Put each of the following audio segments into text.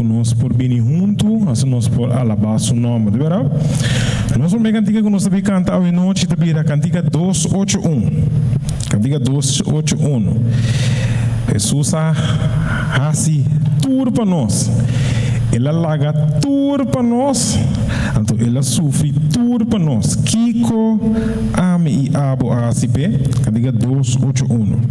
nós por vir junto, assim nós por alabar seu nome, de verdade? Nós vamos cantiga que nós também canta hoje noite, também a cantiga 281. Cantiga 281. Jesus assim tudo para nós. Ela larga tudo para nós, então ela sofre tudo para nós. Kiko, Ami e Abo ACP, cantiga 281.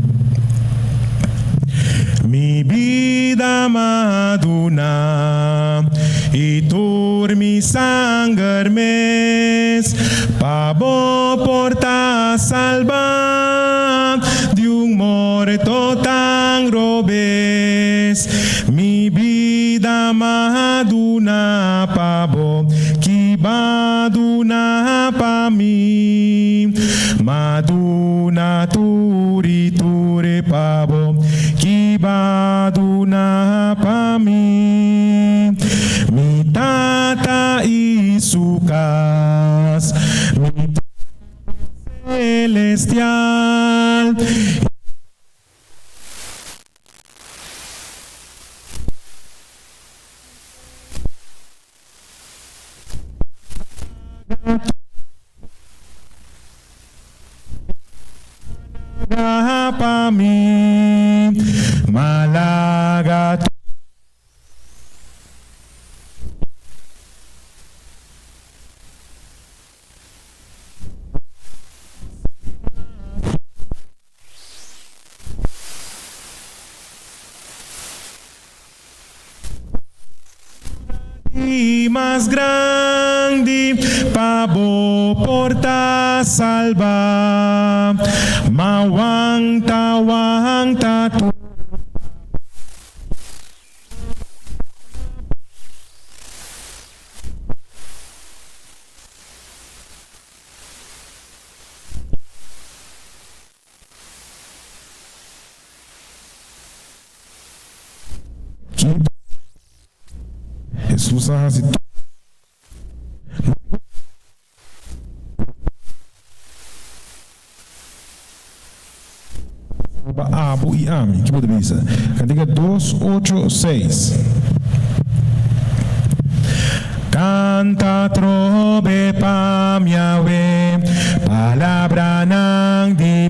Mi vida maduna e turmi sangarmes pabo porta salva de morto tan robes. Mi vida maduna pabo ki maduna pa mi maduna turi ture pabo ki maduna pa mi tata isukas mi celestial. Pa mi malaga más grande pabo porta salva mawang tu Jesus hace Abu e Ami, que pode dizer? Cantiga 286. Canta trove pam Yahweh, palabra nang di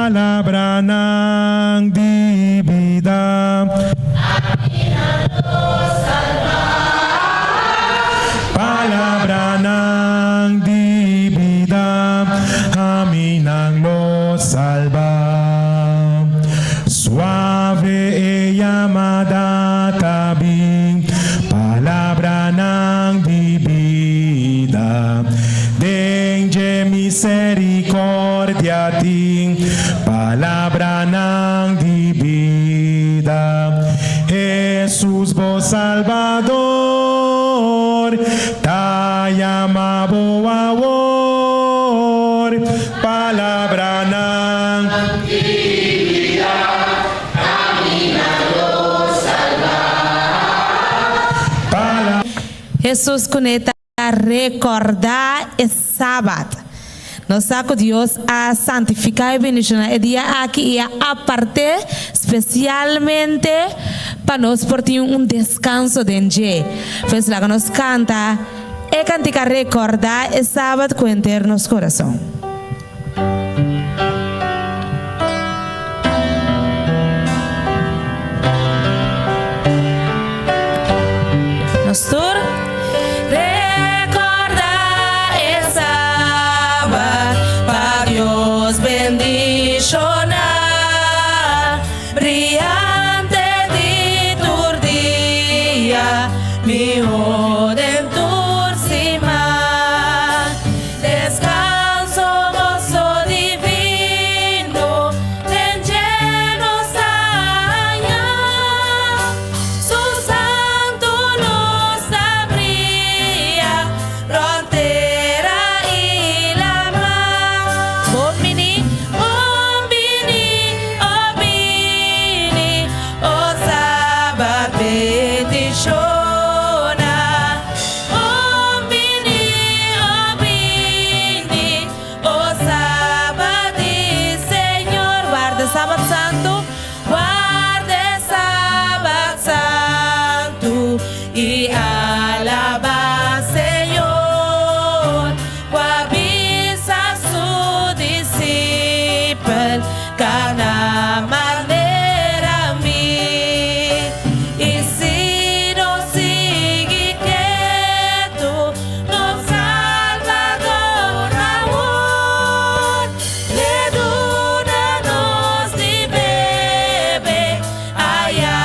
palabra nang di vida. Palabra nang di vida, amin ang lo salva. Suave e llamada tabing, palabra nang di vida. Denge misericordia ting, palabra nang di vida. Jesús vos Salvador, ta llamabo ahor, palabra nang di vida, caminando salvar. Jesús conecta a recordar el sábado. Nos saco Dios a santificar y bendicionar el día aquí y aparte especialmente para nos por un descanso de enje. Pues la que nos canta e cantica recordar el sábado con eternos corazón. bendicionar, brillante de tu día, mi oden turcima, descanso gozo divino, en lleno saña, su santo luz abría, frontera y la mar. Omini, oh Sabbath bendicionar. Oh Sabbath Señor, guarde Sabbath Santo, guarde Sabbath Santo y alaba Señor, guavisa su discípulo, cana manera mí, y si no sigue quieto, no Salvador aún, le dura-nos de bebe, allá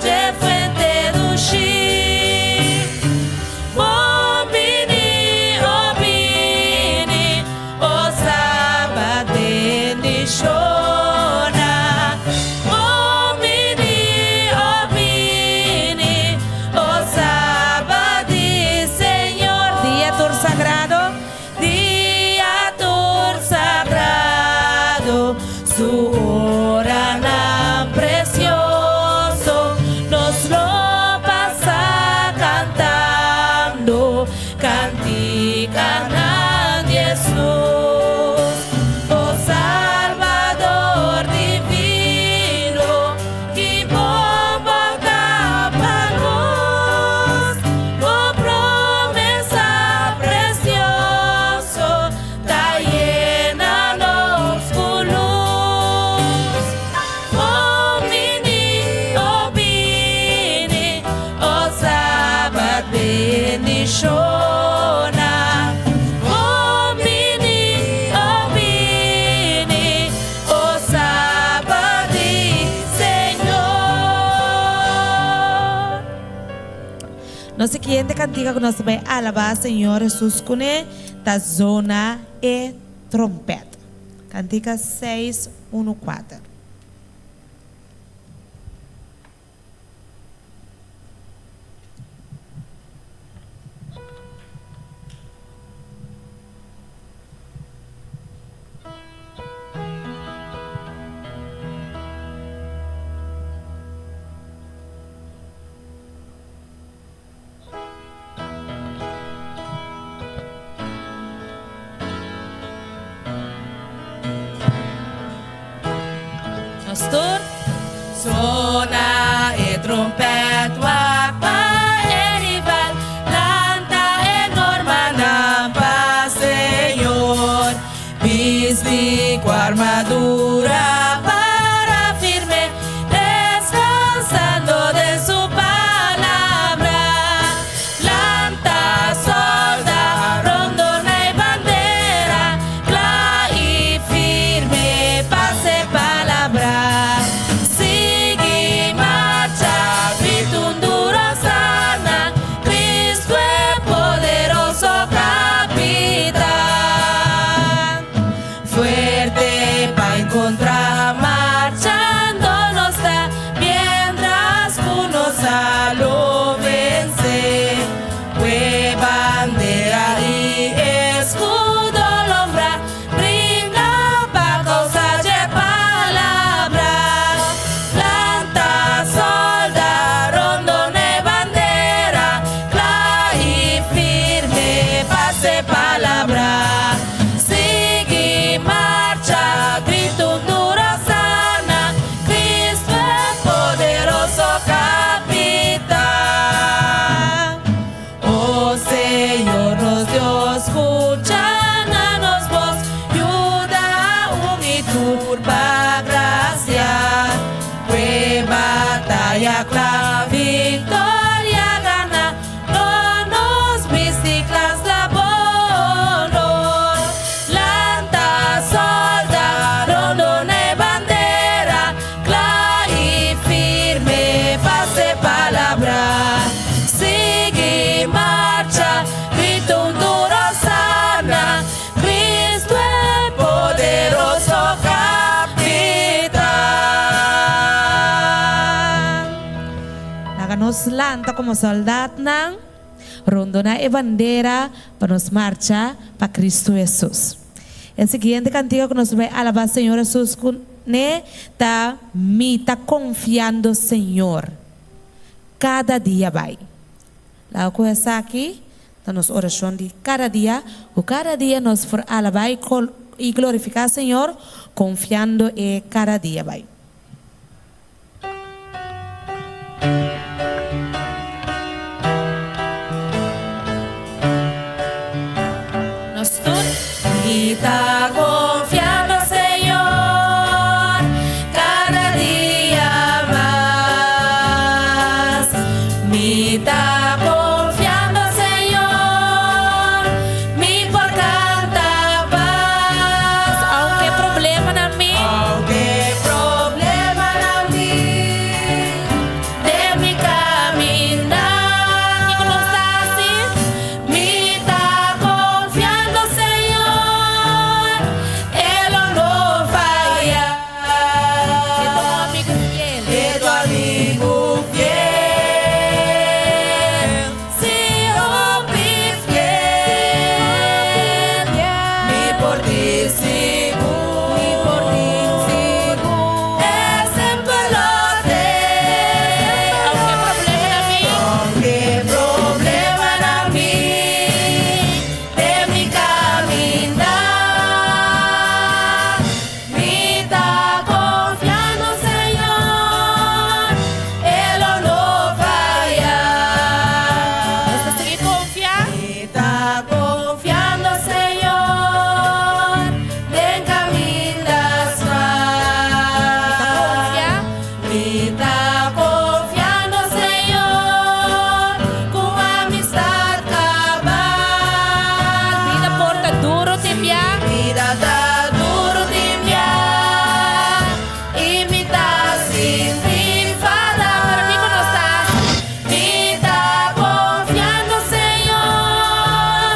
de fuente do Chi. Bini, oh Sabbath bendicionar. Bini, oh Sabbath Señor, dia tur sagrado, su hora tan precioso, nos lo pasa cantando, cantican a Jesús, oh Salvador divino, que bomba capanos, oh promesa precioso, ta llena los luz. Oh Bini, oh Sabbath bendicionar. Oh Bini, oh Sabbath Señor. No sé quién te cantiga con nosotros, alabar Señor Jesús con ta zona e trompeta. Cantica 6:1-4. Pastor, suona e trompet wakpa e rival, lanta e norma pa Señor, bisbico armadura para firme, descansando de su palabra, lanta, solda, rondona y bandera, clara y firme, pase palabra. Sigue marcha, grito un duro sana, Cristo es poderoso capitán, fuerte para encontrar, marchando no está, mientras uno salo vence, fue bandera y escudo lombra, brinda pa causa de palabra, planta, solda, rondone, bandera, clara y firme, pase palabra. Sigue marcha, grito duro sana, Cristo es poderoso capitán. Oh Señor, nos Dios, escuchan a nos voz, ayuda y turba gracia, fue batalla clara, victoria gana, no nos biciclas la bono, lanta, solda, nos lanta como soldado nan rondona e bandera para nos marcha para Cristo Jesús. El siguiente cantigo que nos va a alabar Señor Jesús ne ta mi ta confiando Señor cada día vai. La coisa aqui ta nos oração de cada dia nos for alabar e glorificar Señor confiando e cada dia vai. Está confiando, Señor, cada día más. Me está confiando, Señor, mi por canta paz. Aunque problema na mim, de mi caminar, e que nos dá assim, me está confiando, Señor, Él no falla. é teu amigo fiel. É tu amigo fiel, sempre fiel, me por ti seguro, é sempre lo Aunque problema na mim, de mi caminar, me está confiando, Señor, Él no falla. você tem que confiar. Me está confiando, Señor, de caminas Confiar. me está confiando, Señor, com amistad cabal. Vida porta duro te enviar. Vida está duro de enviar e me está sin Para mim, quando estás, me está confiando, Señor,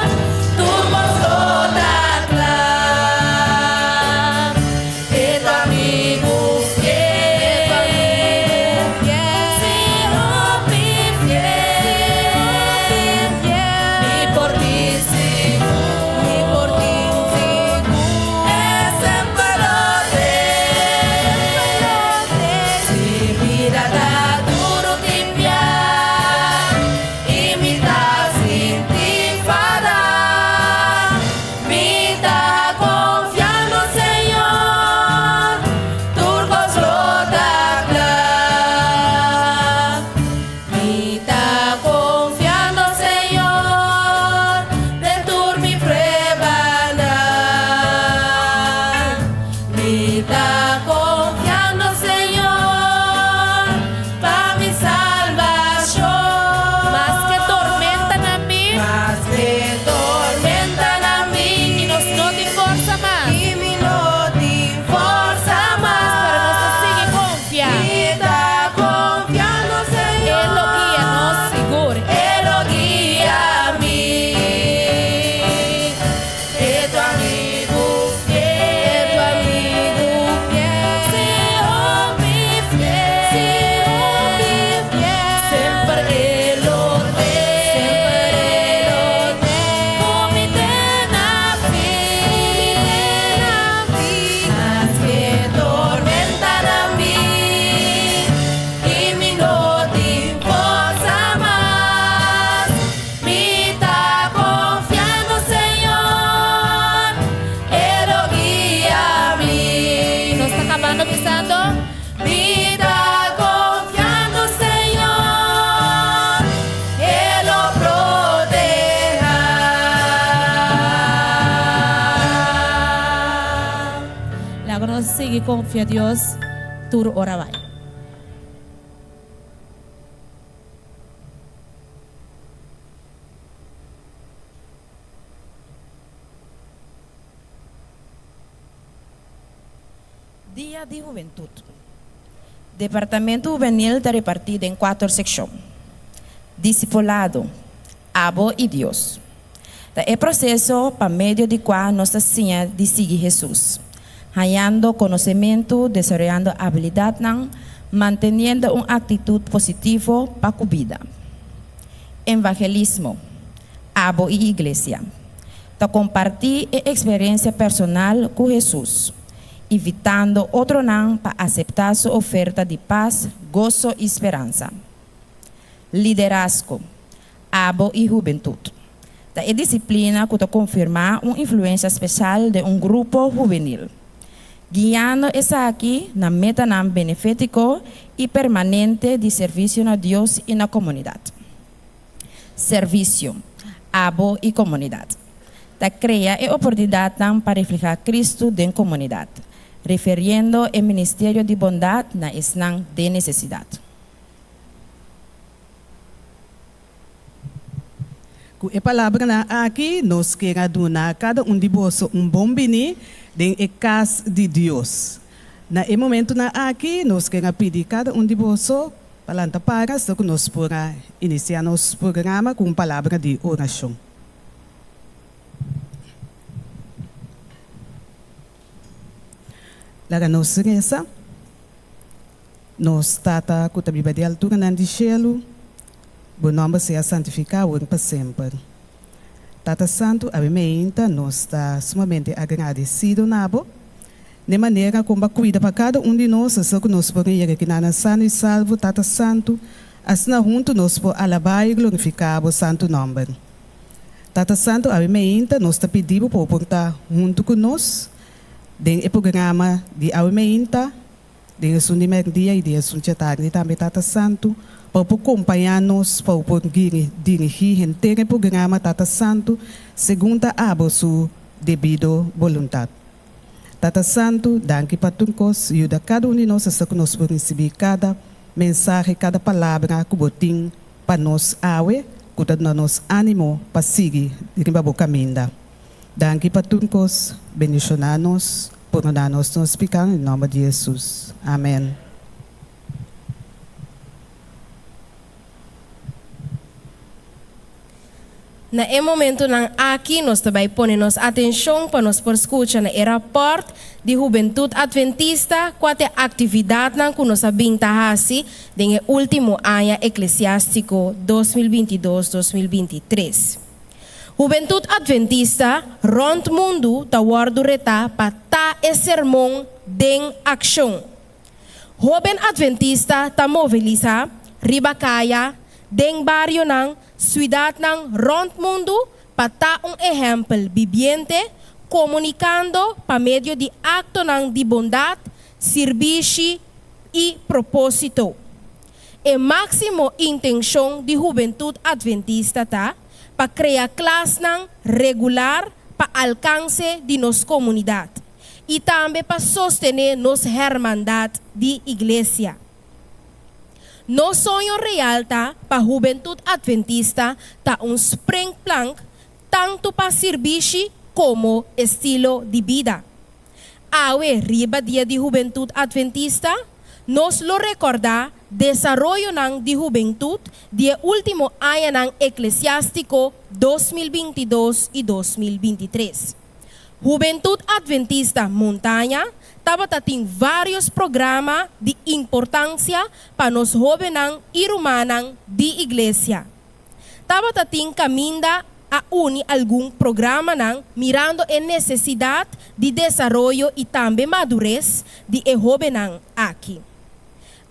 tu mostró tan claro, es tu amigo fiel, siempre fiel, ni por ti seguro, es sempre lo si vida está duro de enviar y me está sin ti enfadar, me está confiando, Señor, turcos lo da claro, me está confiando, Señor, de mi prueba me está confiando, Señor, para mi salvación. mas que tormenta na mim, Más que tormenta na e mim, nos não te força mais. e me não te força Para mais. nós seguir confiar. Me está confiando, Señor, Ele guia, nos segura. Él guía a mí. Es tu amigo fiel, siempre fiel, siempre Él lo como me tena más que tormenta na mí, y me no te força más, me está confiando, Señor, Él guía a mí. Nós está acabando pensando, Me está confiando, Señor, Él lo proteja. logo nós seguir confiar a Deus, tudo ora vai. Día de Juventud. Departamento Juvenil está repartido em 4 secções. Discipulado, Abo e Deus. É processo para meio de qual nossa senha de seguir Jesus. Ganhando conhecimento, desenvolvendo habilidade, manteniendo una actitud positiva para su vida. Evangelismo, abo y iglesia. Ta compartir experiencia personal con Jesús, invitando otro nan para aceptar su oferta de paz, gozo y esperanza. Liderazgo, abo y juventud. Ta disciplina que confirma una influencia especial de un grupo juvenil, guiando esa aquí na meta nan benéfico y permanente de servicio a Dios y na comunidad. Servicio, abo y comunidad. Ta crea oportunidad para reflejar Cristo en comunidad, refiriendo el ministerio de bondad na esnan de necesidad. Com a palavra aqui, nós queremos dar cada de vós bom bini dentro da casa de Deus. Na momento aqui, nós queremos pedir cada de vós palanta para que nós possamos iniciar nosso programa com palavra de oração. Lara nos reza, nos tata com a Bíblia de altura na de cielo, o nome seja santificado para sempre. Tata Santo, a minha nós está sumamente agradecido nabo, de maneira como cuida para cada de nós, só que nós podemos ir que na sano e salvo, Tata Santo, assim junto nós podemos alabar e glorificar o santo nome. Tata Santo, a minha nós está pedindo para estar junto conosco, dentro do programa de Aumenta, dentro do segundo dia e dentro do segundo tarde, também Tata Santo, para acompanhar-nos, para dirigir inteiro o programa Tata Santo, segundo a sua devida vontade. Tata Santo, danke para todos, e ajuda cada de nós a que nós podemos receber cada mensagem, cada palavra que botem para nós, que dá nos ânimo para seguir o caminho. Danke para todos, bendicionar-nos, por dar-nos nos pecados, em nome de Jesus. Amém. Na momento nang aqui nós também ponemos atenção para nós por escutar na rapport de Juventude Adventista qual é a atividade nang que nós abintahasi no último ano eclesiástico 2022-2023. Juventude Adventista rond mundo ta wardo reta para ta e sermão den ação. Joven Adventista ta mobiliza ribakaya den barrio nang ciudad nang rond mundo para un ejemplo viviente comunicando por medio de acto nang de bondad, servicio y propósito. E máximo intención de Juventude Adventista ta para crear clase nang regular para alcance de nos comunidad y también para sostener nos hermandad de iglesia. No sonho real ta para Juventude Adventista ta spring plank tanto para serviço como estilo de vida. Awe riba dia de Juventude Adventista nos lo recorda desarrollo nang de juventud de último año nang eclesiástico 2022 y 2023. Juventude Adventista Montanha estava tendo vários programas de importância para os jovens e humanos de igreja. Estava tendo caminho a unir algum programa mirando a necessidade de desenvolvimento e também madurez de jovens aqui.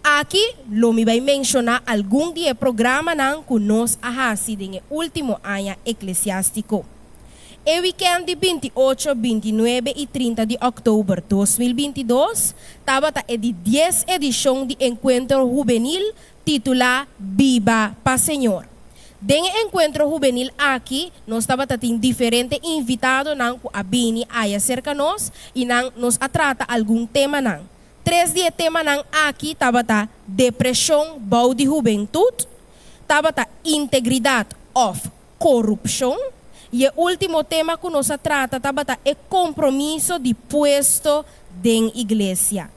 Aqui, lo me vai mencionar algum dia programa que nós ahasi no último ano eclesiástico. O weekend de 28, 29 e 30 de outubro de 2022, estava a 10 edição de Encontro Juvenil titulado Viva para Senhor. Dentro do Encontro Juvenil aqui, nós estava tendo diferentes invitados que abini aí cerca de nós e nos trata algum tema. 3 dias tema aqui estava a depressão, bau de juventude, estava a integridade of corrupção. E o último tema que nós trata é o compromisso de puesto da igreja.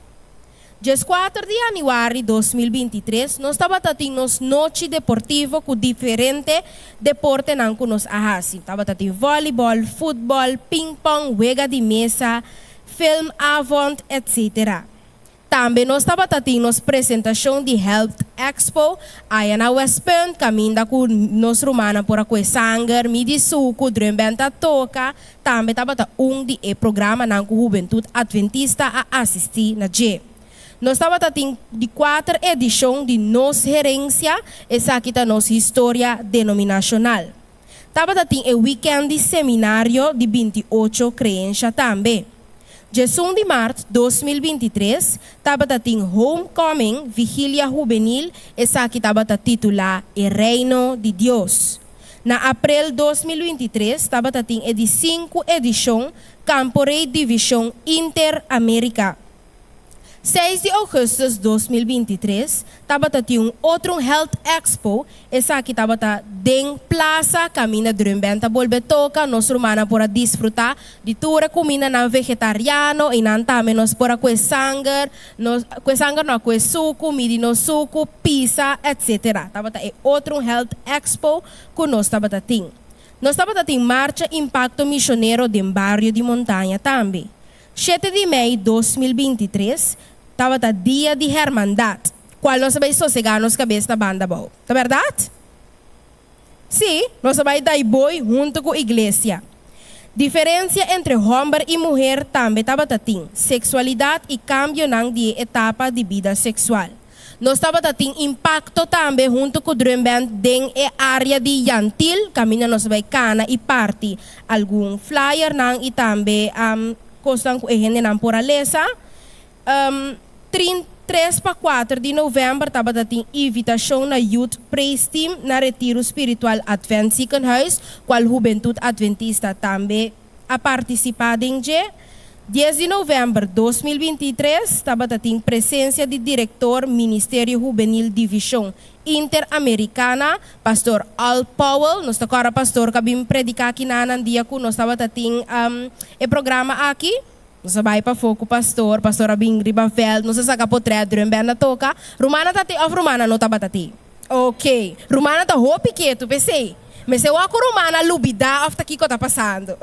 Dia 4 de janeiro de 2023, nós estamos tendo noite deportiva com diferentes deportes que nós ahasi. Estamos tendo voleibol, futebol, ping-pong, wega de mesa, film avant, etc. Também nós estava tendo nossa apresentação de Health Expo, aí na West Point, caminho com nós romana por aqui sangue, midi suco, drembenta toca, também estava de programa na Juventude Adventista a assistir na G. Nós estava tendo de 4 edições de nossa herência, essa aqui é nossa história denominacional. Estava tendo o weekend de seminário de 28 crença também. 1 de março de 2023, estava tendo Homecoming, Vigília Juvenil, essa aqui estava titular O Reino de Deus. Na abril de 2023, estava tendo a 5 edição, Campo Rei Divisão Interamérica. 6 de agosto de 2023, estava tendo outro Health Expo, essa aqui estava em Plaza, caminha durante bolbe toca, nós romana para desfrutar de toda comida na vegetariano e não também nós para com sangue, não com suco, midi no suco, pizza, etc. Estava outro Health Expo que nós estava tendo. Nós estava tendo marcha impacto missioneiro de barrio de montanha também. 7 de maio de 2023, estava dia de Hermandade, qual nós vai sossegar nos cabeças na banda boa. Tá verdade? Sim, nós vai dar boi junto com a igreja. Diferença entre homem e mulher também estava tendo sexualidade e cambio de etapa de vida sexual. Nós estava tendo impacto também junto com o drum band em área de Yantil, caminho nós vai cana e parte algum flyer e também costam com a gente na poralesa. 3 para 4 de novembro estava tendo invitação na Youth Praise Team na Retiro Espiritual Advent Second House, qual Juventude Adventista também a participar em G. 10 de novembro de 2023 estava tendo presença de diretor Ministério Juvenil Divisão Interamericana, Pastor Al Powell, nós agora pastor que vim predicar aqui na dia que nós estava tendo o programa aqui. Nós vai para foco pastor Abing Ribafeld, nós saca potredo em banda toca. Romana tati of Romana no tabatati. Ok. Romana ta hopi que tu pensei. Mas eu acho Romana lubida of taki ko tá passando.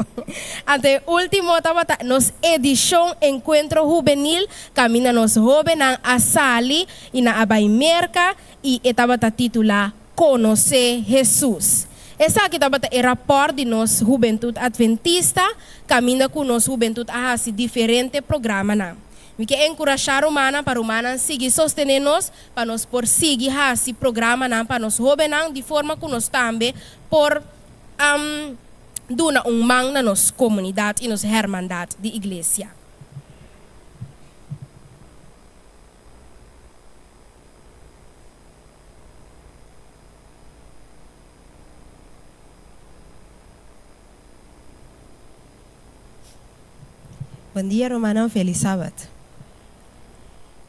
Ante último tabata nos edição Encontro Juvenil, camina nos jovem a sali e na abay merca e etaba titula Conhecer Jesus. Essa aqui estava o rapport de nós Juventude Adventista, caminha com nós Juventude a diferente programa na. Me quer encorajar romana para romana seguir sostener nós para nós por seguir esse programa na para nós jovens de forma que nós também por duna man na nossa comunidade e nossa hermandade de igreja. Bom dia, Romana. Feliz sábado.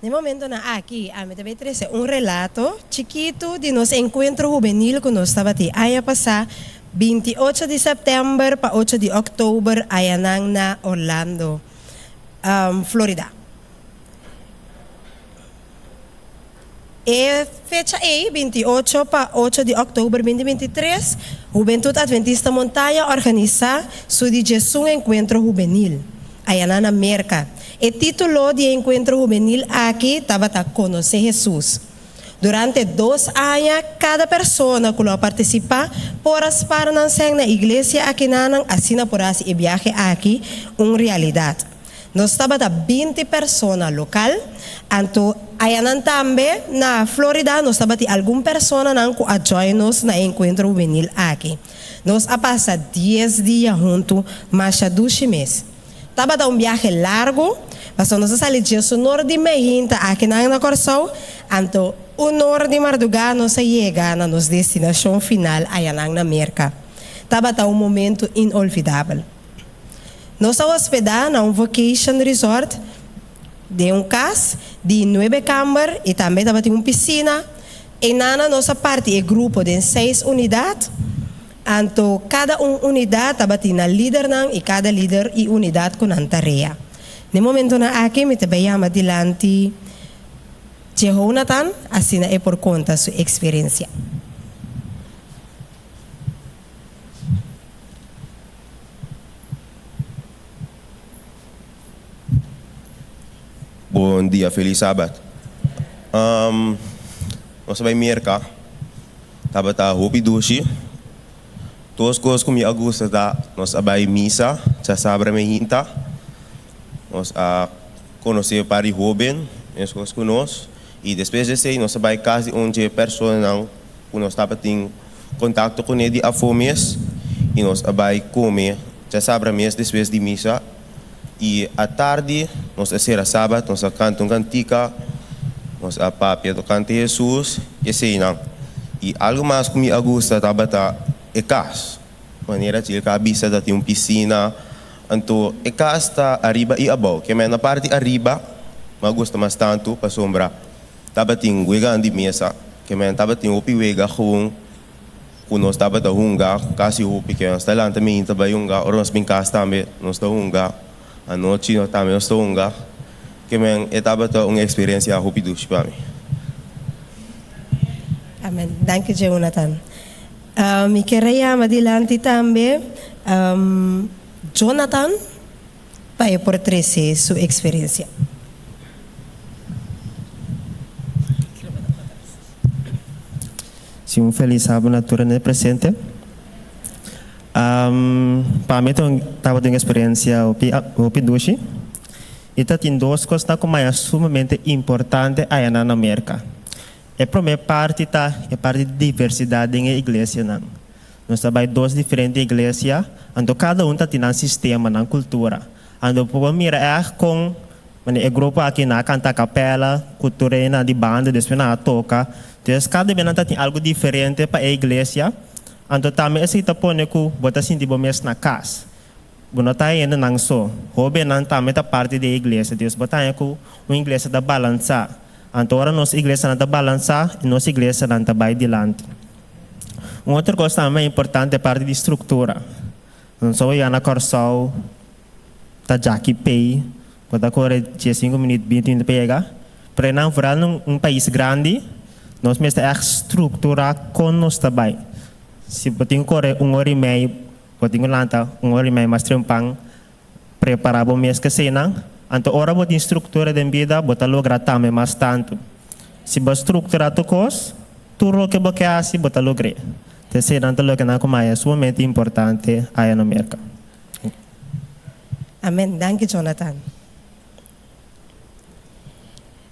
No momento na aqui, a mim também trouxe relato chiquito de nosso encontro juvenil que nós estava aqui. Aí passar 28 de setembro para 8 de outubro aí na Orlando, Florida. E fecha aí, 28 para 8 de outubro de 2023, Juventude Adventista Montanha organiza su digestión encuentro juvenil. Allá na América. El título de encuentro juvenil aquí estaba a conocer Jesús. Durante 2 años, cada persona que lo participa por para en la iglesia aquí nanan así por así el viaje aquí una realidad. Nos estaba a 20 personas local, anto allá también na Florida nos estaba a alguna persona que a joinos na encuentro juvenil aquí. Nos ha pasado 10 días juntos, más de 12 meses. Estava a viaje largo, mas nós saímos de sonor de Meinta aqui na Corsão, então o norte de madrugada nós chegamos na nossa destinação final aí na América. Estava momento inolvidável. Nós estávamos hospedados na vacation resort de casa de 9 câmaras e também estava uma piscina. E na nossa parte, o grupo de 6 unidades. Então, cada unidade tinha líder e cada líder e unidade com uma tarefa. No momento na aqui, me também chama adiante Jonathan, assim é por conta da sua experiência. Bom dia, feliz sábado. Nós vai mercar. Tava tá roupa doce. Todas as coisas que me gusta da nós vai missa, já sabe me hinta. Nós conhecer para Ruben, as coisas conosco. E depois de sei, nós vai casa onde pessoa que nós tava tem contato com ele a fomes e nós vai comer, já sabe mês depois de missa. E à tarde, nós será sábado, nós cantamos cantica, nós a papia do cante Jesus, e sei não. E algo mais que me gusta tava tá é casa. Maneira de que a bisa da tem piscina, então é casa tá arriba e abaixo. Que na parte arriba, me gusta mais tanto para sombra. Tava tem wega de mesa, que tava tem opi wega com nós tava da hunga, kasi opi que nós tá lá também tava hunga, ou nós bem casa também nós tá hunga. A noite nós também nós tá hunga. Que tava tá uma experiência rápida para mim. Amen. Danke, Jonathan. Me queria adiante também, Jonathan, para por trazer sua experiência. Sim, feliz sábado natura no presente. Para mim, estava tendo experiência o Pidushi. E tem duas coisas que mais sumamente importantes aí na América. A primeira parte é a parte de diversidade na igreja. Nós temos duas diferentes igrejas, então cada um tem um sistema, na cultura. Então, por mirar com o grupo aqui na canta capela, cultura de banda, depois na toca. Então, cada um tem algo diferente para a igreja. Então, também esse tapone que bota sentir bom mês na casa. Não está indo não só. Hoje não também é parte da igreja. Deus bota aí que uma igreja está balançar. Então, agora nossa igreja não está balançar e nossa igreja não está vai adiante. Uma outra coisa também importante é a parte de estrutura. Não só eu na Corsol, está já aqui pay, pode correr 5 minutos 20 minutos pega. Para não virar país grande, nós precisamos estruturar com nós também. Se podemos correr 1 hora e meia, podemos lançar 1 hora e meia mais trampang, preparar o mês que cena. Então, ora bota estrutura de vida, bota lograr também mais tanto. Se você estruturar tu coisa, tudo que você faz, bota lograr. Terceiro, então, o que não é sumamente importante aí na América. Amen. Danke, Jonathan.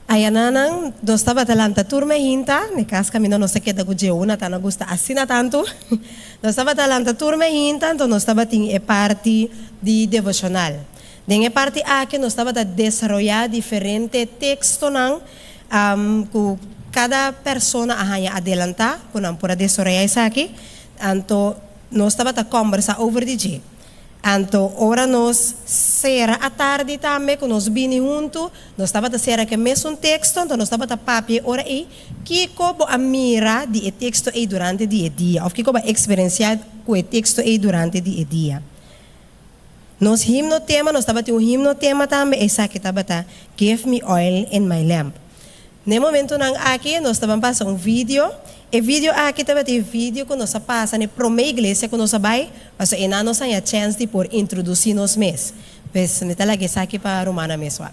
Ayananang, nós estava talanta turma hinta, ne casa caminho não sei que da gujeuna, tá na gusta assina tanto. Nós estava talanta turma hinta, então nós estava tem parte de devocional. Den parte aqui nós estava a desenvolver diferente texto nang que cada pessoa arranha adelantar, que não pode desenvolver isso aqui. Então nós estava a conversar over de dia. Então, ora nós será à tarde também, que nós vimos juntos, nós estávamos a ser que mesmo texto, então nós estávamos a papel, ora aí, que como a mira de texto aí durante o dia, ou que como a experienciar com o texto aí durante o dia. Nos himno tema, nós estávamos a um himno tema também, essa que estava a Give me oil in my lamp. No momento nang aqui, nós estávamos passando vídeo. E vídeo aqui também tem vídeo que nós passamos para a igreja que nós vai, mas ainda nós temos a chance de por introduzir nos mês. Mas não está lá que aqui para Romana mesmo.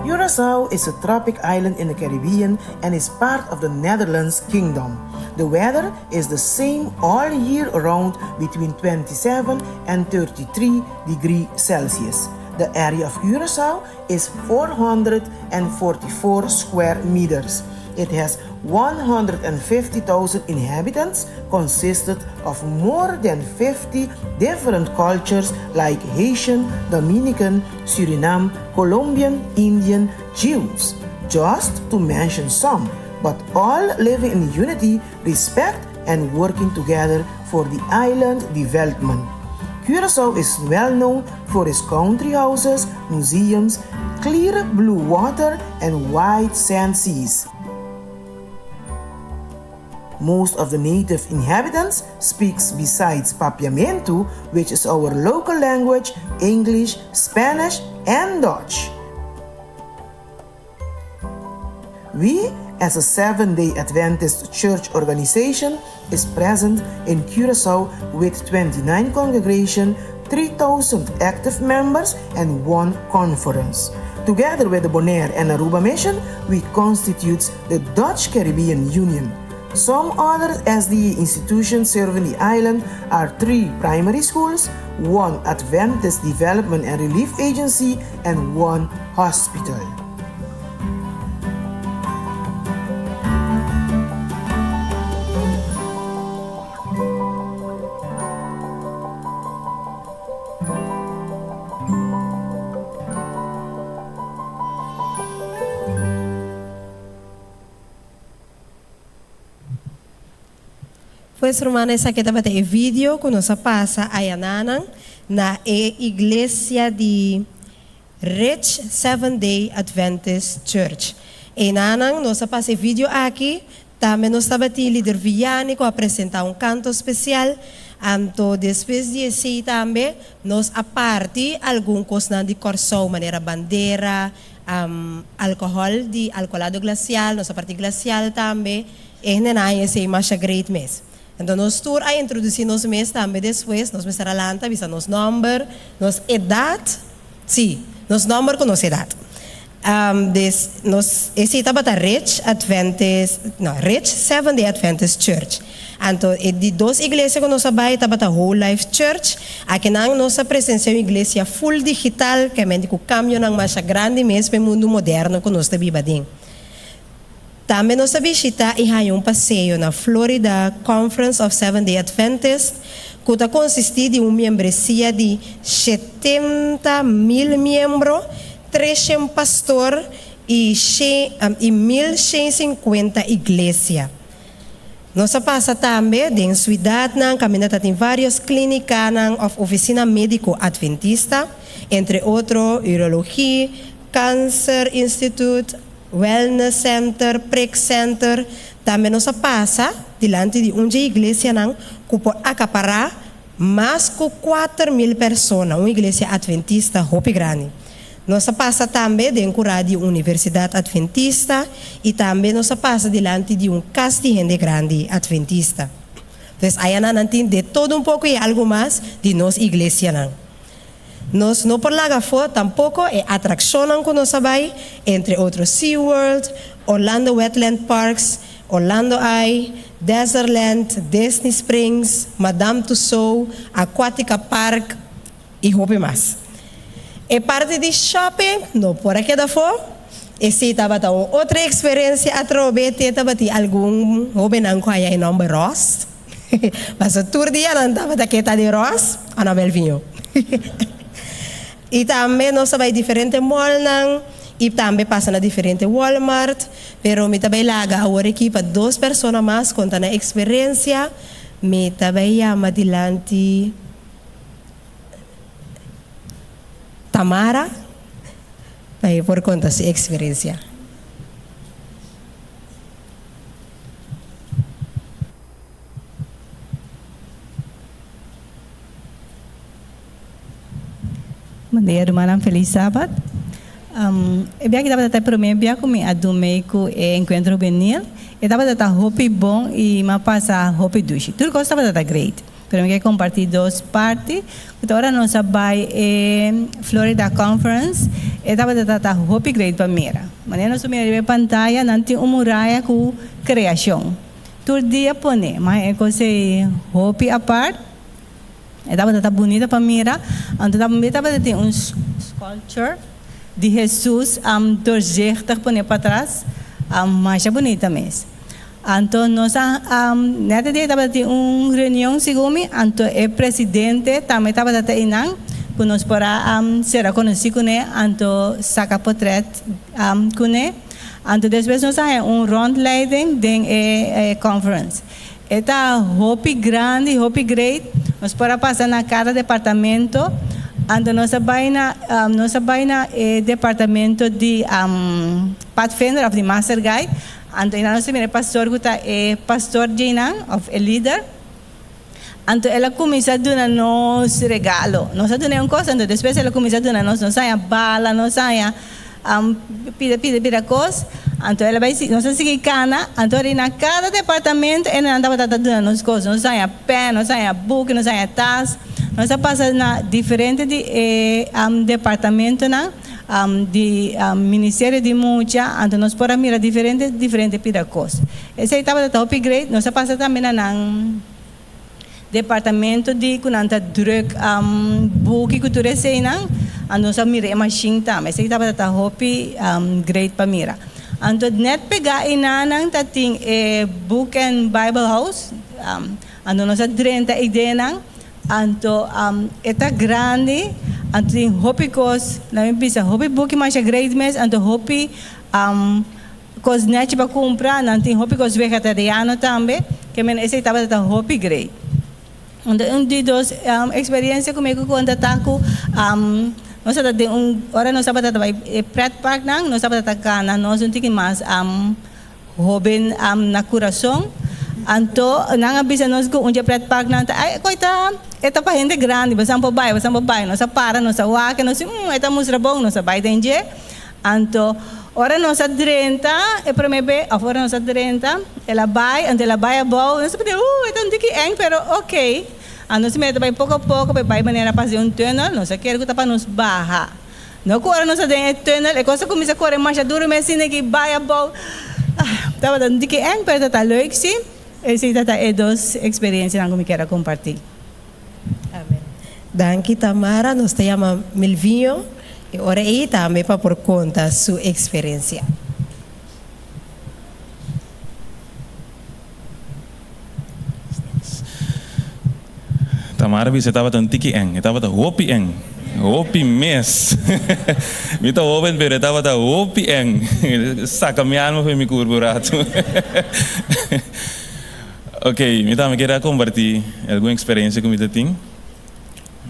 Curaçao is a tropic island in the Caribbean and is part of the Netherlands Kingdom. The weather is the same all year around between 27 and 33 degrees Celsius. The area of Curaçao is 444 square meters. It has 150,000 inhabitants, consisted of more than 50 different cultures like Haitian, Dominican, Suriname, Colombian, Indian, Jews, just to mention some, but all living in unity, respect, and working together for the island development. Curaçao is well known for its country houses, museums, clear blue water, and wide sand seas. Most of the native inhabitants speaks besides Papiamentu, which is our local language, English, Spanish, and Dutch. We, as a Seventh-day Adventist church organization, is present in Curaçao with 29 congregations, 3,000 active members, and 1 conference. Together with the Bonaire and Aruba Mission, we constitute the Dutch Caribbean Union. Some other SDA institutions serving the island are 3 primary schools, 1 Adventist Development and Relief Agency, and 1 hospital. Pues hermanas, aqui estava o vídeo que nos passa a Yananang na igreja de Rich Seventh-day Adventist Church. E Nanang nos passa o vídeo aqui, também nos estava o líder Vianney que apresentar canto especial. Anto depois de assim também nos aparte algum coisa de corso, maneira bandeira, alcoolado glacial, nos aparte glacial também. E na esse mais great mess. Então, nós tour a introduzir nos mês também depois, nós vamos adelante, visa nos número, nos idade, sim, nos número com nos idade. Nos esse estava a Rich Seventh-day Adventist Church. Então, de 2 igrejas que nós abay, estava a Whole Life Church. Aqui nang nossa presença é uma igreja full digital, que é o cambio nang mais grande mês para o mundo moderno que nós estamos vivendo. Também nossa visita e passeio na Florida Conference of Seventh-day Adventists, que consiste de uma membresia de 70,000 membros, 300 pastores e 1.150 igrejas. Nossa passa também em cidade, caminhada em várias clínicas of oficina médico adventista, entre outros, urologia, Cancer Institute, Wellness Center, Prec Center. Também nos passa diante de uma igreja que pode acaparar mais de 4,000 pessoas, uma igreja adventista Hope grande. Nos passa também dentro de uma universidade adventista e também nos passa diante de casa de gente grande adventista. Então, aí nós de todo pouco e algo mais de nossa igreja. Nós não por lá fora tampouco é atração que nós vai, entre outros SeaWorld, Orlando Wetland Parks, Orlando Eye, Desertland, Disney Springs, Madame Tussauds, Aquatica Park e Hope mais. E parte de shopping, não por aqui da fora, e se estava outra experiência a través de algum Hope não conhece em nome Ross, mas o tour dia não estava daqui de Ross, Anabel Vinho. E também nós vai diferente mall e também passa na diferente Walmart, pero me também laga a equipa 2 pessoas mais contando a experiência, me também chama adiante Tamara, vai por conta da experiência. Bom dia, irmã. Feliz sábado. Eu vi que estava até para mim, eu comi a domingo e encontro juvenil. Eu estava até hopi bom e me passa hopi duche. Tudo que estava até great. Pero me compartir 2 partes. Agora nós vai em Florida Conference. Eu estava até hopi great para mim. Mas nós vamos ver pantalla, nanti muralha com criação. Todo dia põe, mas é coisa hopi a parte. Estava bonita para mirar. Então estava tem sculpture de Jesus doorzichtig para trás, mais bonita mesmo. Então nós nesse dia estava tem reunião segundo, então o presidente também estava aí não, que nós para ser conhecido com ele, então saca portrait com ele. Então depois nós rondleiding da conference. Está hopi grande, hopi great. Nós para passar na cada departamento. Então nós vai na departamento de Pathfinder of the Master Guide. Anto ina nossa mira pastor kuta pastor Jinang of a leader. Anto ela começa a dar nos regalo. Nós a dar coisa, anto depois ela começa a dar nos saia bala, nos saia pida coisa. Anto ela vai nós seguir cana, anto na cada departamento ela andava dando nos coisas, nos saia pen, nos saia book, nos saia tas. Nós passa na diferente de departamento na de Ministério de Mucha, então nós podemos mirar diferente pida coisa. Esse estava da upgrade, nós passa também na departamento de kunanta druk book cultura cena, nós mira machine também. Esse estava da hopi grade para mira. Então net pegar inanang tating book and Bible house, então nós 30 ideia nang, então eta grande. Anto yung hopi kos, namin bisa hopi buki mas grade mes, anto hopi kos net ba comprar, nanti hopi kos vegetariano também, que men esse estava da hopi grade. Então de dos experiência comigo quando ataco nós ada de hora nós estava da Pret Park nang, nós estava da cana, nós não tinha mais hoben na coração. Anto nang abisa nós ko unja Pret Park nang ay coita eta pa gente grande, basang babae, nós para, nós waka, nós eta musra bom, nós vai denje. Anto ora nós 30, e promebe, afora nós 30, ela vai, ante ela vai a bom, nós pede, eta não tiki eng, pero okay. Nós mete vai pouco a pouco, vai maneira fazer tunnel, nós quer que para nos barra. Não que ora nós tem tunnel, e coisa começa a correr mais duro, mas assim que vai a bom. Tava dando tiki eng, pero tá leuk sim. Esse é dos experiências que eu quero compartilhar. Amém. Danke Tamara, nós te chamamos Melvinho e ora aí também para por conta sua experiência. Tamara bisa estava tão tiki eng, estava tão hopi eng, hopi mes. Mita open pero estava tão hopi eng. Saca minha alma foi me curvurato. Ok, então eu quero compartilhar alguma experiência que eu tenho.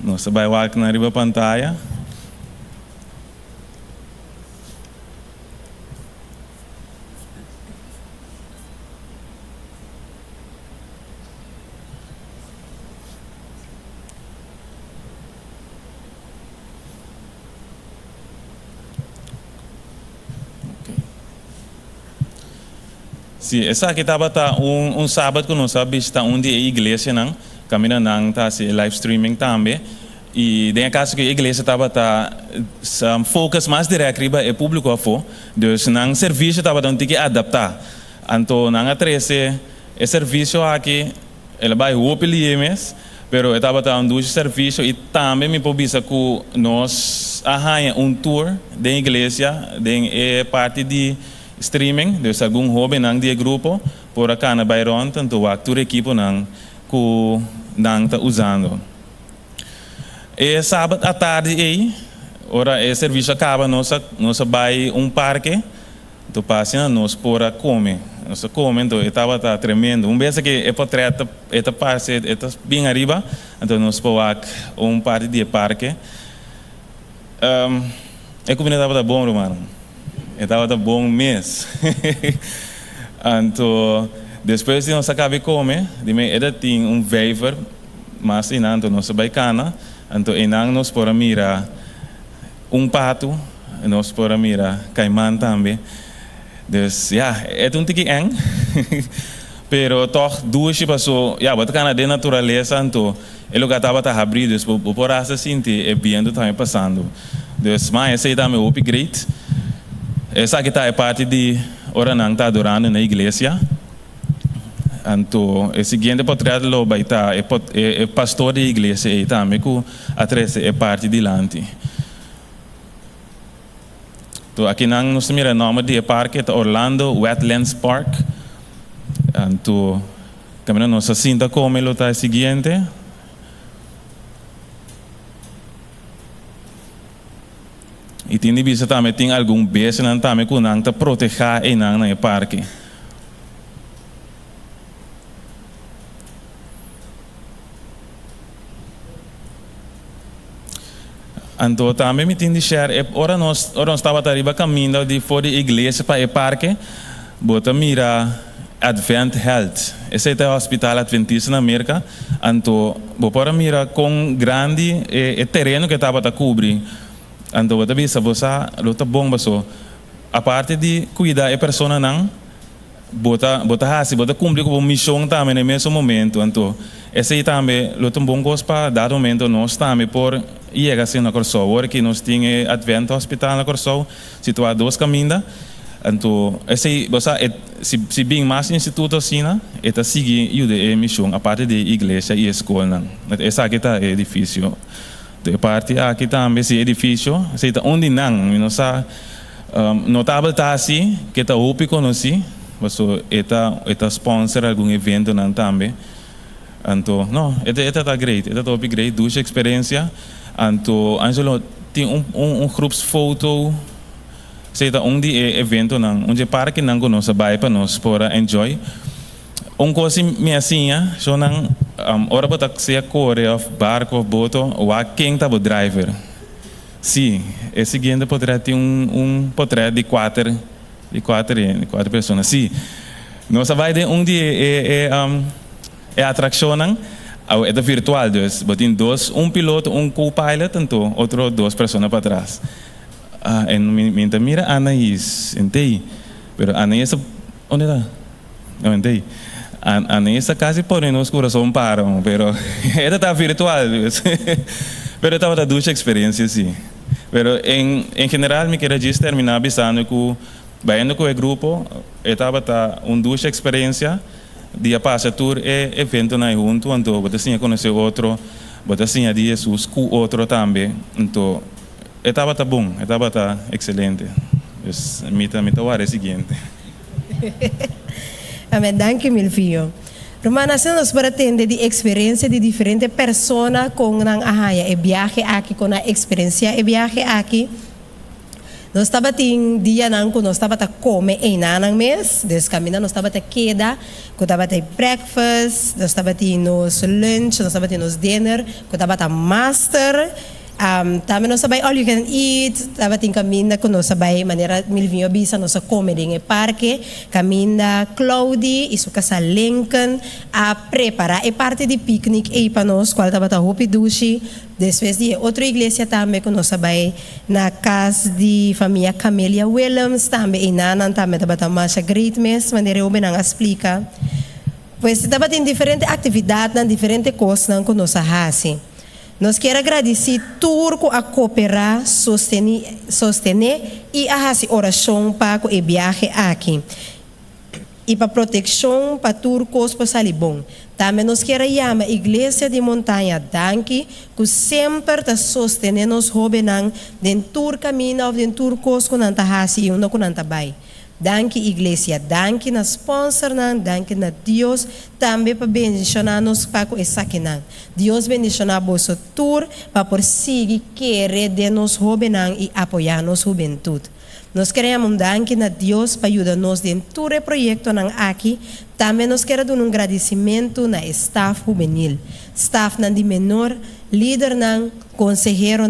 Nós vamos ver na riba pantalla. Sim, essa aqui estava sábado que nós sabemos está onde a igreja não caminha não tá se live streaming também e tem a casa que a igreja estava focus mais direto riba é público a fo, dus não serviço estava dando que adaptar, então não atrese o serviço aqui ele vai open liemes, pero estava dando serviço e também me pobisa que nós arranha tour da igreja, de parte de streaming, dus algum hobby nang dia grupo, por acá na Bayron, tanto o actor equipo nang ku nang tá usando. E sábado à tarde aí, ora o serviço acaba, nós vai parque, tu passa nós por a come, nós come, então estava tá tremendo. Vez que é portreto, esta parte, esta bem arriba, então nós pode parte de parque. É como estava tá bom, mano. Estava bom mês. Então, depois de nós acabar de comer, ele tinha waiver, mas então nós vai cana, então nós podemos mirar pato, nós podemos mirar caimão também. Então, é tiki eng, pero toch duas passou, bota cana de natureza, então ele estava a abrir, então por essa sentir é bem também passando. Então, mas esse também é upgrade. Essa aqui é parte de ora não está adorando na igreja. Então, o seguinte portreto lo vai estar é pastor da igreja e também que atrás é parte de lante. Então, aqui nós mira o nome do parque é Orlando Wetlands Park. Então, caminho nossa cinta como ele está seguinte. E tem de vista também tem algum beijo não também que não está proteger e não no parque. Então também me tem de share ora nós estava arriba caminho de fora da igreja para o parque, bota mira Advent Health. Esse é o hospital adventista na América. Então, bota mira com grande terreno que estava a cobrir. Então, bota bisa você luta bom baso. A parte de cuidar a pessoa não bota cumprir com a missão também no mesmo momento. Então, esse aí também luta bom gosto para dar momento nós também por ir assim na Corsol. Agora que nós temos Advent Hospital na Corsol, situado 2 caminhos. Então, esse se bem mais instituto assim, está seguindo a missão a parte de igreja e escola. Essa aqui está edifício. A parte aqui também esse edifício, se está onde não sabe notável está assim, que está open conosco, mas está sponsor algum evento não também. Então, não, está great, está top great, duas experiência. Então, Angelo tem grupo foto, se está onde evento não, onde parque não conosco, vai para nós para enjoy. Coisa minha assim, só não, ora para se a correr of barco of boto, ou a quem está o driver. Sim, é seguinte poderá ter portrait de quatro pessoas. Sim, nós vai de onde é atração, é virtual, dus, tem dois, piloto, co-pilot, então outro 2 pessoas para trás. E mira Anaís, entende? Pero Anaís, onde está? Não entende? Anaís quase por nos coração param, pero ela está virtual, dus. Pero estava duas experiências, sim. Pero em geral, me quero dizer terminar pensando que bem com o grupo, estava duas experiências de passar tour e evento na junto, então você tinha conhecer outro, você tinha de Jesus com outro também, então estava bom, estava excelente. Me é o seguinte. Amém, danke mil filho. Romana, se nós pretende de experiência de diferentes pessoas com a ahaya e viaje aqui com a experiência e viaje aqui. Nós estava tem dia não que nós estava comer em nang mês, des caminho nós estava queda, que estava ter breakfast, nós estava ter nos lunch, nós estava ter nos dinner, que estava master. Também nós sabemos all you can eat, estava tem caminho que nós sabemos maneira milvinho bisa nós comer em parque, caminho Claudi, isso casa Lincoln a preparar e parte de picnic e para nós qual estava hopi dushi, depois de outra igreja também que nós sabemos na casa de família Camelia Williams também e nanan também estava mais great mess maneira eu bem explica, pois estava tem diferentes atividades, diferentes coisas que nós fazemos. Nós queremos agradecer tudo a cooperar, sostener e a fazer oração para o viagem aqui. E para proteção, para tudo coisa para sair bom. Também nós queremos chamar a Igreja de Montanha Danke, que sempre está sostenendo os jovens dentro do caminho, dentro do coisa que não está fazendo e onde não está bem. Danke igreja, danke na sponsor, danke na Deus, também para bendicionar-nos para essa aqui. Deus bendicionar vosso tour para por seguir querer de nos jovens e apoiar nos juventude. Nós queremos danke na Deus para ajudar-nos dentro do projeto aqui. Também nós queremos dar agradecimento na staff juvenil, staff de menor, líder, consejero,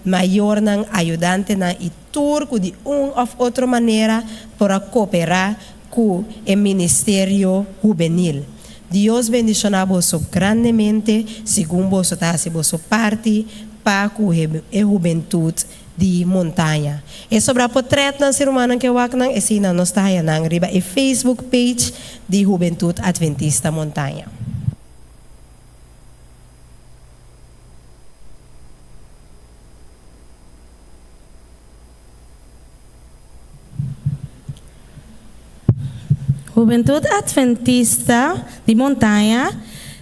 maior, ajudante e turco de ou outra maneira para cooperar com o Ministério Juvenil. Deus bendicionar você grandemente, segundo você está a parte para a juventude de montanha. E sobre a portrait ng ser humano que wak nang esina nos tayo nang riba e Facebook page de Juventude Adventista Montanha. Juventude Adventista de Montanha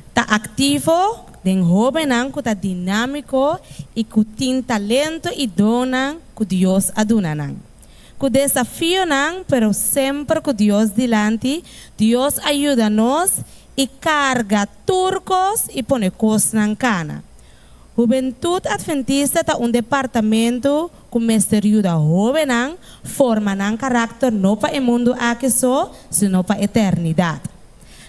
está ativo, den jovem que está dinâmico e que tem talento e dona que Deus aduna. Que desafio não, pero sempre que Deus dilante, Deus ajuda-nos e carga turcos e põe coisas na cana. Juventude Adventista está departamento que mestre ajuda jovem forma carácter não para o mundo aqui só, sino para a eternidade.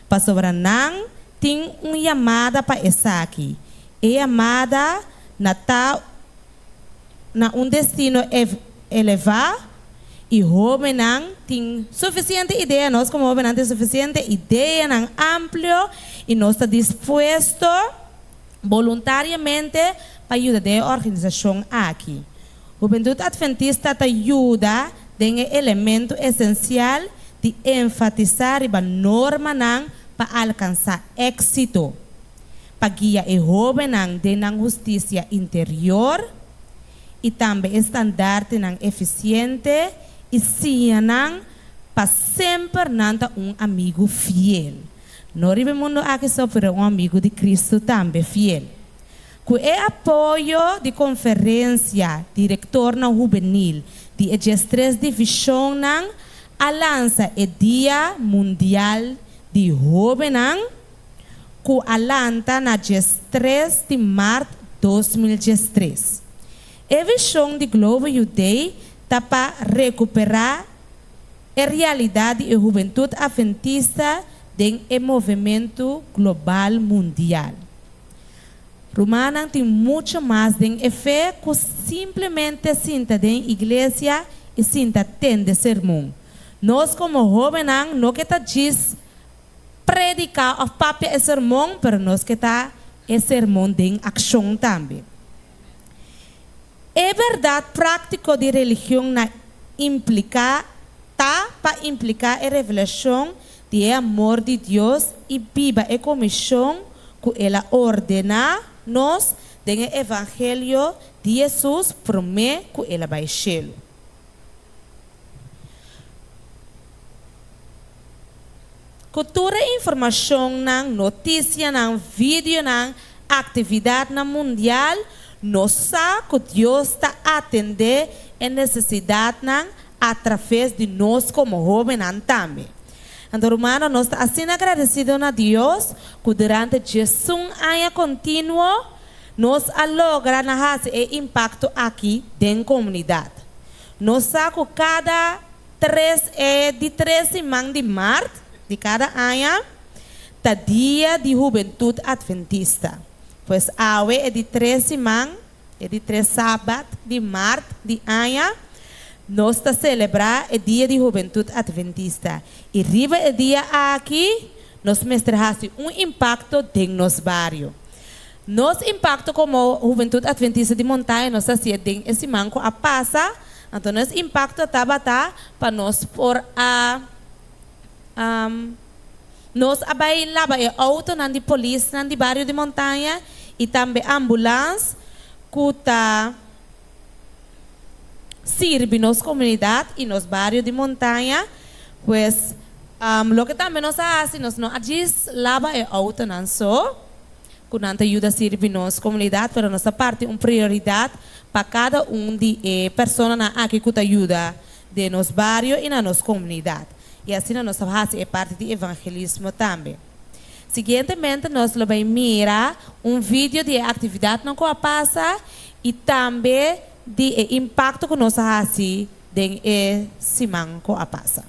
Para sobre nang tem uma chamada para essa aqui. E chamada na destino elevar E jovem não tem suficiente ideia, nós como jovem não tem suficiente ideia, não amplio, e nós está disposto voluntariamente para ajudar a organização aqui. Juventude Adventista te ajuda em elemento essencial de enfatizar a norma para alcançar êxito, para guiar o jovem na justiça interior e também estandarte eficiente e sianan para sempre nanta amigo fiel. Nós vivemos aqui só para amigo de Cristo também fiel. Com o apoio de conferência diretor juvenil de 3 divisão a lança o Dia Mundial de Jovem com a lanta na 3 de março de 2013. A visão de Globo Judeu está para recuperar a realidade da juventude adventista em um movimento global mundial. Romana tem muito mais de fé que simplesmente sinta da igreja e sinta tende sermão. Nós como jovens não que diz predicar o papel é sermão, mas nós que é sermão de ação também. É verdade prático de religião para implicar a revelação de amor de Deus e viva a comissão que ela ordena nós do evangelho de Jesus promete que ela vai chelo. Cultura informação notícia vídeo atividade mundial nós sabemos que Deus está atendendo a necessidade através de nós como jovens também. Então, hermano, nós estamos assim agradecidos a Deus que durante Jesus ano contínuo nós logramos o impacto aqui na comunidade. Nós sabemos que cada 3 semanas de março de cada ano é dia de juventude adventista. Pois hoje é de 3 semanas, é de 3 sábados de março de ano. Nós estamos celebrando o Dia de Juventude Adventista. E riba o dia aqui, nós mostramos impacto em nosso bairro. Nosso impacto como Juventude Adventista de Montanha, nós fazemos esse manco a passa. Então, nosso impacto estava para nós por nós abailava o auto de polícia de bairro de Montanha e também ambulância que está sirve nossa comunidade e nos bairros de montanha, pois lo que também nós fazemos, nós não diz lava o auto não só, que não ajuda a servir nossa comunidade, mas nossa parte uma prioridade para cada de pessoas aqui que ajuda de nos bairros e na nossa comunidade. E assim nós fazemos parte do evangelismo também. Seguintemente, nós vamos mirar vídeo de atividade não que passa e também de impacto que nós fazemos em semana que passa.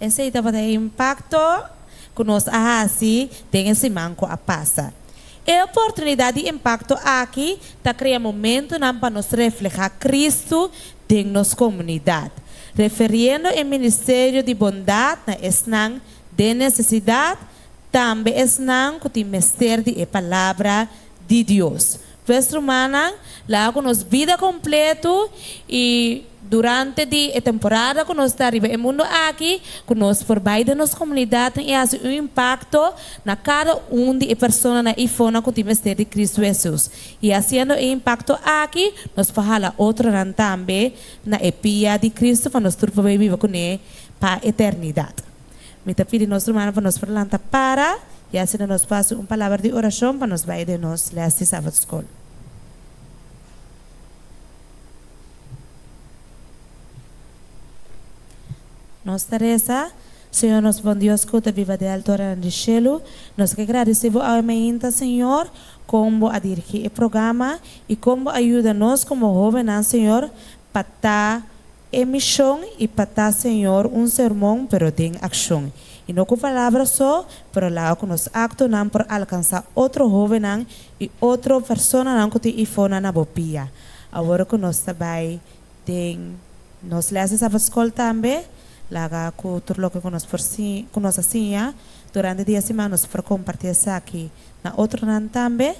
esse estava de impacto que nós assim tem esse manco a passar. E a oportunidade de impacto aqui está criando momento para nós reflejar Cristo em nossa comunidade. Referindo ao ministério de bondade na esnang de necessidade, também esnang que tem mistério de palavra de Deus. Nuestra humana, lá com nos vida completo e durante a temporada que nós está arriba no mundo aqui, que nós provaida nossa comunidade e faz impacto na cada de pessoas na ifona que tem mistério de Cristo Jesus. E fazendo o impacto aqui, nós fala outro também na epia de Cristo para nós turbo viver com ele para a eternidade. Me tá pedindo nosso irmão para nós falar para e assim nós passamos uma palavra de oração para nós vai de nós ler este sábado escola. Nós Teresa, Senhor, nosso bom Deus, que te viva de altura no cielo, nós que agradecemos ao Emeínta, Senhor, como a dirigir o programa e como ajuda-nos como jovens, Senhor, para estar em missão e para estar, Senhor, sermão, pero tem ação. E não com palavras só, pero lá com os actos não para alcançar outro jovem e outra pessoa não que te ifona na bopia. Agora que nós também tem, nós lemos a escola também, lá com tudo o que nós assim, durante o dia de semana nós para compartilhar isso aqui na outra não também,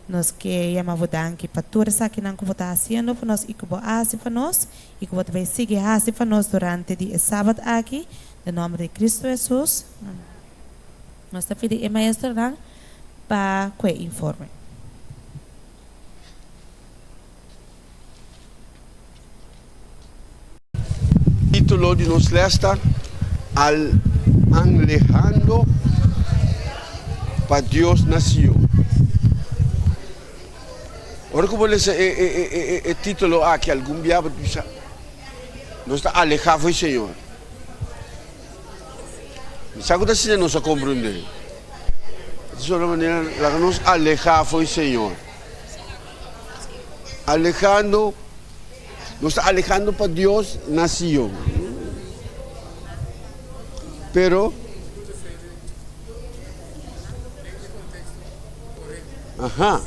nós que chamamos danke para tudo isso aqui não que está fazendo para nós e que vou fazer para nós e que vou também seguir fazer para nós durante o dia sábado aqui. Em nome de Cristo Jesus, nós estamos pedindo ao maestro para que informe. Título de nos lesta al alejando para Dios nació. Ahora como les el título que algún día no está alejado el Señor. ¿Sabe que se nos comprende? Es una manera la que nos alejamos el Señor. Alejando, nos está alejando para Dios nació. Pero, ajá.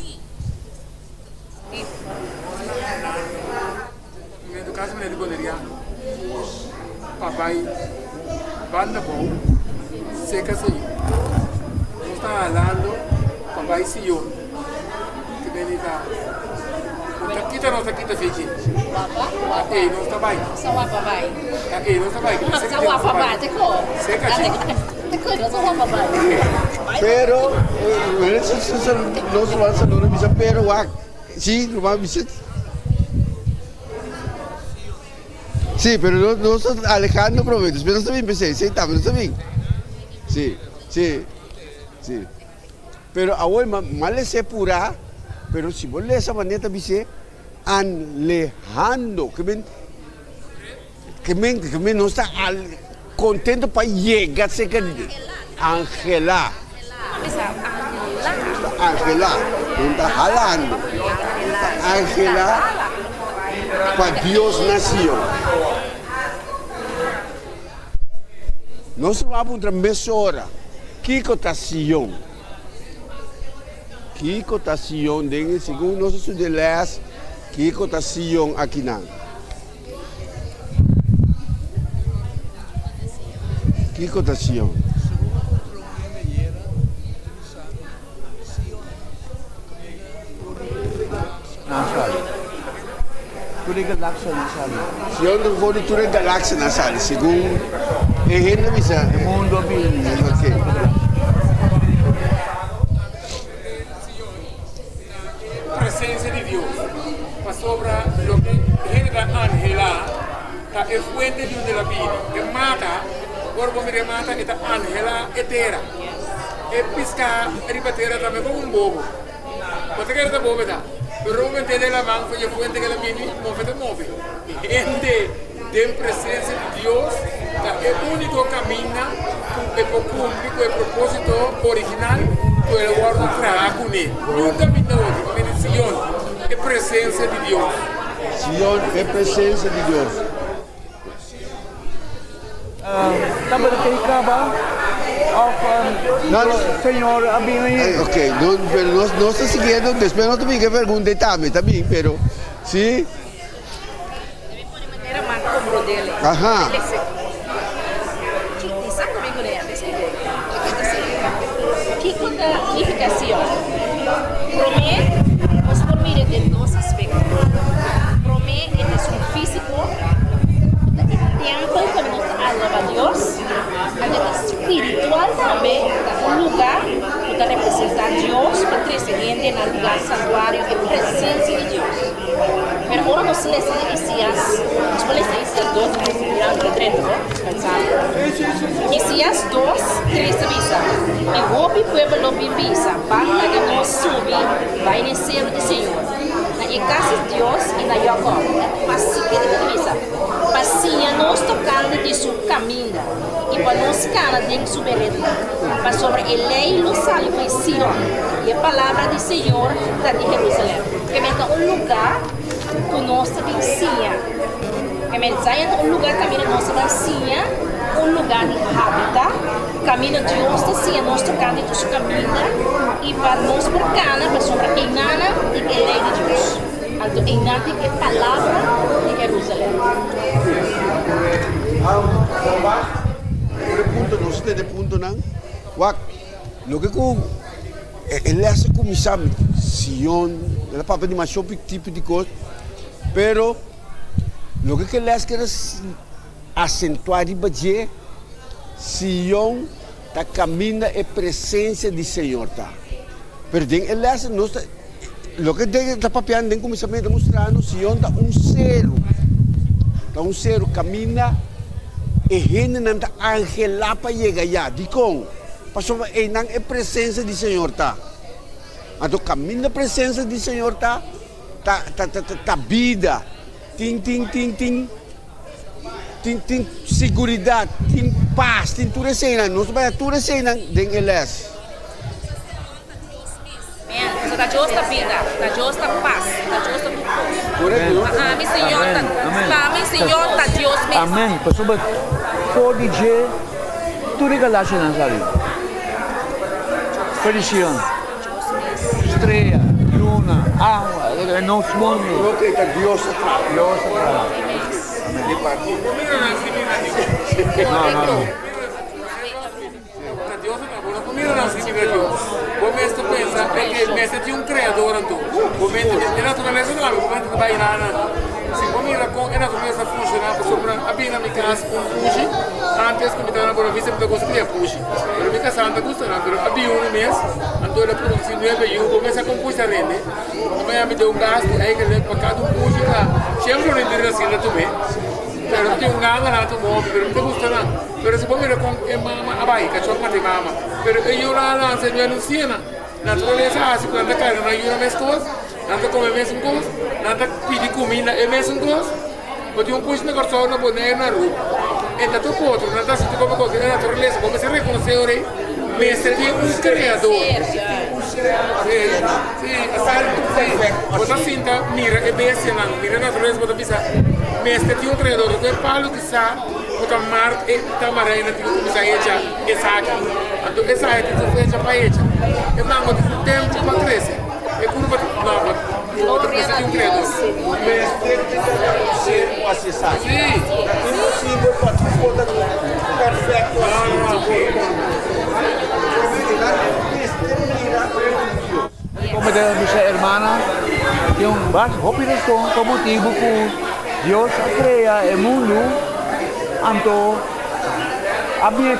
En tu caso me diría, papá, banda bom. Seca assim, não está falando, papai senhor, que vem cá, não está não está quita fique, aqui não está bem, só o papai, aqui não está bem, só o papai, te co, seca assim, te co, não só o papai, pero, não se vai saber não bisa pero sim, não vai bisa, sim, pero não está alejando prometo, pero está bem pensei, sim, tá, está bem. Sí, sí, sí. Pero ahora mal se pura, pero si vos lees esa manera dice alejando, que me no está contento para llegar a ser Ángela. Ángela, no está jalando. Ángela, para Dios nació. Nós vamos para mesora. Que cotação? Que cotação? Dengue segundo nós estudamos que cotação aqui não. Que cotação? Galáxia na sala. Se eu não vou de toda a galáxia na sala, segundo a gente visa. O mundo habita. Ok. presença de Deus, para sobre lo que gente da Ángela, ta é fuente de onde la vida, que mata, corpo me remata, esta Ángela etera, e pisca, ribatera também como bobo, porque que era bobo da. Pero un mente de la mano fue fuente que la viene mueve. Gente de presencia de Dios, el único camino que cumple el propósito original que el guardo trae con él. Un camino de bendición, es presencia de Dios. Sion es presencia de Dios. Tama na kayo ka ba? Of Senhor Abinay. Ok, pero no está siguiendo, después no tuve que preguntar también, pero sí. Ajá. Promé, pues por mire de dos aspectos. Promé es un físico, el tiempo que nos alaba a Dios, el espiritual también, un lugar que representa a Dios, presente en el lugar santuario en presencia de Dios. Pero ahora nos les Isaías, nos les Isaías 2, mirando el reto, pensando. Isaías 2, 3 avisa, e o pueblo lo visa, para que nos sube, vai nascer o Senhor. Na casa de Deus e na Jacob, assim que ele avisa, passinha nos tocando de sua caminho, e para nos cana de sua beleza, para sobre ele lo salvo em Sion, e a palavra do Senhor está de Jerusalém, que é lugar que nós vizinha, que é lugar também nossa vizinha, lugar de habitat, caminho de Deus assim, nós tocando de sua caminho, e para nós por cana, para sobre a enana e a lei de Deus. Então, enana é a palavra de Jerusalém. Punto, no se de punto não. Wak, lo que com ele hace com missão, Sion, ela papa de mais tipo de coisa, pero lo que ele hace que acentuar e bater, Sion tá caminha e presença do Senhor tá. Pero den ele hace nós lo que está papiando den começamento mostrando Sion tá um zero, caminha e gente não tá angela para chegar já, dicom, passou e não é presença do Senhor tá. Então caminho da presença do Senhor tá vida, tem segurança, tem paz, tem tudo isso aí, não vai tudo isso aí den eles. Amém. Da Deus da vida, da Deus da paz, da Deus da paz. Correto. Mi Senhor, mi Senhor da Deus mesmo. Amém. Pastor, for DJ, tudo que lá se nasce. Felicidade. Estrela, luna, água, nosso mundo. Ok, tá Deus atrás. Deus atrás. No. Dios no puede comer una significación. Como esto pensa que el mes de un creador ando. Momento de naturaleza no, momento de bailar. Si mira con la naturaleza funciona, sobre a bina mi casa con pushi. Antes que me estaba por vista me gusta de pushi. Pero mi casa anda gusta, pero había un mes, ando la producción nueva y comienza con pushi rende. Me me deu gasto aí que ele pagado pushi lá. Sempre não entende assim lá também. Pero tem nada lá do mundo, pero não te gusta não. Pero se pode ver com mama abai, cachorro mate mama. Pero eu lá se não anuncia, natureza assim quando cai na yura mescos, nada come mesmo cos, nada pedir comida é mesmo cos. Pode push na corção na boneca na rua. Então tu pode, nada se tu come coisa na natureza, como se reconhecer aí, mestre de um criador. Sim, a você sinta, mira, é bem assim, mira a natureza, pode pensar. Mestre de um criador, que é palo que está, o tamar e tamarina que começa a echar essa aqui. Então essa é que foi feita para echar. É mango de tempo para crescer. É curva de nova. Outra coisa de um criador. Mestre de ser o acessar. Sim. Impossível para tu poder perfeito Como dice hermana, que un vas operación como motivo que Dios crea el mundo, anto había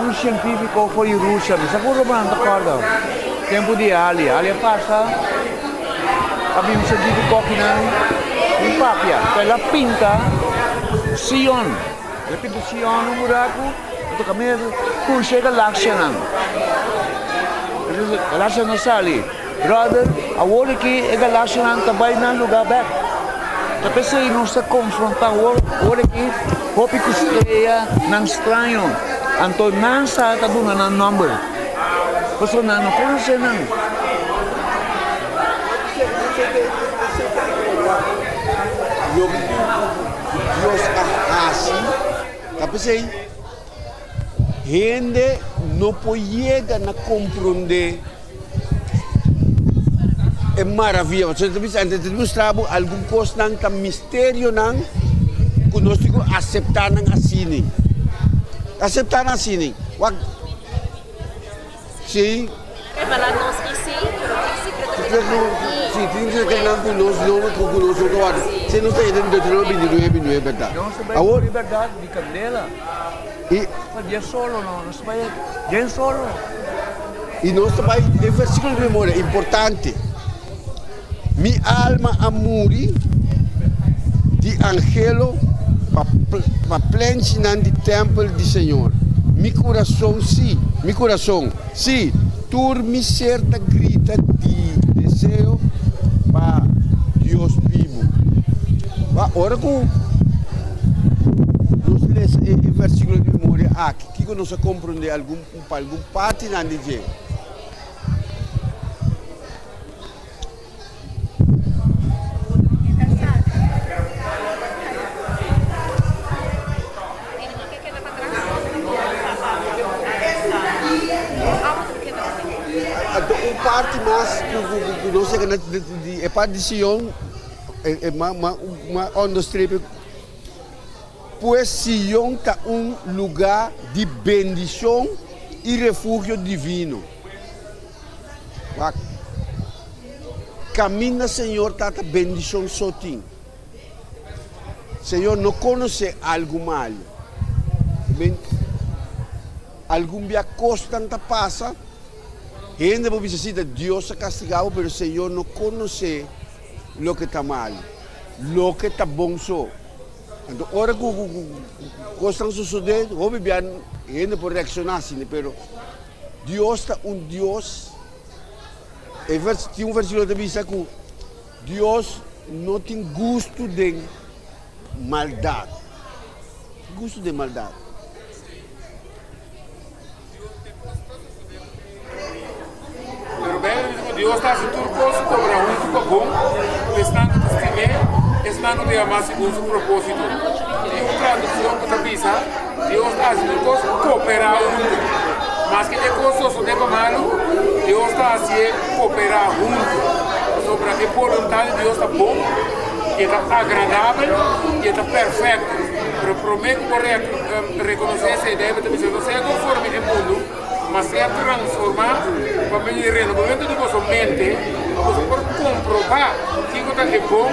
un científico por Jerusalén, seguro van a acordar. Tempo de alia passa, había un científico que en papia, pela pinta Sion, la pinta Sion un buraco, entonces kami puxa galaxia galaxia não sali. Brother, a hora que a galáxia não também não lugar back. A pessoa não se confronta a hora que o pico estreia não estranho. Então não sabe que não é number. A pessoa não conhece não. Deus assim, a pessoa gente não pode chegar a compreender é maravilha. Você tem mostrado algum coisa que mistério não conosco aceitar não assim. Aceitar assim. Sim. Revelar nós que sim, Sim, tem que não conosco agora. Você não está entendendo não é verdade. Não se vai liberdade de candela. E dia solo não se vai dia solo. E nós vai é versículo de memória importante. Mi alma amuri di angelo pa plencinan di templo di Senhor. Mi coração, sim, tur mi certa grita de desejo para Deus vivo. Ora com nós lemos o versículo de memória aqui, que nós compreender algum parte não dizer. Parte mais que não sei que é parte de Sion é uma understrepe pois Sion tá lugar de bendição e refúgio divino. Caminha Senhor tá bendição sozinho. Senhor não conhece algo mal. Algum dia constante passa. Gente pode dizer que Deus é castigado, mas o Senhor não conhece o que está mal, o que está bom só. Então, ora que coisas sucedem, obviamente, a gente pode reaccionar assim, mas Deus é Deus. Tem versículo que diz que Deus não tem gosto de maldade. Gosto de maldade. Pero bem, Deus está se turcoso cobra muito bom, estando de estimar, estando de amar segundo seu propósito. E uma tradução que diz, Deus está se turcoso cooperar junto. Mas que é coisa de malo, Deus está se cooperar junto. Sobre a vontade de Deus está bom, está agradável e está perfeito. Pero prometo por reconhecer essa ideia, porque não seja conforme o mundo, mas se transformar para melhorar no momento de vossa mente, você pode comprovar que isso é bom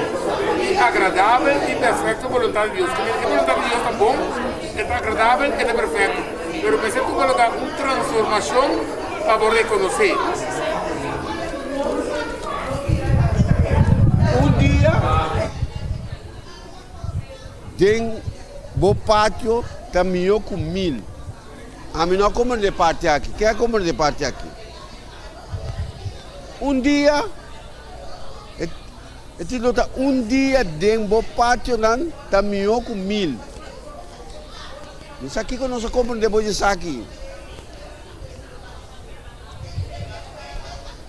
e agradável e perfeito a vontade de Deus. Que a vontade de Deus está bom, está agradável e está perfeito. Mas precisa colocar uma transformação para você reconhecer. Dia, tem bom pátio, caminhou com 1000. A mim não como de parte aqui. Quem é como de parte aqui? Dia, dia dentro do pátio não caminhou com 1000. Isso aqui que nós compramos depois disso aqui.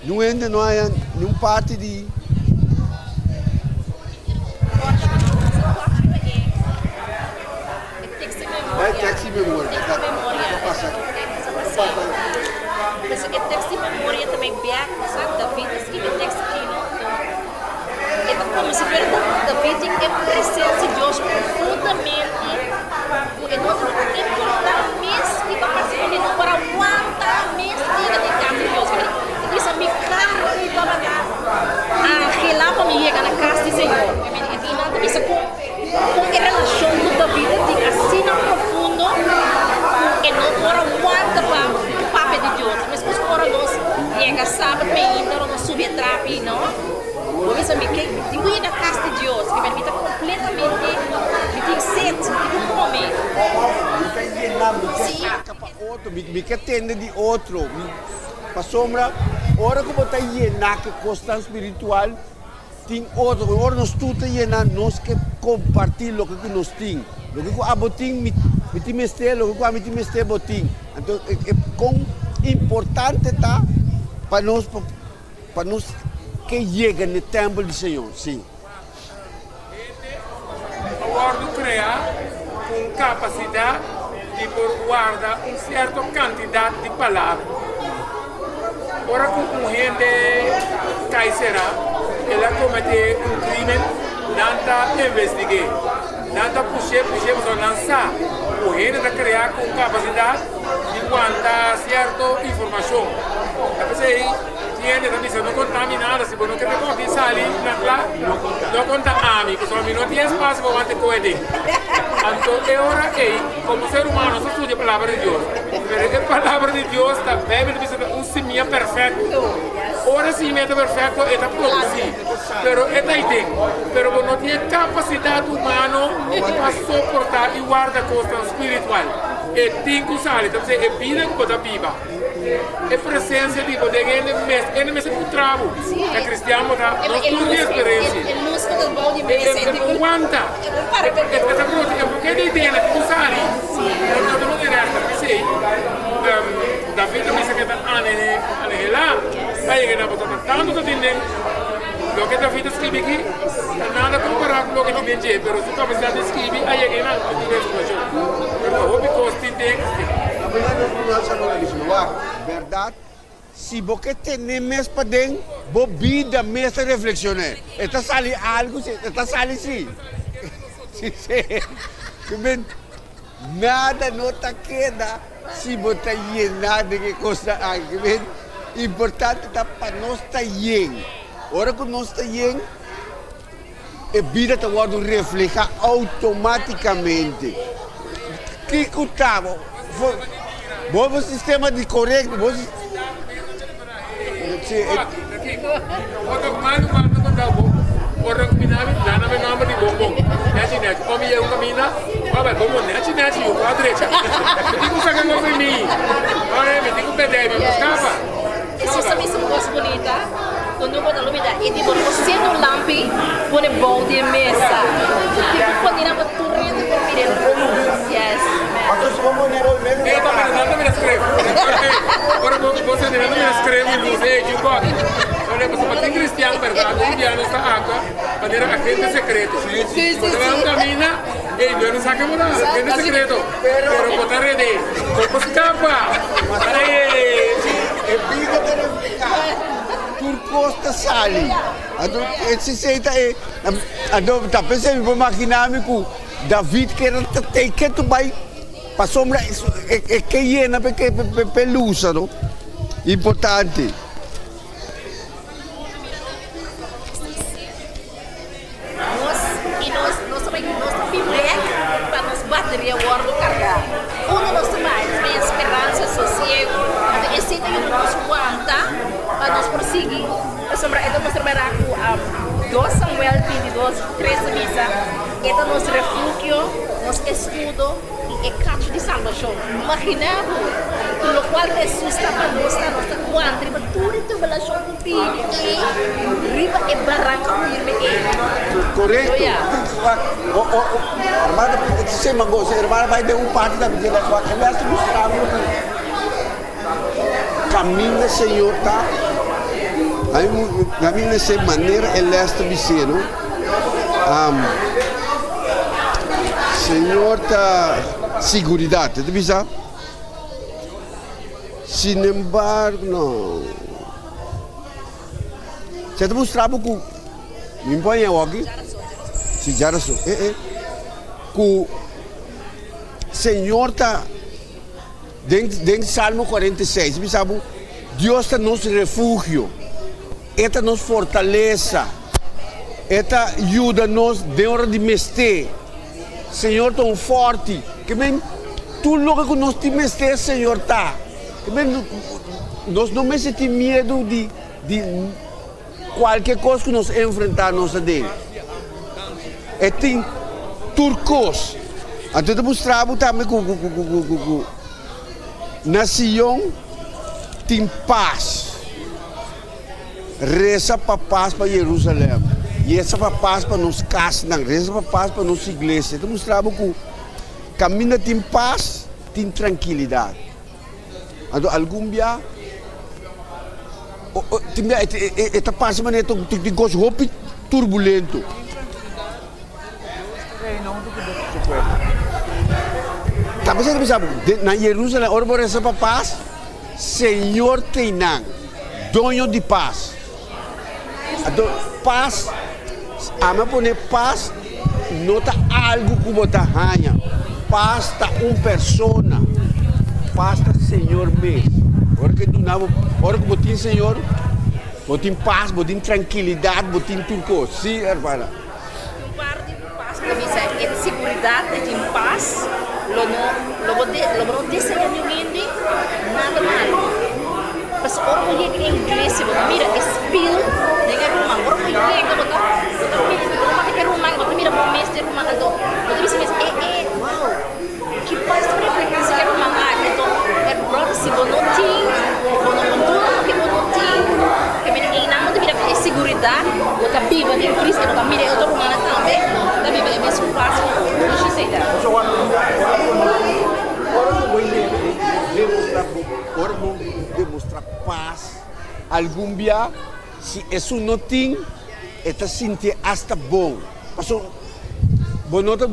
Não ainda não há nenhum parte de é texto de memória. Mas o texto de memória também bem, sabe? David escreve texto aqui, não? Então, como se vê, David tem presença de Deus profundamente. Porque nós não podemos colocar mesmo que vai participar de nós para aguentar mesmo que ele tem casa de Deus. Então, isso é me carro e para lá para me chegar na casa do Senhor. E nada isso com a relação com David de assim profundo que não aguenta para o papel de Deus. Mas quando nós chega sábado, ainda nós subir trapi, não? Vamos saber que eu ia na casa de Deus, que me está completamente, me tem sede, me come. Me quer atender de outro, para sombra, hora que você llenar que constante espiritual, tem outro, agora nós tudo llenar, nós que compartilhar o que nós temos. O que a botim me tem mestre, o que a me tem mestre botim. Então, é com importante tá para nós que chega no templo do Senhor, sim. Agora criar com capacidade di guarda un certo quantità di parole. Ora con un gente caisera, ela comete un crimine, nanta investigare, nanta puxer para lançar. O gente da criar com capacidade de guardar certa informação. Tiene la misa non contaminata, se non che ti sali là, non conta amico, solo non ti spazio per quante cose. Anto e ora che come ser umano si studia la parola di Dio. Perché la parola di Dio sta bene bisogna un simia perfetto. Ora si mette perfetto e da produci. Però è dai tempi. Però non ti capacità umano per sopportare e guarda cosa spirituale. E tinku sali, então é vida que pode viva. É presença de poder ele mesmo é travo. É cristiano tá, nós tudo é experiência. El músculo del body me É aguanta. É porque de dele tu sali. Eu não digo nada, sei. Da vida me se que tá ane lá. Aí que não pode tanto que tem. Lo que David scrive aqui, nada comparado com o que tu vende, pero se tu precisa de escrever, aí é que não tem explicação. Pero hobby costa tem verdade? Se você tem mais para dentro, você vida mais reflexionar. Está sali algo, está sali sim. Nada não está queda se você tem nada que custa algo. Importante está para nós estar bem. Ora que nós está bem, a vida está refleja automaticamente. Que cutava? Bom sistema de correto, bom orang minami dana me nama di bombong neci neci omi ya camina vabbè bombong neci io qua direita mi dico sa che non mi ora mi dico pedere mi scappa e se sta messa cosa bonita quando vado all'umidità e dico se non lampi pone bom di messa tipo quando era turrendo per dire yes non me la scrivo ora você não me escreve in luce io qua olha você pode cristiano verdade indiano sta acqua para era agente secreto quando camina e io non sa che moda agente secreto pero potare de como scappa e fica turcosta sali esse seita e tá pensando por maquinâmico David que era que tu vai para sombra é que llena porque pelusa no importante nosso feedback para nos bateria guarda carregar nós mais tem esperança sossego até esse tem o nosso aguanta para nos prosseguir a sombra é nosso trabalho 2 Samuel 22 13 misa é nosso refúgio nosso estudo e cacho de salvação imaginado com o qual Jesus está para nós quando riba tudo relação com filho e riba e barranca correto armada se mango se hermana vai ter parte da vida sua que vai se mostrar caminho Senhor tá aí caminho dessa maneira ele está dizendo Senhor tá seguridade tu bisa sin embargo não você te mostrar pouco me põe aqui se já era só que Senhor tá dentro Salmo 46 me sabe Deus é nosso refúgio é nossa fortaleza é ajuda-nos de hora de mestre Senhor tão forte que bem tudo o que nós temos mestre Senhor tá que bem nós não me sentimos medo de qualquer coisa que nós enfrentamos dele é tem turcos até mostrava também que nação tem paz reza para paz para Jerusalém e essa para paz para nos casas reza para paz para nossa igreja até mostrava que caminho tem paz tem tranquilidade então algum dia esta paz maneira tem coisa roupa turbulento Tapi saya bisa na Jerusalém, ora por essa paz, Senhor Teinang, dono de paz. Paz, ama pone paz, não tá algo que bota ranha. Paz tá persona. Paz tá Senhor mesmo. Ora que do nabo, ora que botin Senhor, botin paz, botin tranquilidade, botin tudo. Sim, hermana. Bisa in seguridad e in paz lo dice que no viene nada malo. Mas orang yang di Inggris itu mira spill dengan rumah orang yang llega betul rumah ke rumah betul mira mes de rumah itu betul bisa wow que paz frekuensi ke rumah itu brother si bonotin bono que bonotin que me inang itu mira seguridad botar viva di Inggris itu mira outro rumah também também é mesmo fácil deixa eu sei dar Orang mau demonstrar paz. Algum dia, se isso não tem, está sentir hasta bom. Paso, bonota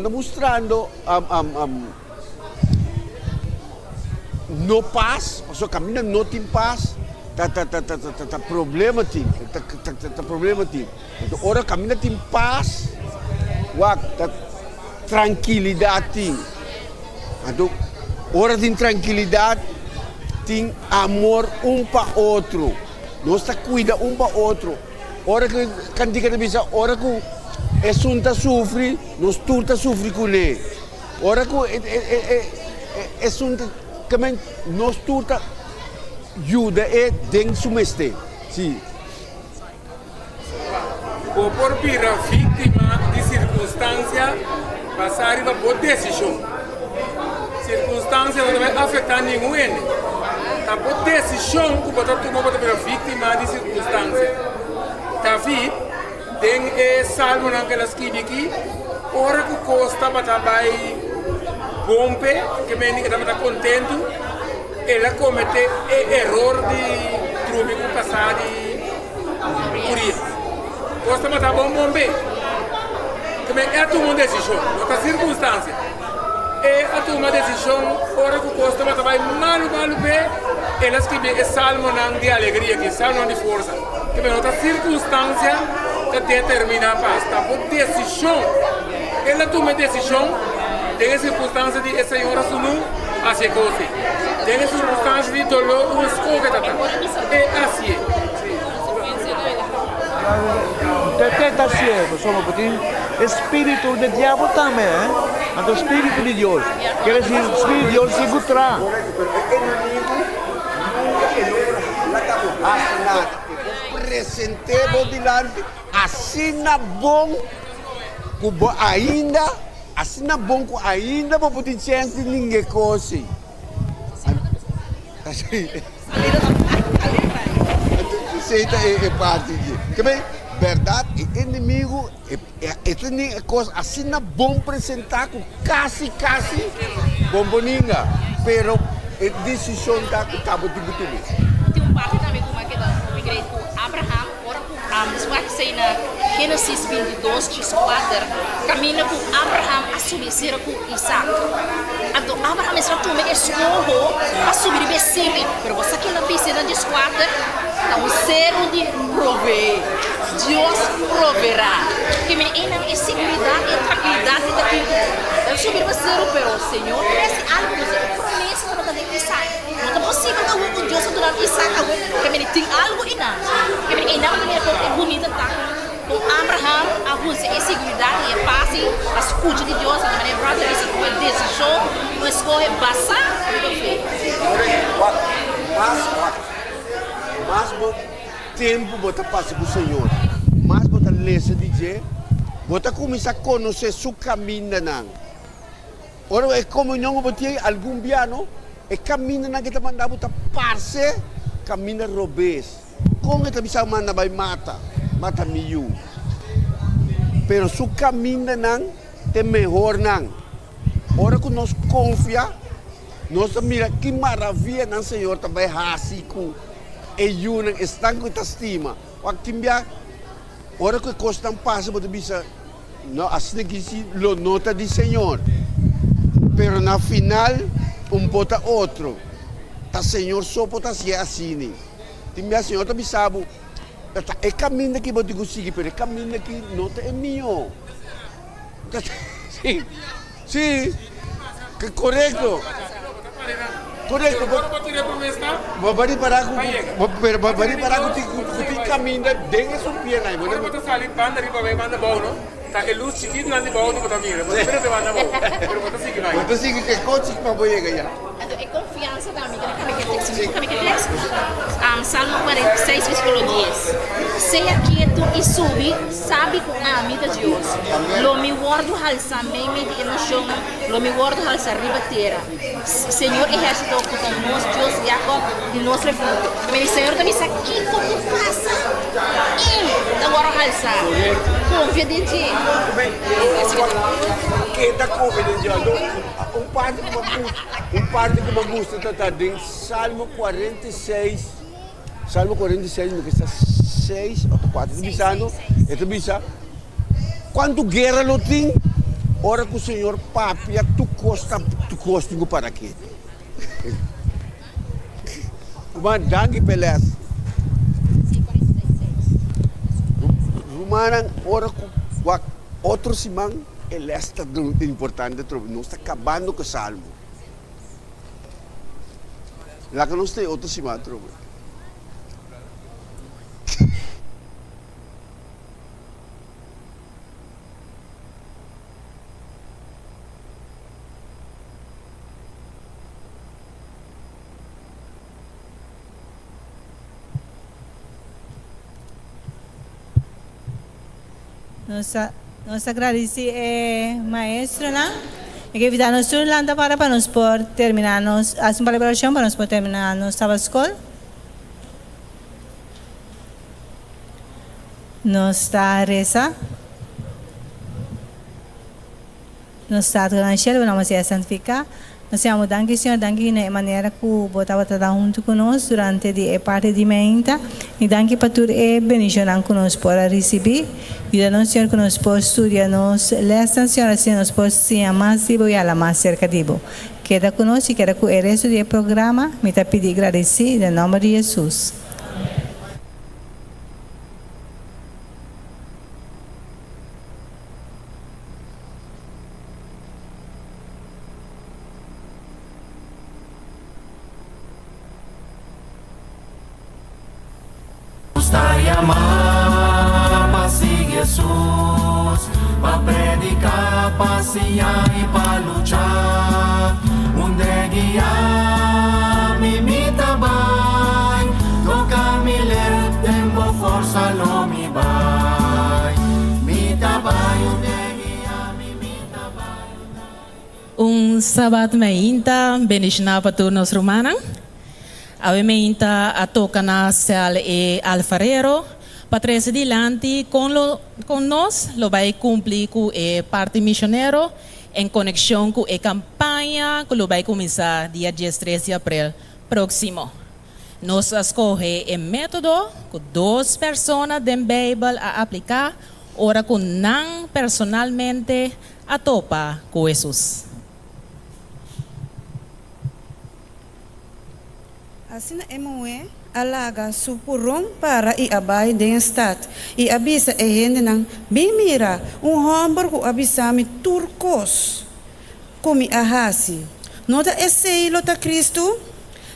mostrando no paz, paso caminha não tem paz, tá problema tem, tá problema tem. Então, ora caminha tem paz, tá tranquilidade tem. Então, ora tem tranquilidade, tem amor para outro. Nós cuida para outro. Ora que cantica de bisa, ora que é sunta sofre, nós tudo sofre com ele. Ora que é sunta que nós tudo ajuda dentro do mestre. Sim. Por pira vítima de circunstância, passar a boa decisão. Circunstância não vai afetar ninguém. A boa decisão que você tomou para ser vítima de circunstância. David tem salmo naquela esquina aqui, ora que costa para vai bombe, que me que está contente, ela comete erro de trume com passar de Urias. Costa para bombe, que me é tomar decisão, outra circunstância. A tomar decisão, ora que costa para vai mal bem, elas que me salmo não de alegria, que salmo de força. Que me outra circunstância que determina a paz. Tá por decisão, ela toma decisão, tem circunstância de essa senhora sunu a se coce, tem circunstância de dolor o escoga tá. É assim. Tentação, somos porque espírito do diabo também, então espírito de Deus. Quer dizer, o espírito de Deus se encontra. Presentemos dilante, assim na bom, ainda, assim na bom, ainda para poder chance de ninguém coisa. Aceita é parte de, que bem, verdade, inimigo, é coisa assim na bom apresentar com quase bomboninha, pero a decisão da que acaba de botar. Tem parte também como que Abraham, ora com que sei na Gênesis 22, 4, caminha com Abraham a subir com Isaac. Então Abraham está tomando escolho a subir e besime, mas você que não pensa na 4, tá um ser de prover. Deus proverá. Que me enam é segurança e tranquilidade da tudo. Eu subir você pero o Senhor parece algo que promessa para dar Isaac. Não é possível que o Deus durante Isaac que me tem algo ina. Que me enam é bonita tá. Com Abraham a você é segurança e paz a escuta de Deus a maneira brother isso foi decisão não escolhe passar mas tempo bota passa com o Senhor, mas bota lessa de dizer, bota começar a conhecer seu caminho não. Ora é como não botar algum piano, é caminho não que te mandar bota parce, caminho robês, como que te bisa manda vai mata miu. Pero seu caminho não te melhor não. Ora que nós confia, nós mira que maravilha não Senhor também hasiku. E yun ang estang ko tastima. Wag timbya, ora ko kostang pasa mo bisa, no, as nagisi lo nota di Senhor. pero na final, bota outro. Tá Senhor só pode ser assim. Tinha Senhor também sabe. É caminho que você consegue, mas é caminho que não é meu. Sim, sim, correto. Correto. Babari para aku ti caminho dentro sua pierna. Quando você sai banda riba vai banda bom, não? Tá é luz chiquito não de bom não tá mira. Você não te banda bom. Pero você sigue vai. Você sigue que coach para boiega já. É confiança também, Salmo 46, versículo 10. Seja quieto e sube, sabe com a amida de Deus. Lo me guardo alça, me mete no chão, lo me guardo alça, riba terra. Senhor, exército conosco, Deus, Jacob, de nosso refúgio. Mas o Senhor também está aqui como passa. Da guarda alça. Confia em ti. Que da confia em Deus. Parte que me gusta está em Salmo 46. Salmo 46, no que está 6 ou 4. Itu bisa. Quando guerra lo tem, ora que o Senhor papia, tu costa para quê? Uma dangue pelas. Rumanan, ora que outro simang, ele está importante, não está acabando com o Salmo. Lá que não está outro simang, Nós agradecemos maestro, né? E que evita nos turlanda para nos por terminar a celebração para nos por terminar nossa escola. Nós está reza. Nós está transcendendo, vamos ser santificar. Nós chamamos danke Senhor, danke na maneira que botava estar junto conosco durante a parte de menta e danke para tudo e bendição que nós podemos receber. E nós Senhor que nós podemos estudar nos lessons Senhor assim nós podemos ser mais vivo e a mais cerca de Deus. Queda conosco e queda com o resto do programa. Me tá pedir agradecer em nome de Jesus. Jesus, para predicar, passear e para lutar. Onde guiar, me imita bem. Toca me ler, tempo força, não me vai. Mita bem, onde guiar, me imita bem. Sabat mainta, bendicionar para todos os romanos. Ave mainta a toca na sal e alfarero. Para adelante con nos lo vai cumprir com a parte missionário em conexão com a campanha que lo vai começar dia 13 de abril próximo. Nós escolhe o método com 2 pessoas da Bíblia a aplicar, ora com não personalmente a topa com Jesus. Assim é alaga supurong para iabay den stat. Iabisa e gente ng bimira homem ko abisami turcos. Kumi ahasi. Nota esseilo ta Cristo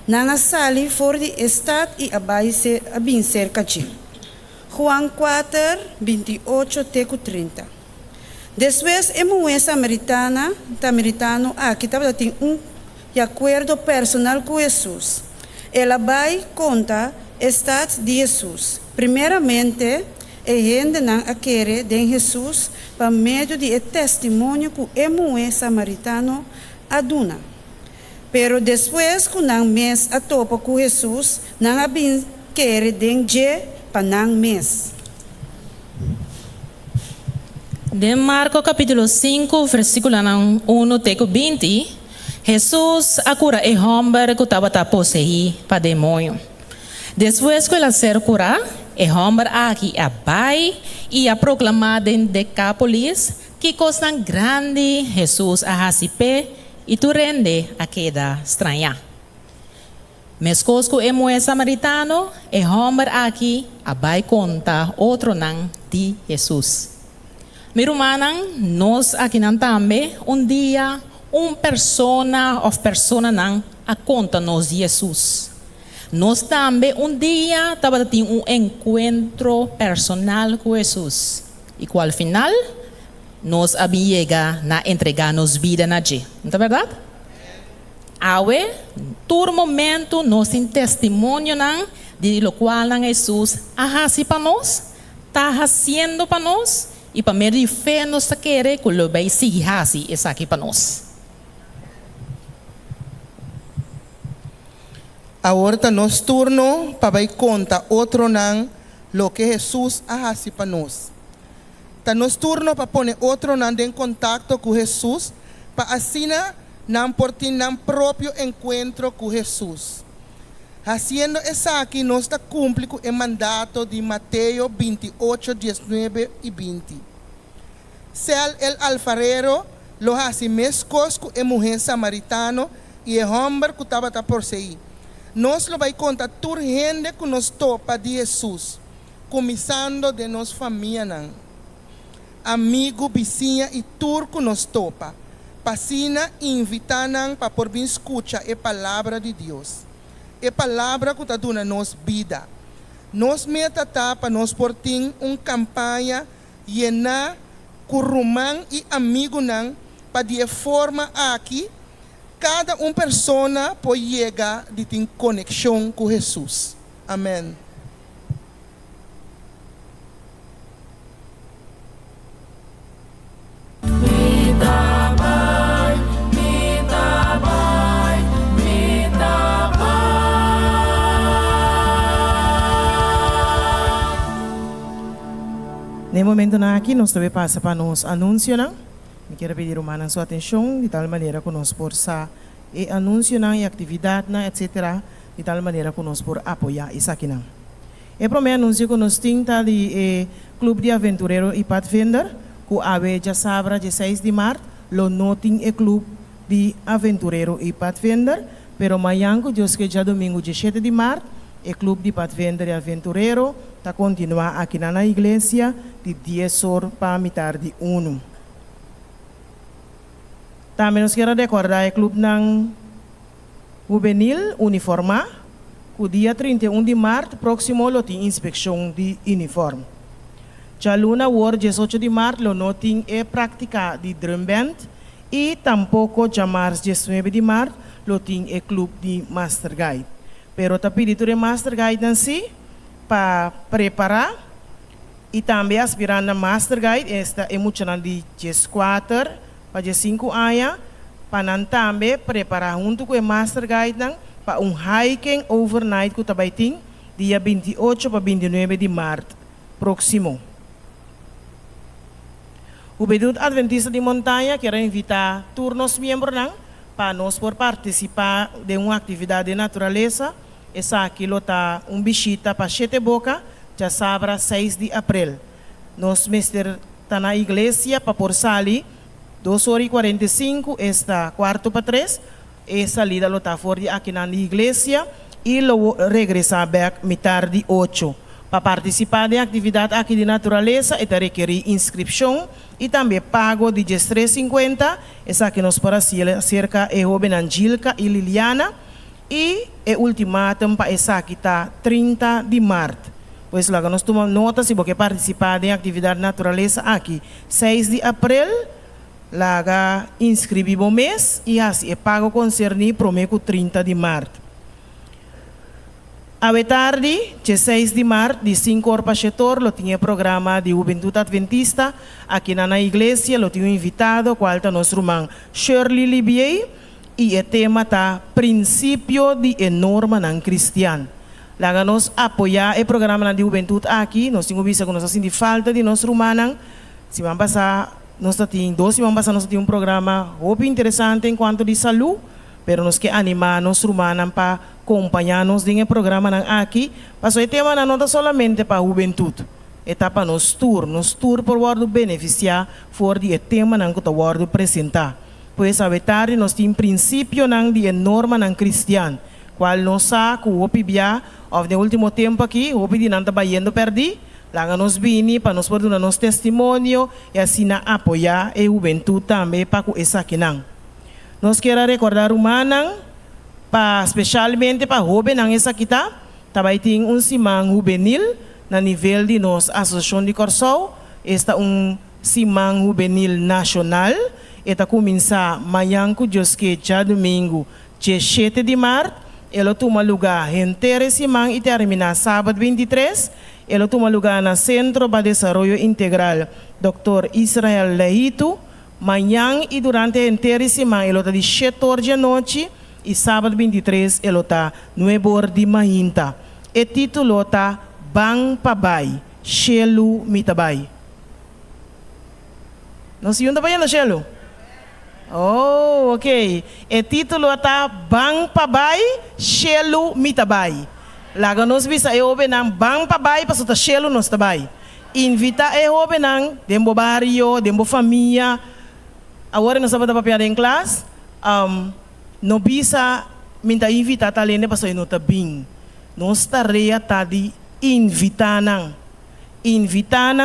nangasali for di stat iabay se abin cercachi. Juan 4, 28 teco 30. Después samaritano aqui estava tem acordo personal com Jesus. Ela vai conta estat de Jesus. Primeiramente, a gente não quer de Jesus para meio de testemunho que é samaritano aduna. Pero depois que não mês a topa com Jesus, não abin quer de para não mês. De Marcos capítulo 5, versículo 1 teco 20, Jesus cura o homem que estava possuído para demônio. Depois que ele ser curado, o homem aqui abai e a proclamado em Decápolis que coisa grande Jesus a receber e tu rende a queda estranha. Mescosco é moe samaritano e homem aqui abai conta outro não de Jesus. Mirumanang, nós aqui não também, dia, persona não a conta nos Jesus. Nós também, dia, estava tendo encontro personal com Jesus. E qual final, nós chega na entregar nos vida na G. Não é verdade? Awe, todo momento, nós temos testemunho de lo qual Jesus ahasi para nós, está haciendo para nós, e para meio de fé nós queremos que o vai seguir assim, isso aqui para nós. Agora nós turno para vai conta outro não lo que Jesus ahasi para nós. Tá nos turno para pôr outro não em contato com Jesus, para assim não por ter um próprio encontro com Jesus. Haciendo isso aqui, nós está cumprindo o mandato de Mateus 28, 19 e 20. Sel el alfarero lo hace mescos com a mulher samaritano e o homem que estava por sair. Nós lo vai contar toda gente que nos topa de Jesus, começando de nossa família, amigo, vizinha e tudo que nos topa. Passina invitando para por vir escutar a palavra de Deus. A palavra que está dando nos vida. Nos meta para nós por ter uma campanha llena com romã e amigo não para de forma aqui cada pessoa pode chegar de ter conexão com Jesus. Amém. No momento aqui, nós também passa para nos anúncio, não? Eu quero pedir a sua atenção, de tal maneira que nós possa e anúncio e atividade, etc., de tal maneira que nós possa apoiar isso aqui. Não. O primeiro anúncio que nós temos é o Clube de Aventureiro e Pathfinder, que ave já sabe, de 6 de março, lo noting o Clube de Aventureiro e Pathfinder, pero amanhã, Deus que já domingo, de 7 de março, o Clube de Pathfinder e Aventureiro está continuar aqui na igreja de 10 horas para a metade de 1. Também nós queremos recordar o Clube Juvenil Uniforma, que o dia 31 de março, próximo, tem inspeção de uniforme. Já luna, o 18 de março, não tem prática de drum band e tampouco já março, 19 de março, tem o Clube de Master Guide. Pero está pedido de Master Guide em si, para preparar e também aspirar na Master Guide, esta é muito de 4 para 5 anos, para também preparar junto com o Master Guide para hiking overnight que também tem, dia 28 para 29 de março, próximo. O Bedut Adventista de Montanha quer invitar todos os membros para nós por participar de uma atividade de natureza. Essa aqui está visita para Sete Boca, já sabe, 6 de abril. Nós mestre está na igreja para por sair 2h45, está quarto para 3, e salida está fora aqui na igreja e regressa back metade de 8. Para participar da atividade aqui de natureza, é requerir inscrição e também pago de 3,50. Essa aqui nós para cerca de jovem Angélica e Liliana. E o ultimatum para essa aqui está 30 de março. Pois lá nós tomamos nota se você participar da atividade de natureza aqui 6 de abril, lá inscrever o mês e assim é pago concerni prometo 30 de março. A tarde, 16 de março, de 5 horas para 7 horas, eu tinha programa de Juventude Adventista aqui na igreja, eu tinha invitado, qual está nosso irmão Shirley Libier, e o tema está princípio de norma não cristiana. Lá nós apoiar o programa de Juventude aqui, nós temos visto que nós temos falta de nosso irmão, se vamos passar, nós temos 2 semanas passar, nós temos programa muito interessante em quanto de saúde, pero nós queremos animar nosso irmão para acompanhar-nos no programa aqui, mas o tema não é somente para a juventude, é para nos tour por o beneficiar for de tema que o apresentar. Pois a tarde nós temos princípio nang de norma nang cristiano. Qual nós sabe que o opibia, of no último tempo aqui, o opidi não está baiando perdi. Lá nos vini para nos poder dar nosso testemunho e assim apoiar a juventude também para que essa aqui não. Nós queremos recordar o manang, especialmente para jovem nang essa aqui tá. Também tem simang juvenil na nível de nossa associação de Corsol. Esta simang juvenil nacional. Eta começa amanhã com Deus que já domingo, dia 7 de março. Ela toma lugar em simang e termina sábado 23. Ela toma lugar no Centro para Desenvolvimento Integral Dr. Israel Leito. Manhã e durante a semana, ela está de 7 horas da noite e sábado 23, ela está no Ebor de Mahinta. O título está Bang Pabai, Shelu Mitabay. Não se junta para Shelu? Oh, ok. O título está Bang Pabai, Shelu Mitabay. Laga nos bisa e obenang Bang Pabai, paso ta Shelu nos tabay. Invita e obenang, dembo barrio, dembo família. Agora nós estamos para em classe, no bisa minta invita talene para so nota bing. Nós tareia tá de invitanang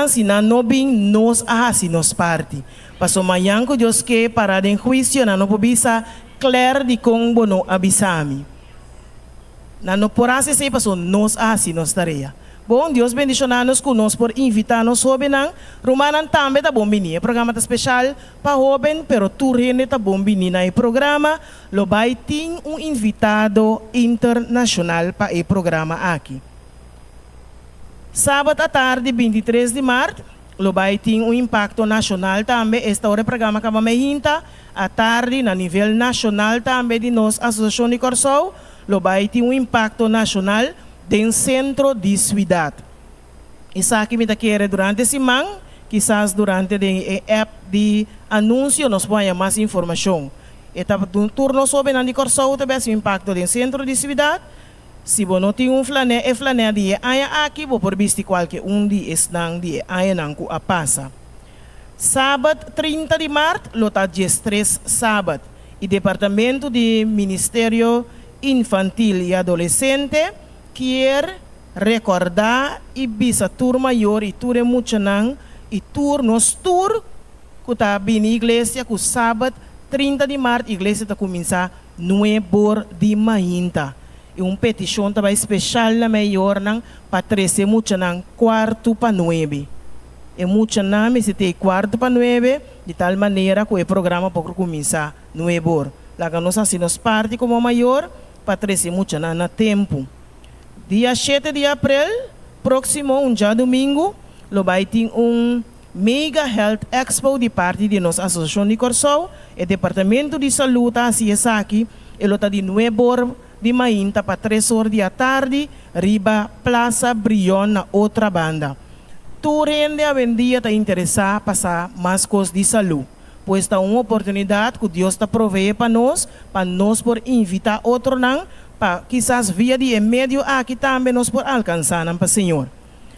se na no bing nos ahasi nos parte. Paso manhã que Deus que para den juízo na no bisa claro de com bono abisami. Na no porase sei paso nos ahasi nos tareia. Bom, Deus bendicionar-nos conosco por invitar-nos jovem. Romanan também tá bom vinir. Programa tá especial para jovem, pero turrene tá bom vinir na programa. Lo vai ter invitado internacional para o programa aqui. Sábado à tarde, 23 de março, lo vai ter impacto nacional também. Esta hora programa que vamos hinta à tarde na nível nacional também de nossa associação de Corsol. Lo vai ter impacto nacional do centro de cidade. Isso aqui me quer durante a semana, quizás durante a app de anúncio nós vamos mais informação. Etapa do turno sobre na de Corsol também o impacto do centro de cidade. Se você não tem flané, é flané de aia aqui, vou por visto qualquer dia estão de aia não que a passa. Sábado 30 de março, lota 13 sábado, e Departamento de Ministério Infantil e Adolescente quer recordar e bisa tour maior e tour emocional e tour nos tour que está bem na igreja que sábado 30 de março a igreja está começar no Ebor de Mahinta e petição também especial na maior não para 13 emocional quarto para 9 emocional se tem quarto para 9 de tal maneira que o programa pode começar no Ebor lá que nós assim nos parte como maior para 13 emocional na tempo. Dia 7 de abril, próximo, dia domingo, vai ter Mega Health Expo de parte de nossa Associação de Corsol, e Departamento de Saúde, assim é aqui, ele está de Nuebor de Mahinta para 3 horas da tarde, riba Plaza Brion na outra banda. Tu rende a vendia está interessada passar mais coisas de saúde, pois está uma oportunidade que Deus está provee para nós por invitar outro não, para quizás via de meio aqui também nós por alcançar para o Senhor.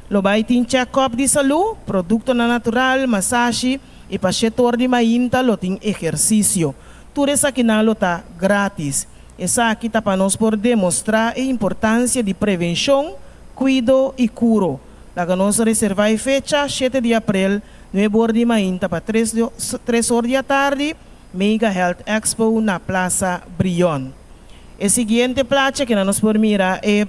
Lo vai ter check-up de saúde, produto natural, massagem e para o setor de Mahinta lo tem exercício. Tudo isso aqui não está grátis. Essa aqui está para nós por demonstrar a importância de prevenção, cuidado e cura. Lá que nós reservar fecha 7 de abril no Ebor de Mahinta para 3 horas da tarde, Mega Health Expo na Plaza Brion. O seguinte placa que nós por mirar é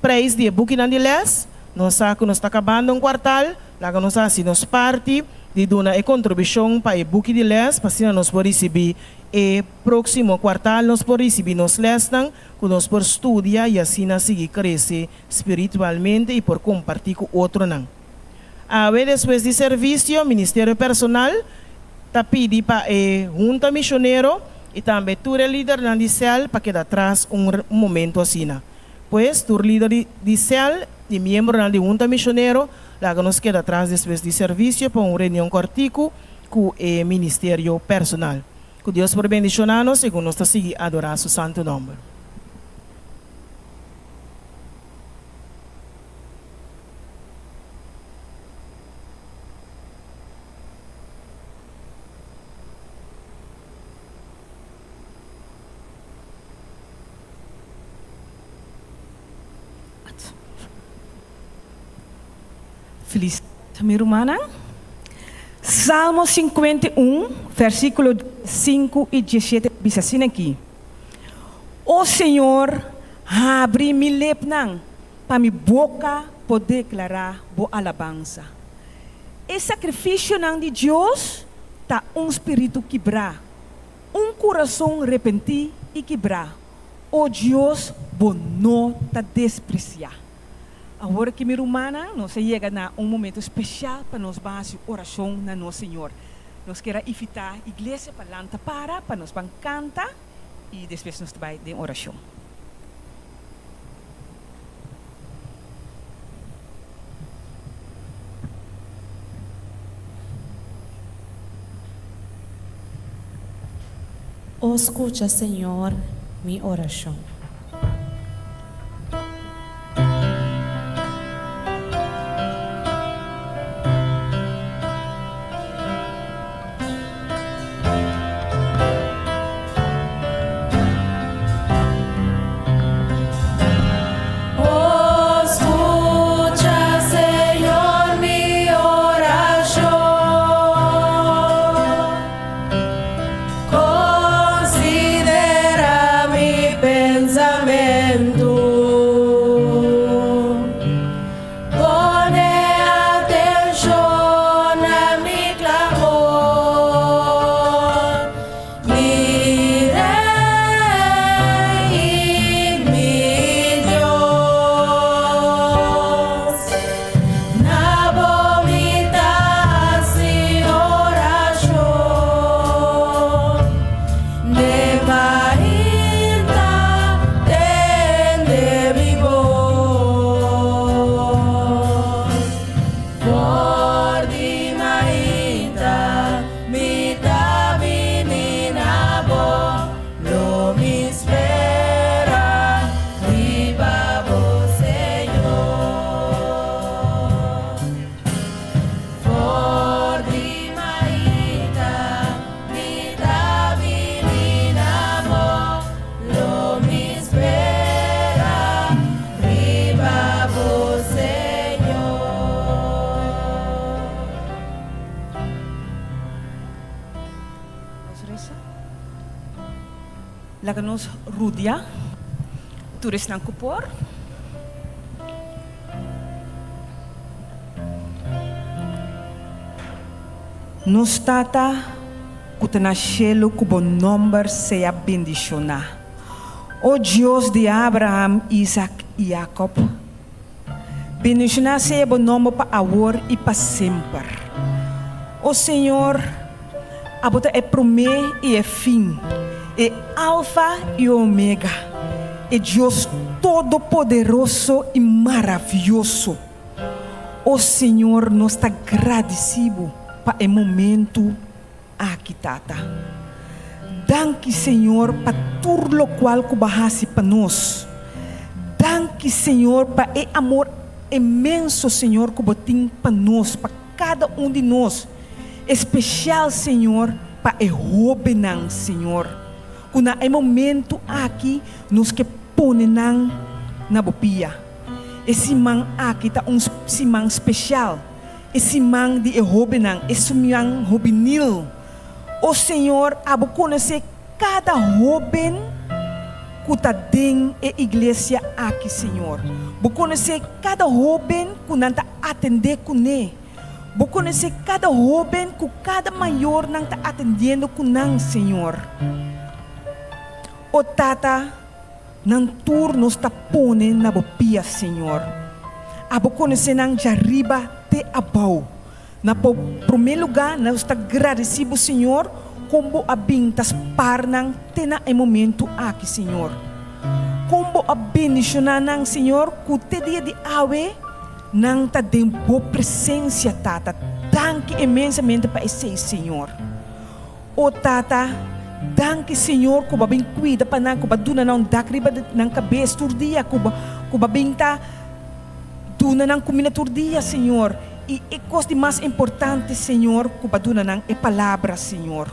preço de booking de les. Nós saco nós está acabando quartal, lá que nós assim nós parte de dar a contribuição para o booking de les, para assim nós por receber o próximo quartal nós por receber nos les que nós por estudar e assim nós seguir crescer espiritualmente e por compartilhar com outro não. A ver depois de serviço, o Ministério Personal está pedindo para a Junta Missioneiro e também tu é líder na cel para que atrás momento assim. Pois tu líder de cel e membro na junta missioneiro lá que nos queda atrás depois de serviço para uma reunião cortico com o ministério personal. Que Deus por bendicionar-nos e que nós seguir adorar seu santo nome. Feliz mi hermana. Salmo 51, versículo 5 y 17 dice así aquí. Oh Señor, abre mi lepnang para mi boca poder declarar bo alabanza. El sacrificio de Dios está un espíritu quebrar, un corazón arrepentido y quebrar. Oh Dios, bo no te despreciar. Agora que minha irmã, nós chega a momento especial para nós fazer oração na nosso Senhor. Nós queremos invitar a igreja para lantar para nós cantar e depois nós vai de oração. Escucha, Senhor, minha oração. Laganos Rudia, turis ng Kupor. Nos tata, kutanashelo kubo number seya bendiciona. O Dios de Abraham, Isaac e Jacob, bendiciona seya bo nombre pa awor e pa sempre. O Senhor, abota é promê e é fim. É Alfa e Ômega, é Deus Todo-Poderoso e Maravilhoso. O Senhor nos está agradecido para o momento aqui, Tata. Danke, Senhor, para tudo o qual que bahasi para nós. Danke, Senhor, para o amor imenso, Senhor, que botim para nós, para cada de nós. Especial, Senhor, para o Robenang, Senhor. Kuna ay momento aqui nos que pone na bopia. Esse man aqui tá simang especial. Esse man de Robenang, esse man Robenil. O Senhor abo conhecer cada Roben que tá dentro da igreja aqui, Senhor. Bo conhecer cada Roben que não tá atender com ele. Bo conhecer cada Roben que cada maior não tá atendendo com ele, Senhor. O Tata, nang turno está pone na bopia, Senhor. Abo conhecer nang jariba te abaw. Na po primeiro lugar, nós está agradecido, Senhor, como abintas par nang tena e momento aqui, Senhor. Como abendicionar nang, Senhor, que te dia de awe nang ta dempo presença, Tata. Danke imensamente para esse, Senhor. O Tata, danke, Senhor, que babing cuida pa nang kubaduna nang dakriba ng cabeça turdia, kubabing ta duna nang kumina turdia, Senhor. E coisa de mais importante, Senhor, kubaduna nang e palavra, Senhor.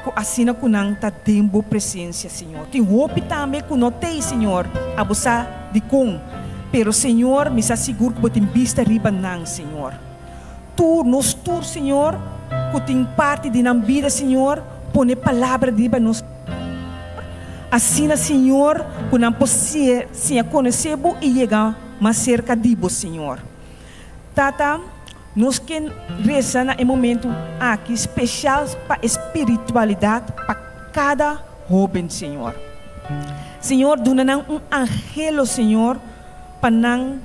Ko asina ko nang ta dembo presença, Senhor. Tem roupa também que notei, Senhor, abusa de com. Pero, Senhor, me seguro que botem vista riba nang, Senhor. Tu, nos tur, Senhor, que tem parte de nam vida, Senhor, põe palavra riba nos. Assim, Senhor, que não possa se conhecer e chegar mais cerca de você, Senhor. Tata, nós que rezamos no momento aqui especial para espiritualidade para cada jovem, Senhor. Senhor, dona angelo, Senhor, para não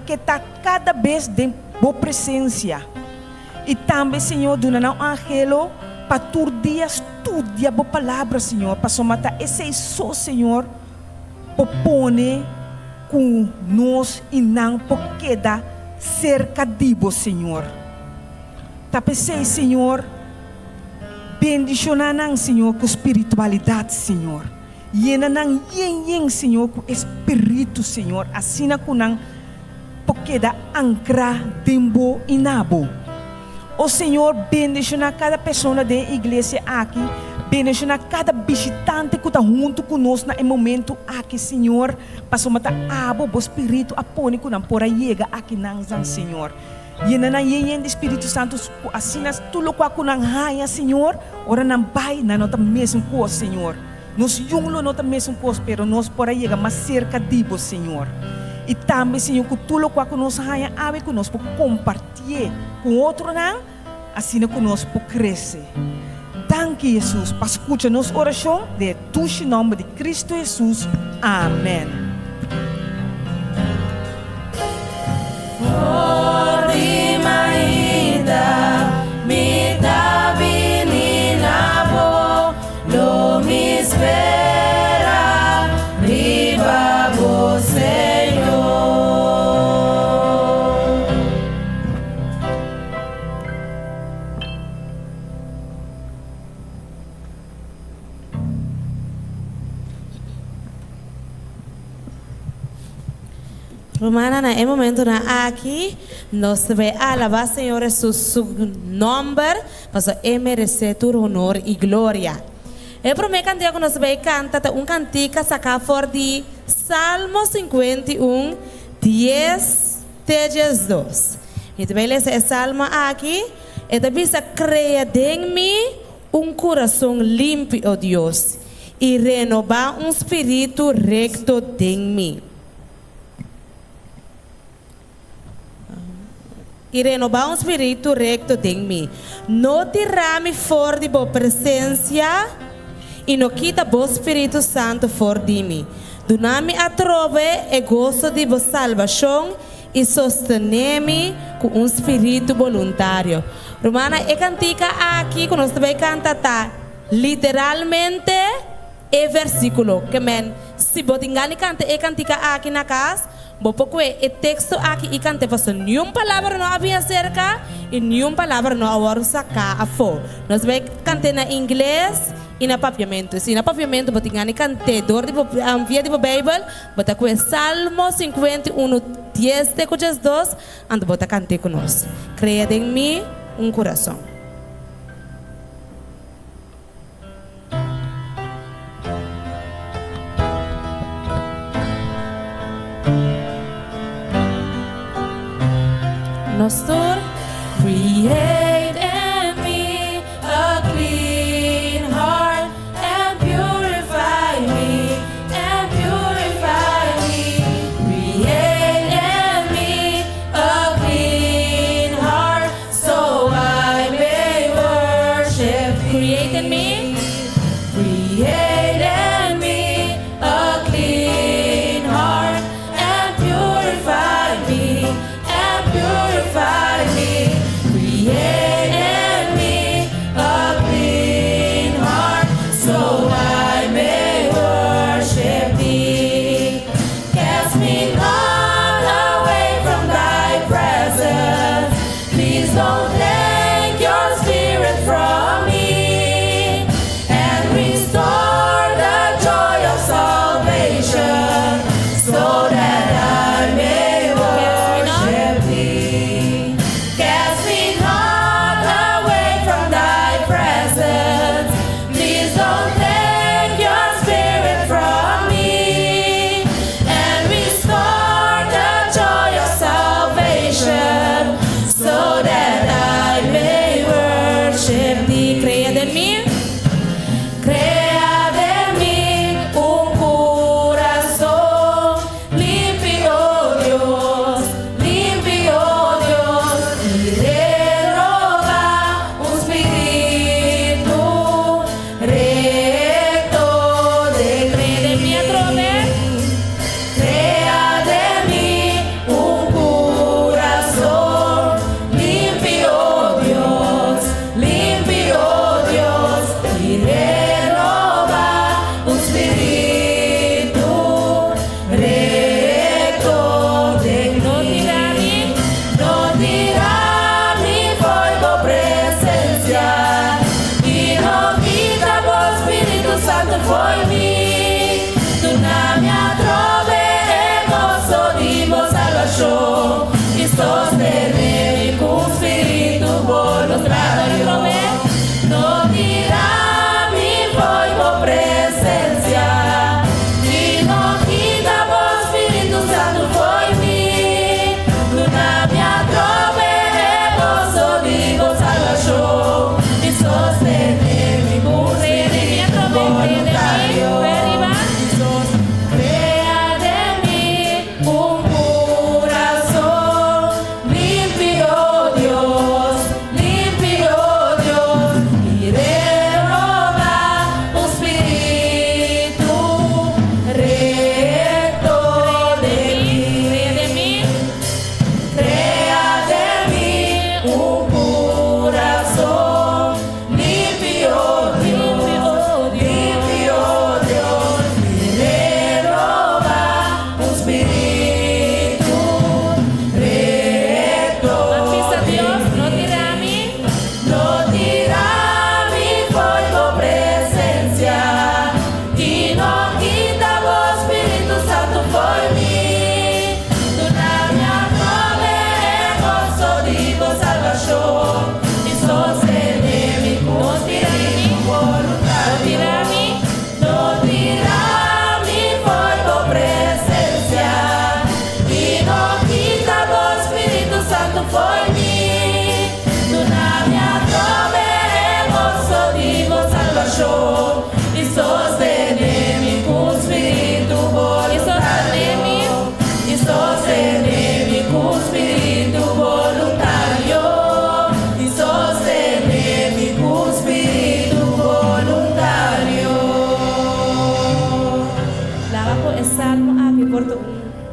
que tá cada vez de boa presença. E também, Senhor, dona angelo para todo dia estudar a palavra, Senhor, para somatar esse só, Senhor, propone com nós e não porque dá cerca de você, Senhor. Tapecei, Senhor, bendicionar, Senhor, com espiritualidade, Senhor. Yena nang yen, Senhor, com espírito, Senhor. Assim na kunang porque dá ancra dembo e nabo. O Senhor, bendicionar cada pessoa da igreja aqui. Bendicionar cada visitante que está junto conosco no momento aqui, Senhor. Para somatar o Espírito apônico não por chega aqui nang Senhor. E na yen do Espírito Santo assim nas tulo com nang haya, Senhor. Ora não vai na nota mesmo coisa, Senhor. Nos yunglo nota mesmo coisa, pero nós por chega mais cerca de você, Senhor. E também, Senhor, que tulo com nós haya ave conosco compartilhar com outro não, assim conosco crescer. Danke, Jesus, para escutar nossa oração, de tu nome de Cristo Jesus. Amém. Me dá vinina, lo me espera, riba você. Romana, na momento na aqui, nós vamos alabar Senhor su nome, para merecer tu honor e glória. E para mim cantar que nós vamos cantar cantica sacar for de Salmo 51, 10, 2. E também ler esse salmo aqui, e também se cria em mim coração limpo, oh Deus, e renovar espírito recto em mim. E renovar espírito recto em mim. Não tirar-me fora de boa presença e não quita o Espírito Santo fora de mim. Dona-me a trove e gosto de boa salvação e sostener-me com espírito voluntário. Romana, e cantica aqui, quando nós também cantar, literalmente, é versículo. Que men, se botingani canta e cantica aqui na casa, porque o texto aqui e cante passou nenhuma palavra não havia cerca e nenhuma palavra não havia sacar a fora. Nós vamos cantar na inglês e na papiamento. Se na papiamento botingani cante dor de via de Bible, bota com Salmo 51, 10 de 2, ando bota cante conosco. Cria em mim coração. Nostor, create in me a clean heart and purify me, create in me a clean heart so I may worship. Create in me a clean heart and purify me. Create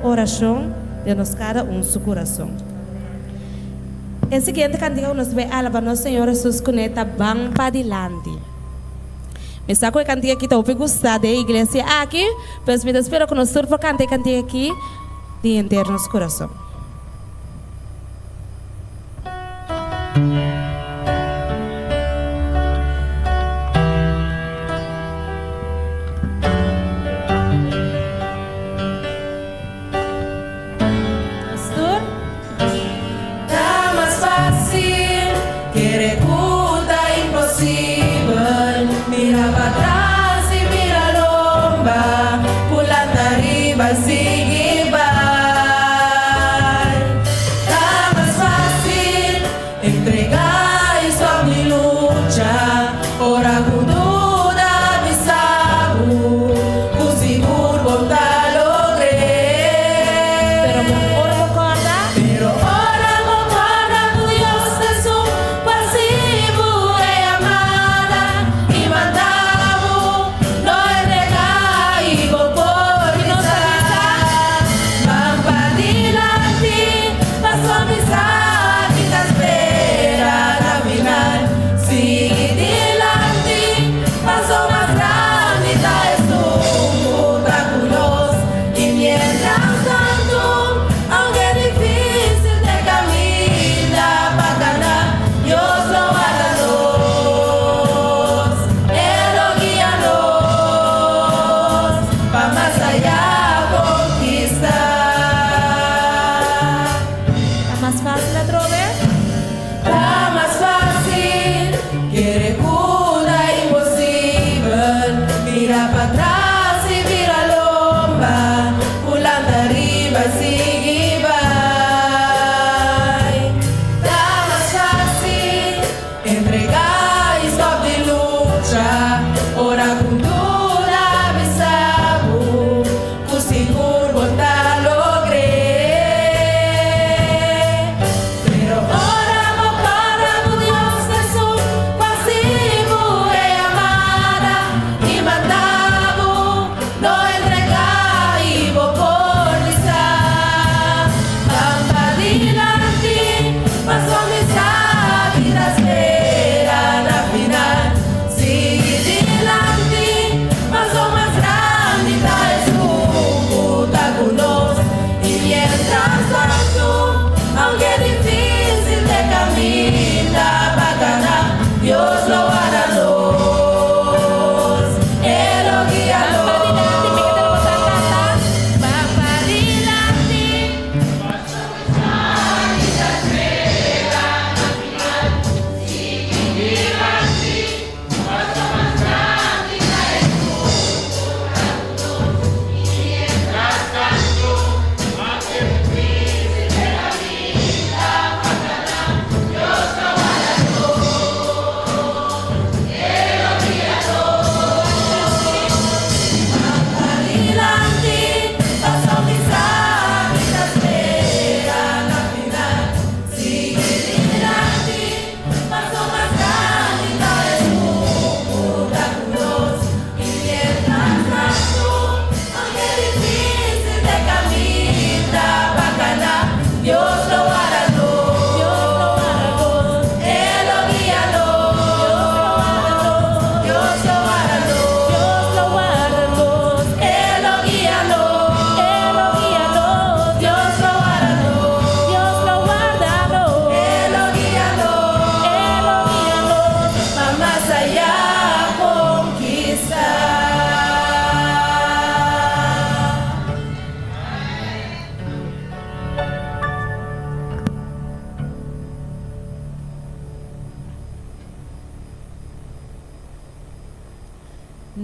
oração de nos cada seu coração. Em seguinte cantiga nós vai alabar nosso Senhor Jesus conecta bem para dilante. Me saco a cantiga que eu gostar da igreja aqui, mas me espero que nós turma cante cantiga aqui de inteiro nosso coração.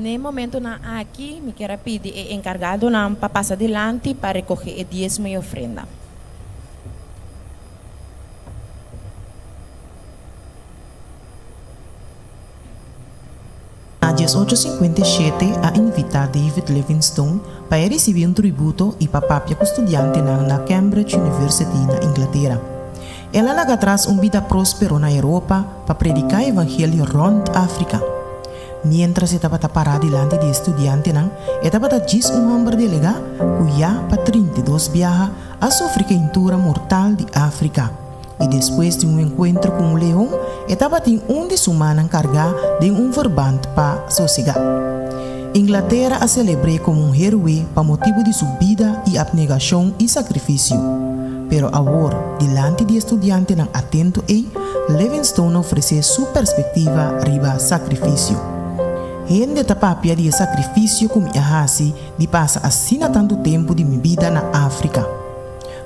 No momento na aqui, me quero pedir o encargado para passar adiante para recoger o dízimo e ofrenda. Às 18:57, a invitar David Livingstone para receber tributo e papapia com estudante na Cambridge University na Inglaterra. Ela laga atrás vida próspero na Europa para predicar o evangelho rond África. Mientras estaba parado delante de estudiante, estaba gis un hombre delega cuya para 32 viaja a sufrir queimadura mortal de África. E depois de um encontro com um leão, estava em de semana carregado de um verbante para sossegar. Inglaterra a celebrou como um herói para motivo de sua vida e abnegação e sacrifício. Pero agora, delante de estudante não atento Livingstone oferece sua perspectiva riba sacrifício. Gente tapapia de sacrifício como ahasi de passa assim tanto tempo de minha vida na África.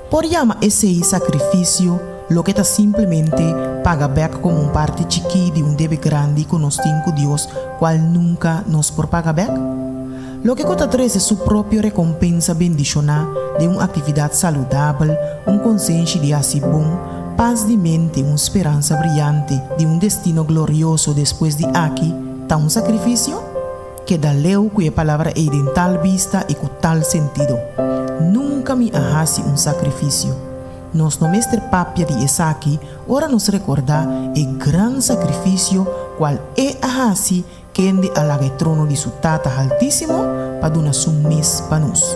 Por chama esse sacrifício lo que está simplesmente paga back como uma parte chiqui de um deve grande que nós temos com Deus, qual nunca nos por paga back. Lo que conta traz é sua própria recompensa bendicional de uma atividade saudável, consciência de assim bom, paz de mente, uma esperança brilhante de um destino glorioso depois de aqui, tá um sacrifício que dá leu que a palavra é de tal vista e com tal sentido. Nunca me arrase um sacrifício. Nós no mestre papia de Isaac, ora nos recordar o grande sacrifício qual é arrase que ende alaga o trono de sua tata altíssimo para donar sua mês para nós.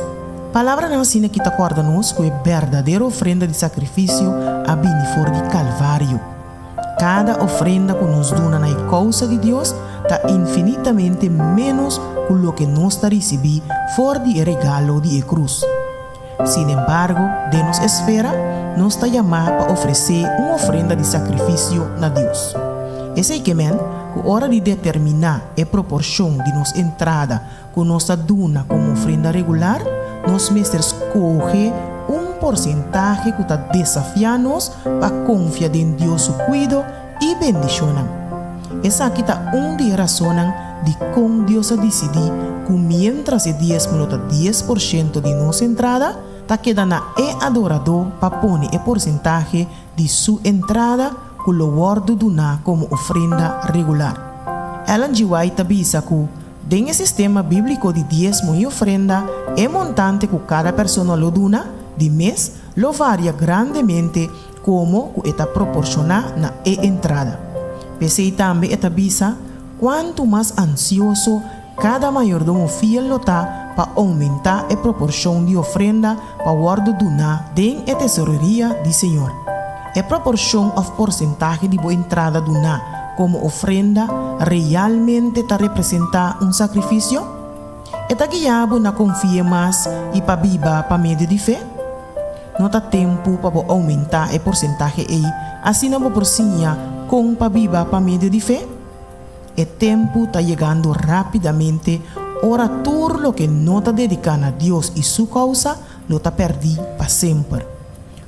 Palavra não ensina que te acorda nos que a verdadeira ofrenda de sacrifício a bem for de Calvário. Cada ofrenda que nos dona na causa de Deus está infinitamente menos que o que nós está receber for de regalo de cruz. Sin embargo, de nos espera, nos está chamado para oferecer uma ofrenda de sacrifício a Deus. Esse é que a hora de determinar a proporção de nossa entrada que nos dona como ofrenda regular, nós mestres escolhe porcentagem que está desafiando-nos para confiar em Deus su cuido e bendição. Essa aqui está de razão de como Deus a decidir que mientras o 10% de nossa entrada está quedando adorador para pôr a porcentagem de sua entrada que o guardo donar como ofrenda regular. Ellen G. White avisa que dentro do sistema bíblico de diezmo e ofrenda, o montante que cada pessoa lo dona de mês lo varia grandemente como que está proporcional na entrada. Pese também está avisa quanto mais ansioso cada mayordomo fiel lo está para aumentar a proporção de ofrenda para guardo donar dentro da tesouraria do Senhor. A proporção ou porcentagem de boa entrada donar como ofrenda realmente está representar sacrifício? Está guiado na confia mais e para viver para meio de fé? Não está tempo para aumentar a porcentagem assim não por sinha com para viver para meio de fé? O tempo está chegando rapidamente, ora tudo lo que não está dedicando a Deus e sua causa, lo está perdido para sempre.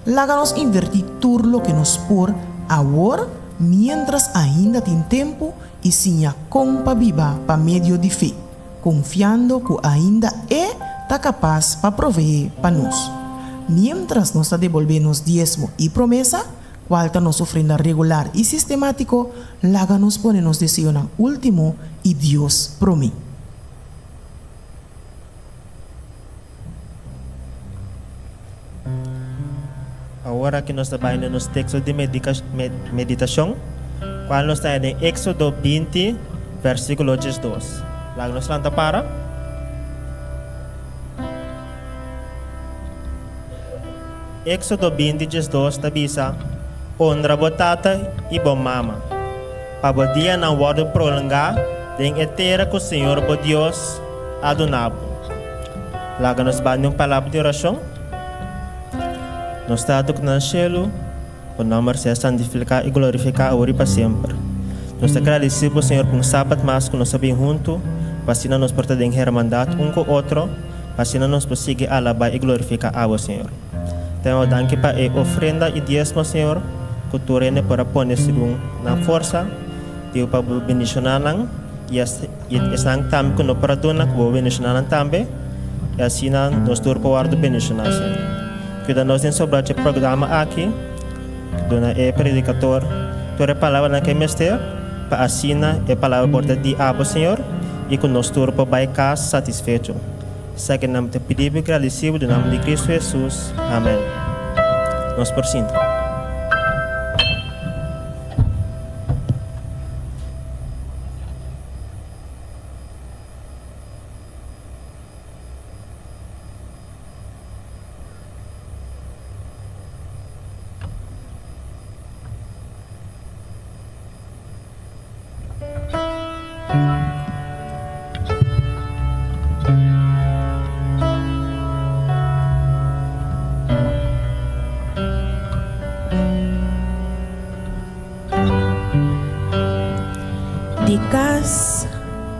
Láganos invertir tudo lo que nos por agora, mientras ainda tem tempo e sinha com para viver para meio de fé, confiando que ainda está capaz para proveer para nós. Mientras nos está devolvendo os diezmo e promessa, qual está nos ofrenda regular e sistemático, láganos ponernos deseo na último e Deus promete. Agora que nós trabalhamos nos textos de meditação, qual nós está em Éxodo 20, versículo 2. Lá nós lanta para. Éxodo 20, 2, tabisa, honra botata e bom mama. Para o dia não pode prolongar, tem eterna que o Senhor, o Deus, adonabo. Lá nós vamos uma palavra de oração. Nos Estado que no cielo, o nome seja santificado e glorificado agora e para sempre. Nós agradecemos, Senhor, por um sábado mais que nós sabemos juntos, para assim nos portar em hermandade com o outro, para assim nos conseguir alabar e glorificar ao Senhor. Temos danke para a ofrenda e diezmo, Senhor, que tu reine para pôr segundo na força, Deus para bendicionar e assim também que nos perdona, que vou bendicionar também, e assim nos dá para bendicionar, Senhor. Cuida-nos em sobre este programa aqui, dona é predicador, toda palavra na que mestre, para assinar a palavra por de abo Senhor, e que nos turpo vai casa satisfeito. Segue nome te pedir e agradecido do nome de Cristo Jesus. Amém. Nos por cinto. de cas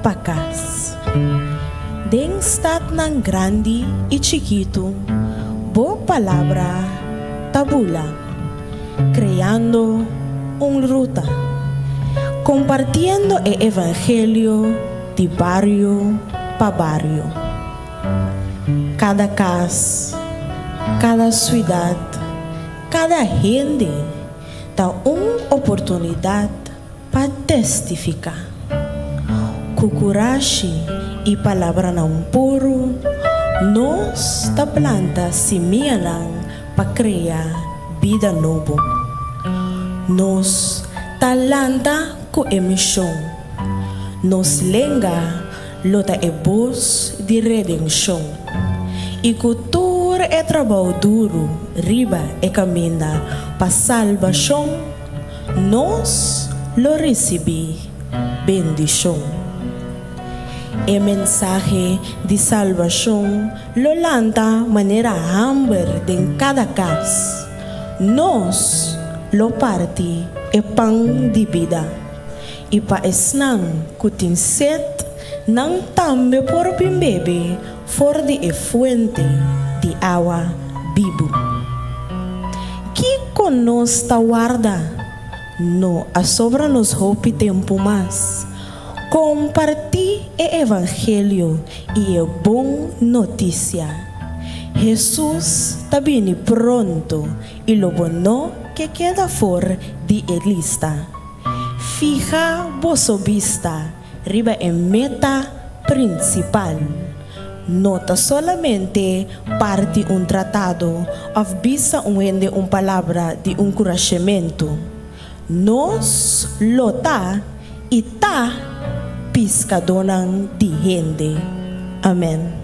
pa cas. Den stad ng grande e chiquito, bo palabra tabula, creando ruta, compartiendo el evangelio de barrio pa barrio. Cada casa, cada ciudad, cada gente da uma oportunidade para testificar. Kukurashi e palavra não puro, nós da planta semeia para criar vida nova. Nós talanta com emissão, nos lenga lota e voz de redenção. E cultura é trabalho duro, riba e caminha para salvação, nós lo recebi bendição. E mensagem de salvação lo lanta maneira humble em cada casa. Nós lo parte e pão de vida. E pa esnang kutin set nang tambe por bebê for de e fuente de água vivo. Que conosco ta guarda no a sobra nos hope tempo mais. Compartir o evangelho e a boa notícia. Jesus está vindo pronto e lo bueno que queda fora de lista. Fija vossa vista riba en meta principal. Nota solamente parte un tratado ou visa uma palavra de encorajamento. Nos lota e tá piscadonang di gente. Amen.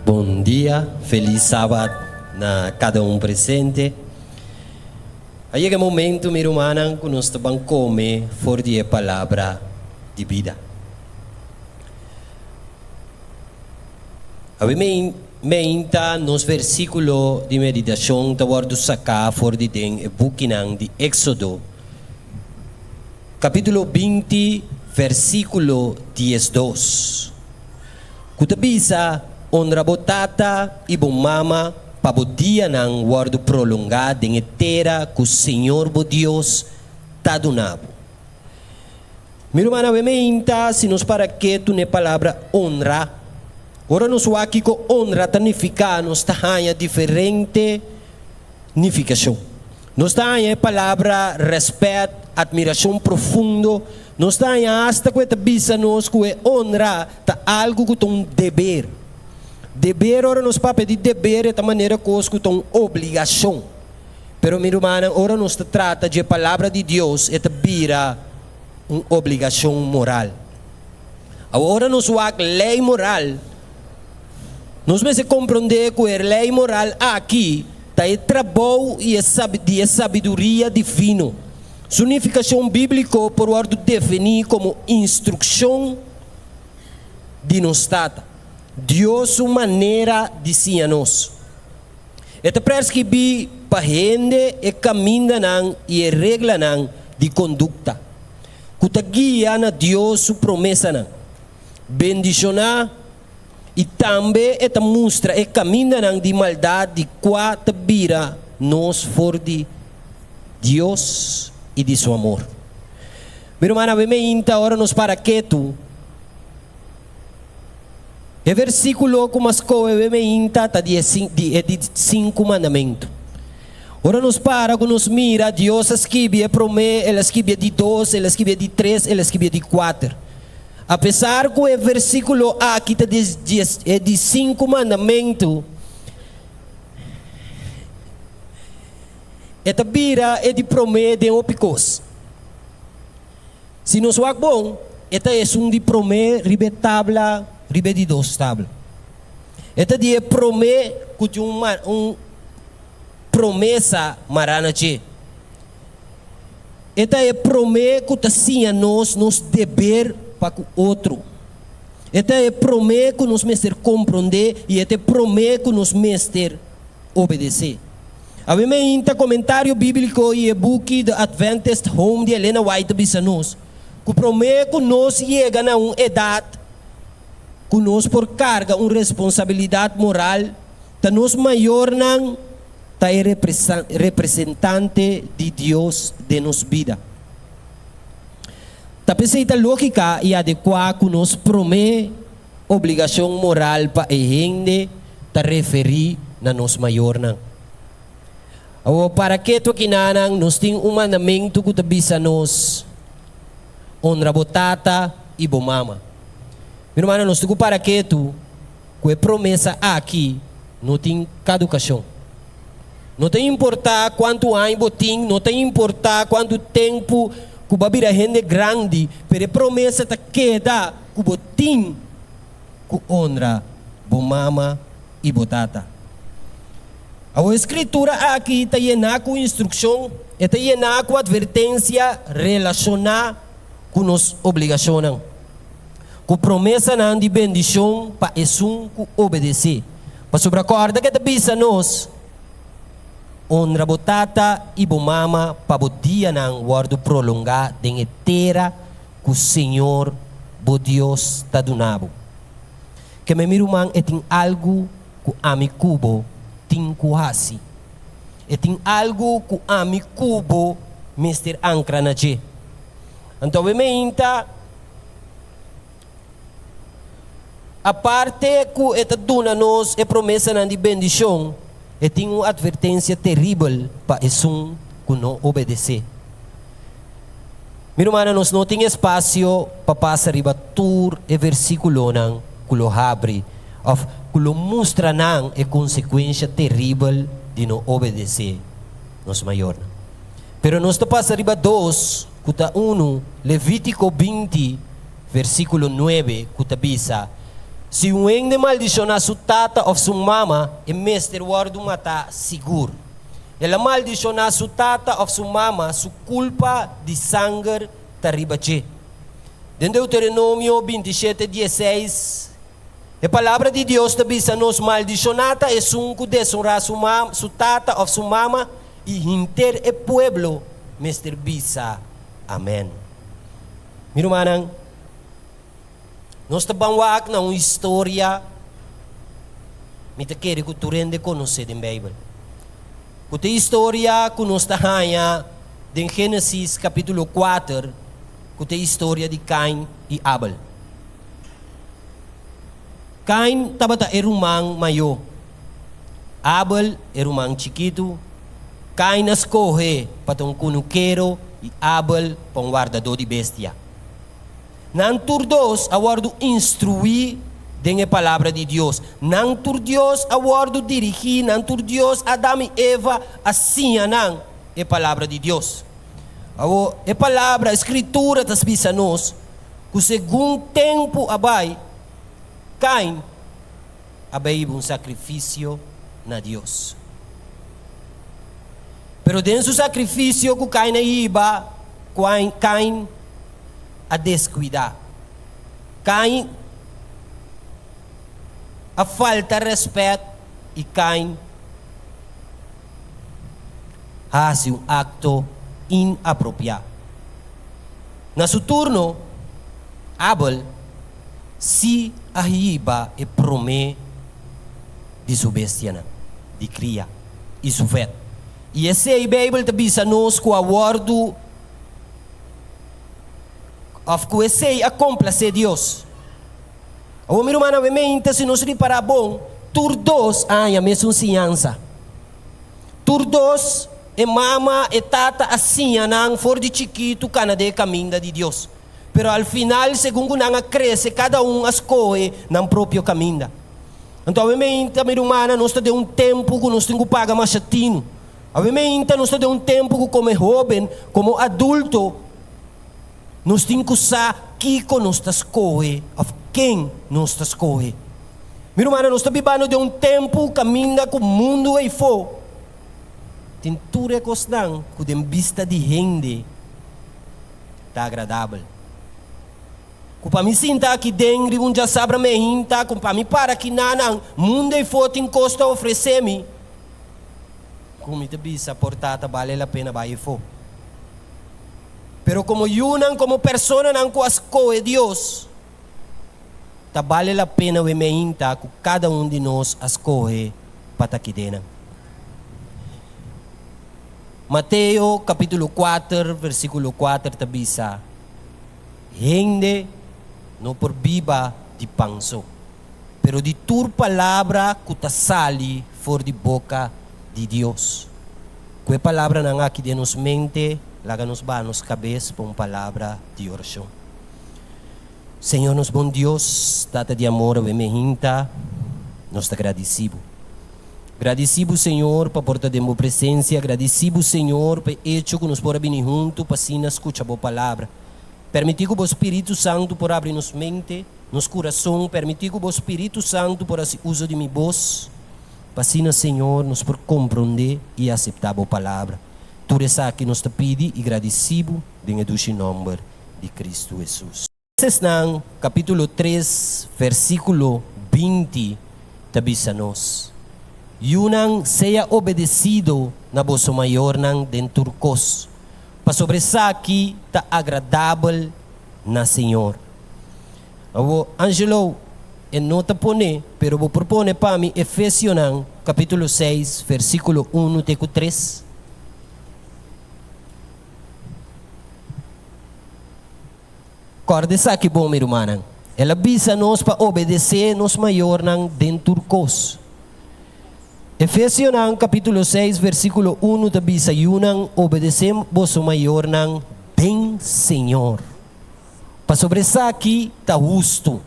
Bom dia, feliz sábado na cada presente. Aí é o momento, meu irmão, que nós estamos comer fora de palavra de vida. A meinta nos versículo de meditação da guardo sacar fora de den e bukinang de Éxodo, capítulo 20, versículo 12. Kutabisa honra botata e bom mama pabodia nang guardo prolongado em terra que o Senhor bo Deus tá donado. Meu irmão, obviamente, se nos para que tu ne palavra honra, ora nos aqui com honra significa nos tahanha diferente significação. Nos tahanha palavra respeito, admiração profundo, nos tahanha hasta que bisa nos que honra tá algo que um dever. Dever, ora nos papel de dever é da maneira que os com obrigação. Pero, meu irmão, ora nos trata de palavra de Deus e vira uma obrigação moral. Agora nos wak lei moral. Nós vamos compreender que a lei moral aqui está em trabalho e de sabedoria divina. Significação bíblica por ordem definir como instrução de nos trata. Deus uma maneira de ensinar-nos. Esta prescrevi para gente e caminha e regra de conduta. Que guia na Deus sua promessa. Bendicionar e também esta mostra e caminha de maldade de quatro vira nos for de Deus e de seu amor. Meu irmão, obviamente, agora nos para quieto. O versículo que mais obviamente está de 5 mandamentos. Ora nos para, que nos mira, Deus escreve e promete, Ele escreve de 2, Ele escreve de 3, Ele escreve de 4. Apesar que o versículo aqui está de 5 mandamentos, esta vira é de promete de opicos. Se nos vai bom, esta é de promete ribetabla, ribe de 2 tabla. Esta de promete que promessa maranache. Esta é prometer que tá sim nos dever para o outro. Esta é prometer que nos mestre compreender e esta é prometer que nos mestre obedecer. Havemos um comentário bíblico e e-book do Adventist Home de Helena White Bissanos, que promete que nós chega a uma idade que nós por carga uma responsabilidade moral, que nós maior não tá é representante de Deus de nossa vida. Tá precisa lógica e adequada que nós promete obrigação moral para a gente tá referir na nos maior não. O para que to kinanang nos ting mandamento que tabisa nos honra botata e bomama. Meu irmão, nós tudo para que tu que promessa aqui não tem caducação. Não tem importar quanto ano botim, não tem importar quanto tempo que babira gente grande, pero promessa ta queda que botim que honra bomama e botata. A escritura aqui está llena com instrução, está llena com advertência relacionada com nossa obrigação. Com promessa de bendição para isso obedecer. Para sobrecorda que tabisa nos honra botata e bomama para o dia não guardo prolongar de etera que o Senhor, o Deus, está donando. Que me miro man é tem algo que ame cubo tem kuhasi. E tem algo que ame cubo mister ancra na je. Então, a parte que eta dona nos é promessa de bendição, e tem uma advertência terrível para isso que não obedecer. Meu irmão, nós não tem espaço para passar riba tur e versículo não que lo abre, que lo mostra não é consequência terrível de não obedecer nos maior. Pero nós passa riba 2, que está 1, Levítico 20, versículo 9, que está bisa. Se um ende maldiciona sua tata ou sua mama, é mestre guarda mata seguro. Ela maldiciona sua tata ou sua mama, sua culpa de sangue está ribache. Dentro do Deuteronômio 27, 16, a palavra de Deus também nos maldicionata é sunco desonrar sua tata ou sua mama e inter o pueblo, mestre bisa. Amém. Meu irmão, nós estamos na uma história que quer que tu rende conhecer na Bíblia. Que história que nós estamos em Gênesis capítulo 4, que é a história de Caim e Abel. Caim era um irmão maior. Abel era um irmão chiquito. Caim escolhe para um cunuqueiro e Abel para um guardador de bestia. Não todos aguardo instruir com a palavra de Deus. Não todos aguardo dirigir, não todos Adão e Eva assim não a palavra de Deus. A palavra, a escritura das nos que segundo tempo abai, Caim abai um sacrifício na Deus. Pero dentro do sacrifício que Caim iba, Caim a descuidar. Caim a falta de respeito e Caim faz um acto inapropriado. Na seu turno, Abel se arriba e promete de sua bestia, de cria e sua fé. E esse é a Bíblia que diz a nós que o aguardo que esse a complacer Deus. O meu irmão, obviamente, se nós reparar bom, todos têm a mesma ciência. Todos, e mama, e tata, assim, não for de chiquito, canadê caminho de Deus. Pero al final, segundo não cresce, cada escolhe no próprio caminho. Então, obviamente, meu irmão, nós temos tempo que nós temos que pagar mais chatino. Obviamente, nós temos tempo que como jovem, como adulto, nós temos que usar que nós escolhe, of quem nós escolhe. Meu irmão, nós estamos vivendo de tempo caminho com o mundo e for. Tem tudo que tem vista de gente tá agradável. Kung pa mi sinta aqui dentro, um já sabra me hinta, kung pa mi para aqui nanang, mundo e foto em costa oferecer-me, kung mi te bisa portata vale a pena vai fo. Pero como yunan, como persona nang kuasko é Deus, tá vale a pena we me hinta, kung cada de nós escolhe patakidena. Mateo capítulo 4, versículo 4 tabisa, Rende no por viva de panso, pero de tur palavra que sali for de boca de Deus. Que palavra nang aqui de nos mente, laga nos ba nos cabeça por palavra de oração. Senhor, nos bom Deus, data de amor, we me hinta, nos agradecido. Agradecido, Senhor, para porta de boa presença. Agradecido, Senhor, para hecho que nos pode vir junto, para assim escutar a boa palavra. Permitir que o Espírito Santo por abrir nos mente, nos coração. Permitir que o Espírito Santo por assim uso de minha voz, para assim, Senhor, nos por compreender e aceitar a boa palavra. Tudo isso aqui nos te pede e agradecido, em o nome de Cristo Jesus. Esse é capítulo 3, versículo 20, tabisa nos. Yunang seja obedecido na vosso maior nang dentro cos. Pa sobre sa aqui ta agradável na Senhor. Avo Angelo en nota pone, pero vou propone para mim Efésios capítulo 6, versículo 1 até 3. Corda sa aqui bom, meu irmão. Ela avisa nos para obedecer nos maior nang dentro cos. Efésios capítulo 6, versículo 1 tabisa, yunang obedecem vosso maior nang bem Senhor. Pa sobre sa aqui ta justo.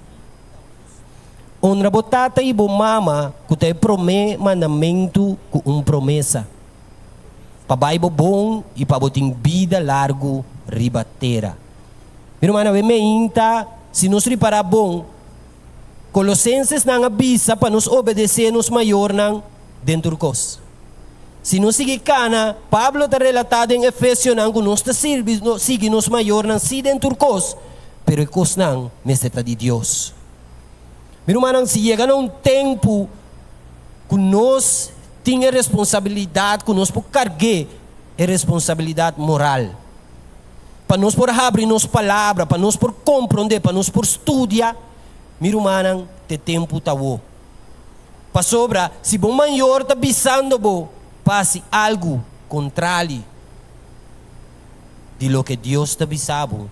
Honra botata e bomama que te promê mandamento com promessa. Pa baibo bom e pa botin vida largo ribatera. Meu irmão, me inta, se nos reparar bom, Colossenses nang avisa para nos obedecer nos maior nang dentro cos. Se não seguir cana, Pablo está relatado em Efésios que nós sigue nos maior não se dentro cos, pero cos não meseta de Deus. Meu irmão, se chega num tempo que nós tinha responsabilidade, que nós por carregar é responsabilidade moral. Para nós por abrir nos palavras, para nós por compreender, para nós por estudar, meu irmão, te tempo tá bom. Para sobra, se bom maior está bisando bo, passe algo contrário de lo que Deus está bisando,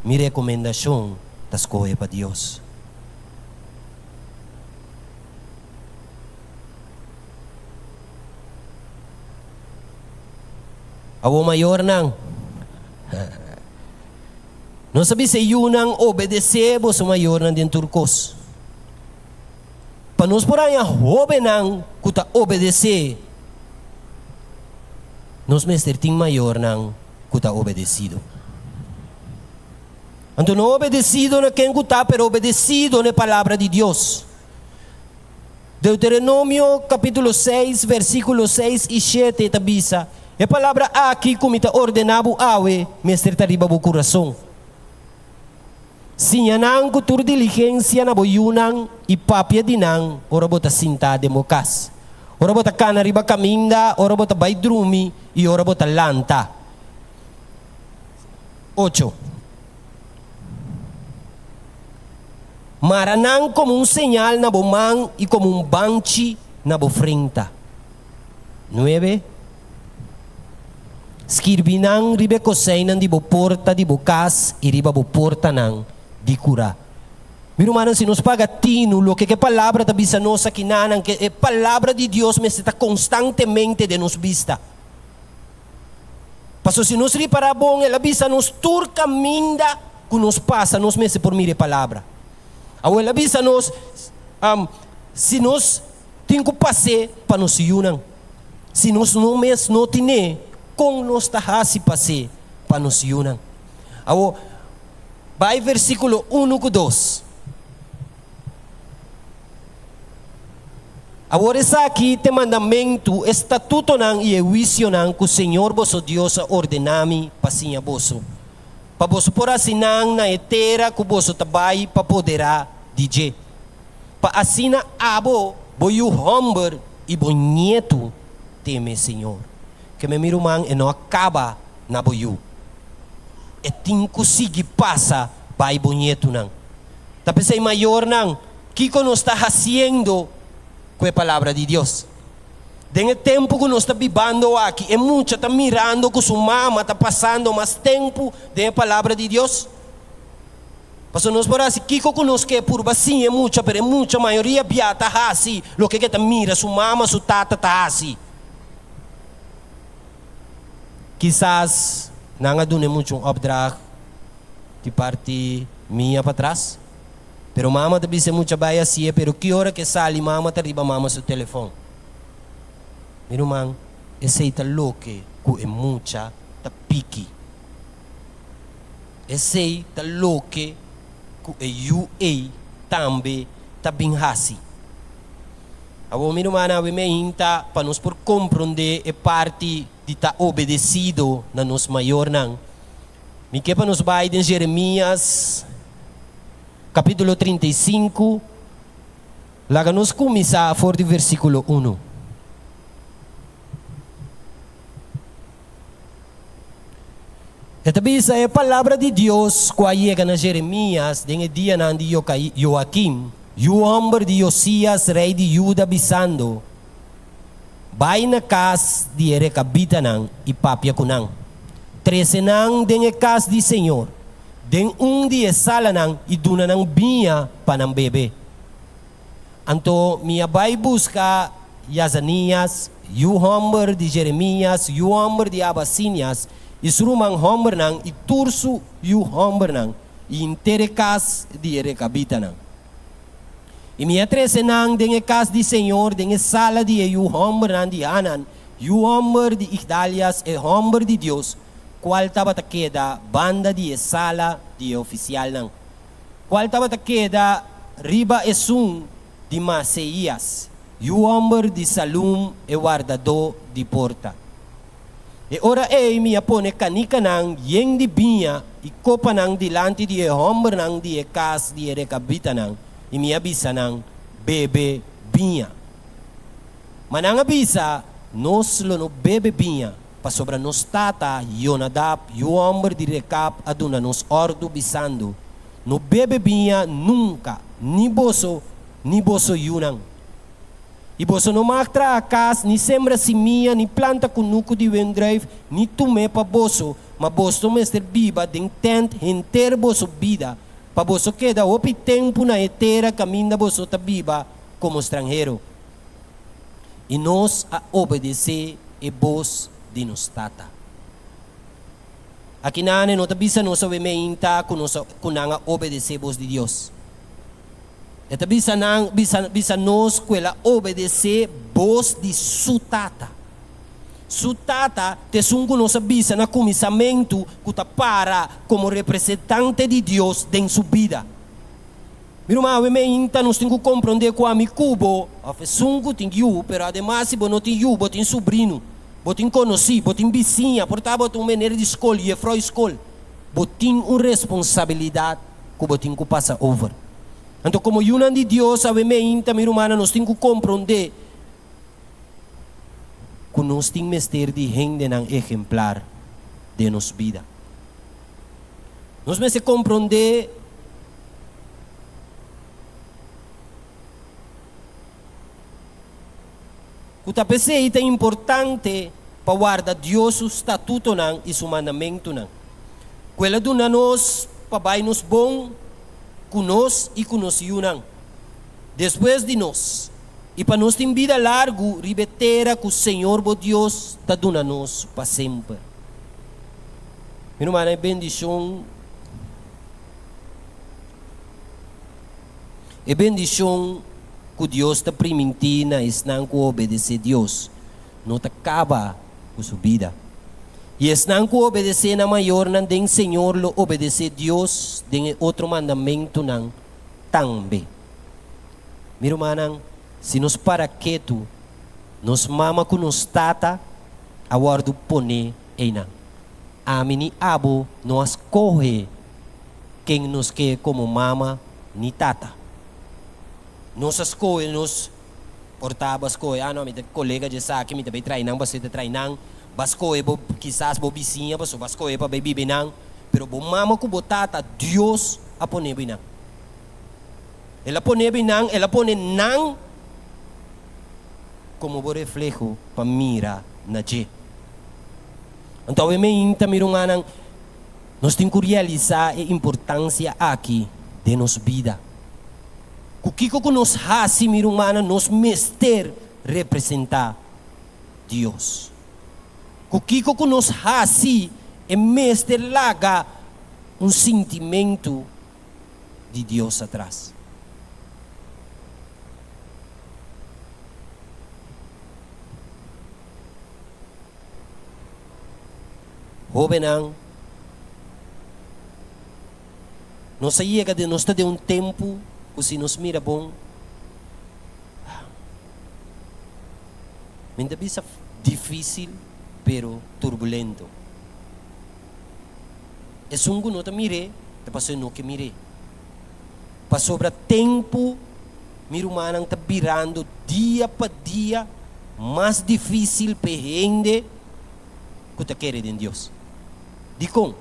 minha recomendação está escolher para Deus. A bom maior não. Não sabe se eu não obedecer o maior não dentro cos. Para nós por aí, jovem não, que obedecer, nós mestre tem maior não, que obedecido. Então não obedecido na quem que pero obedecido na palavra de Deus. Deuteronômio capítulo 6, versículo 6 e 7 tabisa. A palavra aqui como está ordenado awe, mestre está riba o coração. Sinyanang kutur diligência na boyunang ipapya dinang ora bota sinta demokas. Ora bota kana riba kaminda, ora bota baydrumi e ora bota lanta. 8. Maranang como señal na bomang e como banchi na bofrenta. 9. Skirbinang ribe kosainan di bo porta di bokas e riba bo porta nang di cura. Meu irmão, se nos paga tino, lo que palavra da bisa nossa que nanan, que é palavra de Deus, mas está constantemente de nos vista. Passo se nos reparar bom, ela bisa nos tur caminda que nos passa, nos meses por mire palavra. Ou ela bisa nos, se nos tem que passar para nos unam. Se nos não mes não tem, com nos tahasi passar para nos unam. Ou vai versículo 1 com 2. Agora essa aqui tem mandamento, estatuto nang e juízo nang que o Senhor vosso Deus ordenami pasinha vosso. para você por assinar na etera que você trabalha para poderá DJ. Para assinar abo, boiu homber e bonito teme Senhor. Que me miro man e não acaba na boiu. E tem conseguir passa vai bonito não. Tapi sei maior não. Que nós está fazendo com a palavra de Deus. Dentro do tempo que nós está vivendo aqui, é muito, está mirando que sua mama está passando mais tempo da palavra de Deus. Pastor, nós por assim, que nós quer por assim, é muito, mas é muita maioria biata assim, lo que está mira, sua mama, sua tata está assim. Quizás, não há muito um obdrag de parte minha para trás, pero mama também se muito vai assim, pero que hora que sai, mama está riba mama seu telefone. Meu irmão, esse é o que é muita tá pique. Esse é o que é UA também tá bem assim. Agora, meu irmão, me inta para nós por compreender a parte de estar obedecido na nos maior não. Me que para nos vai em Jeremias capítulo 35, lá nós começar a for do versículo 1. E também essa é a palavra de Deus que chega na Jeremias, no dia de Joaquim, o homem de Josias, rei de Judá, bisando, vai na casa de Erecabitanang e papia kunang. 13 nang den casa de Senhor, den dia salanang e dunanang binha para ng bebê. Anto minha vai buscar Yazanias, o homem de Jeremias, o homem de Abasinias, e surumang homem nang e turso o homem nang e interecas de Erecabitanang. E minha 13 nang den casa de Senhor, den sala de o homem nang de Hanan, o homem de Igdalias, e homem de Deus, qual estava queda banda de sala de oficial nang. Qual estava queda riba esum de Maceias, e o homem de Salum e guardador de porta. E ora me apone canica nang yeng di binha e copa nang dilante de homem nang de casa de Erecabita nang e me avisa nang bebe binha. Manang avisa nos lo no bebe binha pa sobra nos tata Yonadab o homem de Recap aduna nos ordo bisando no bebe binha nunca ni boso yunang. E você não matra a casa, ni sembra simia, ni planta kunuko de wendrive, ni tume pa boso, mas boso mester biba, den tent, enter boso vida, pa boso queda opi tempo na etera, caminha boso ta biba, como estrangeiro. E nós a obedecer e bos de nos tata. Aqui na não tabisa nós a inta, kunanga obedecer bos de Deus. Eta bisa nos kuela obedecer voz de sutata. Sutata te sungo nos bisa na comissamento que ta para como representante de Deus em sua vida. Meu irmão, me inta nos tenho que compreender com a mi cubo, a sungo tem you, pero además se não tem you, botin sobrinho, botin conheci, botin vizinha, portava botin maneira de escola e fro escola, botin uma responsabilidade que botin que passa over. Então, como yunan de Deus, a me inta, minha irmã, nós temos que compreender que nós temos que ter de gente ng exemplar de nossa vida. Nós temos que compreender que o tapete é importante para guardar Deus o estatuto e o mandamento. Quella duna nós, para nos bom, conosco e conosco yunang. Depois de nós, e para nós ter vida largo, ribetera que o Senhor, bo Deus, está dando nos para sempre. Meu irmão, é bendição. É bendição que Deus está permitindo, não que obedecer a Deus, não te acaba com sua vida. E não que obedecer na maior, não tem Senhor, lo obedecer a Deus, tem outro mandamento não também. Meu irmão, se nos para quieto, nos mama com nos tata, a guardo pone ei não. Amini abo nós corre quem nos quer como mama ni tata. Nós escolhe nos portava escolhe, não, me colega de saque, me também treinam, você te treinam, bascoe bo quizás bo vizinha, baso bascoe pa baby binang, pero bo mama ko bo tata Dios apone binang. Ela pone binang, ela pone nang como bo reflejo pa mira na je. Então, eu me intamirungan nós temos que realizar a importância aqui de nossa vida. O que nós fazemos, mirumana, nós mester representar Deus. O que nós fazemos é mester laga sentimento de Deus atrás. Jovenang, nós chega de nós de tempo que se nos mira bom, ainda bisa difícil, pero turbulento. É sungo não te mire, te passou no que mire. Passou sobre tempo, mirumanang te virando dia para dia, mais difícil perrende que te quer de Deus. Dicom,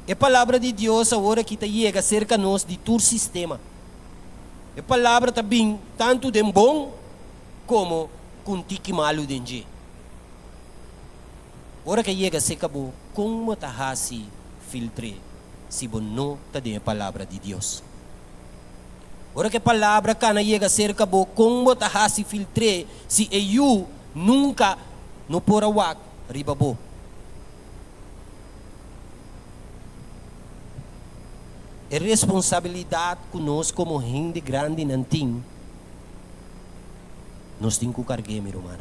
a palavra de Deus agora que chega cerca de nós de todo sistema. A palavra também tanto de bom como com tiki malo de gente. Ora que chega cerca de como ta hasi filtre se bom não ta de a palavra de Deus. Ora que a palavra cana chega cerca de como ta hasi filtre se eu nunca no porawak ribabo. É responsabilidade conosco como gente grande nantim. Nós temos que carregar, minha irmã.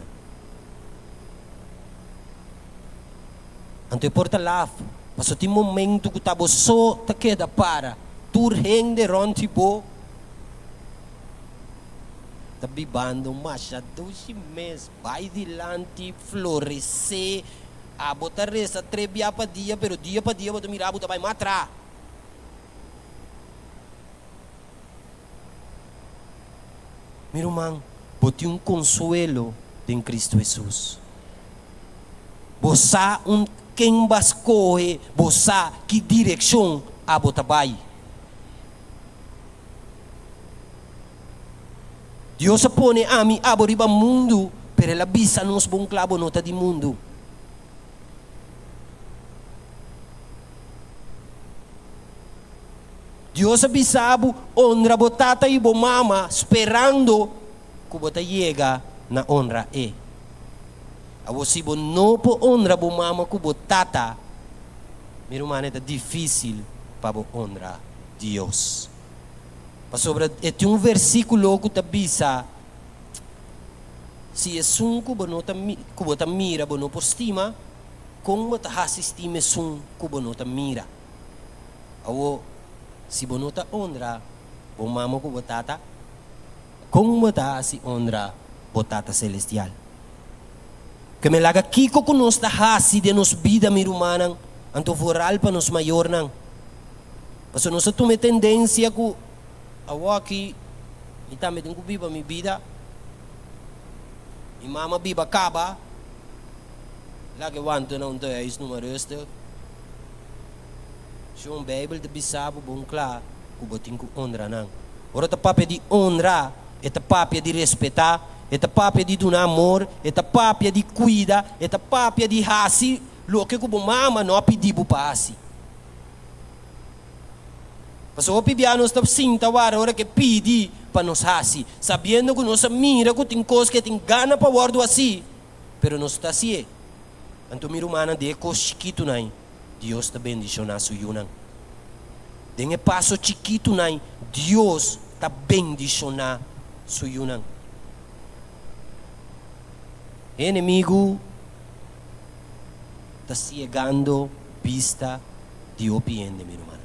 Então, porta lá, passou tem momento que estava só te queda para tur gente ronti bo. Tá bibando macha 12 meses, vai dilante, florescer, a botar resta 3 dias para dia, pero dia para dia você mirar, você vai matar. Meu irmão, bote consuelo em Cristo Jesus. Você quem bascoe, você que direção a botabai. Deus pone a mim aboriba mundo, pero ela bisa nos bom clavo nota de mundo. Deus avisava, honra botata e bo mama, esperando que bota chega na honra e. A você bo não po honra bo mama que botata, meu irmão, é difícil para bo honra Deus. Para sobre este versículo que avisa, se é sun que bota mira, bo não postima, como bota assistir sun que bota mira. Si bonota honra, bomamo ko botata, kung mata si honra, botata celestial. Que me laga kiko ko nos tahasi de nos vida mirumanang, anto foral pa nos mayor nang. Paso nos tume tendência ko, awaki, itame din ko biba mi vida, imama biba kaba, lagi wanto na unto is numeroso. Yung Bible de bisabo bom claro, kubotin ko honra nang. Ora ta papia di honra, eta papia di respeitar, eta papia di donar amor, eta papia di cuida, eta papia di hasi, lo que kubo mama no pedibu pa hasi. Paso pibiano sta sinta wara ora que pedi pa nos hasi, sabendo que nos mira que tem coisa que tem gana pa guardo assim, pero nos está assim. Anto mirumana de cos chiquito nai. Deus te bendiciona su yunang. Dengue passo chiquito nai, Deus te bendiciona su yunang. Inimigo está cegando vista de opiende, meu irmão.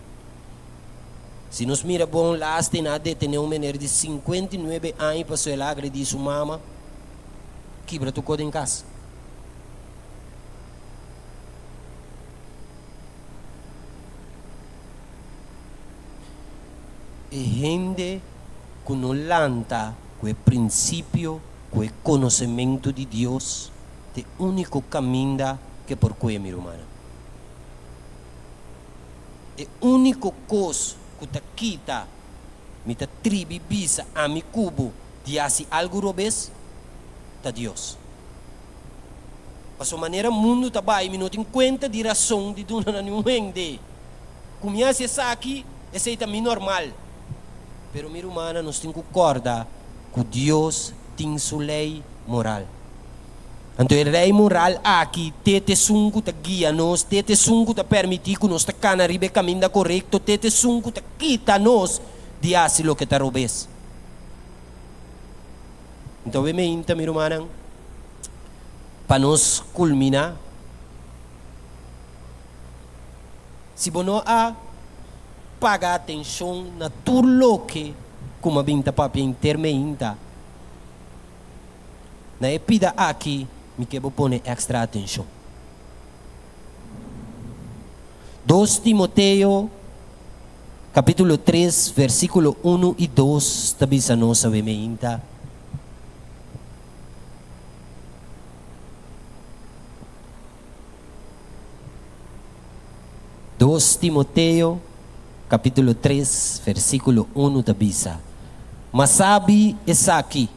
Se nos mira bom, lá tem nada de um menino de 59 anos para ser agredir sua mama, quebra tu coda em casa. e gente que não lanta quel princípio, quel conhecimento de Deus, é o único caminho que por cui mi romana. É o único coisa que te quita, me te tribi bisa a mi cubo, de assim algo robes, ta Deus. A sua maneira mundo tabai, me não tem conta de razão de dona na nenhum gente. Como é essa aqui, esse é também normal. Pero mi romana nos tem que acordar que Deus tem sua lei moral. Então, a lei moral aqui, tete sungo ta guia nos, tete sungo ta permitir que nos ta cana ribe caminho correto, tete sungo ta quita nos de assim o que ta robes. Então, me inta mi romana, para nos culminar, se bono a pagar atenção na tudo que como binta papi intermeinta, na epida aqui, me que vou pôr extra atenção. 2 Timoteo, capítulo 3, versículo 1 e 2, tabisa nossa vemeinta. Timoteo, capítulo 3, versículo 1 tabisa. Mas sabe essa aqui,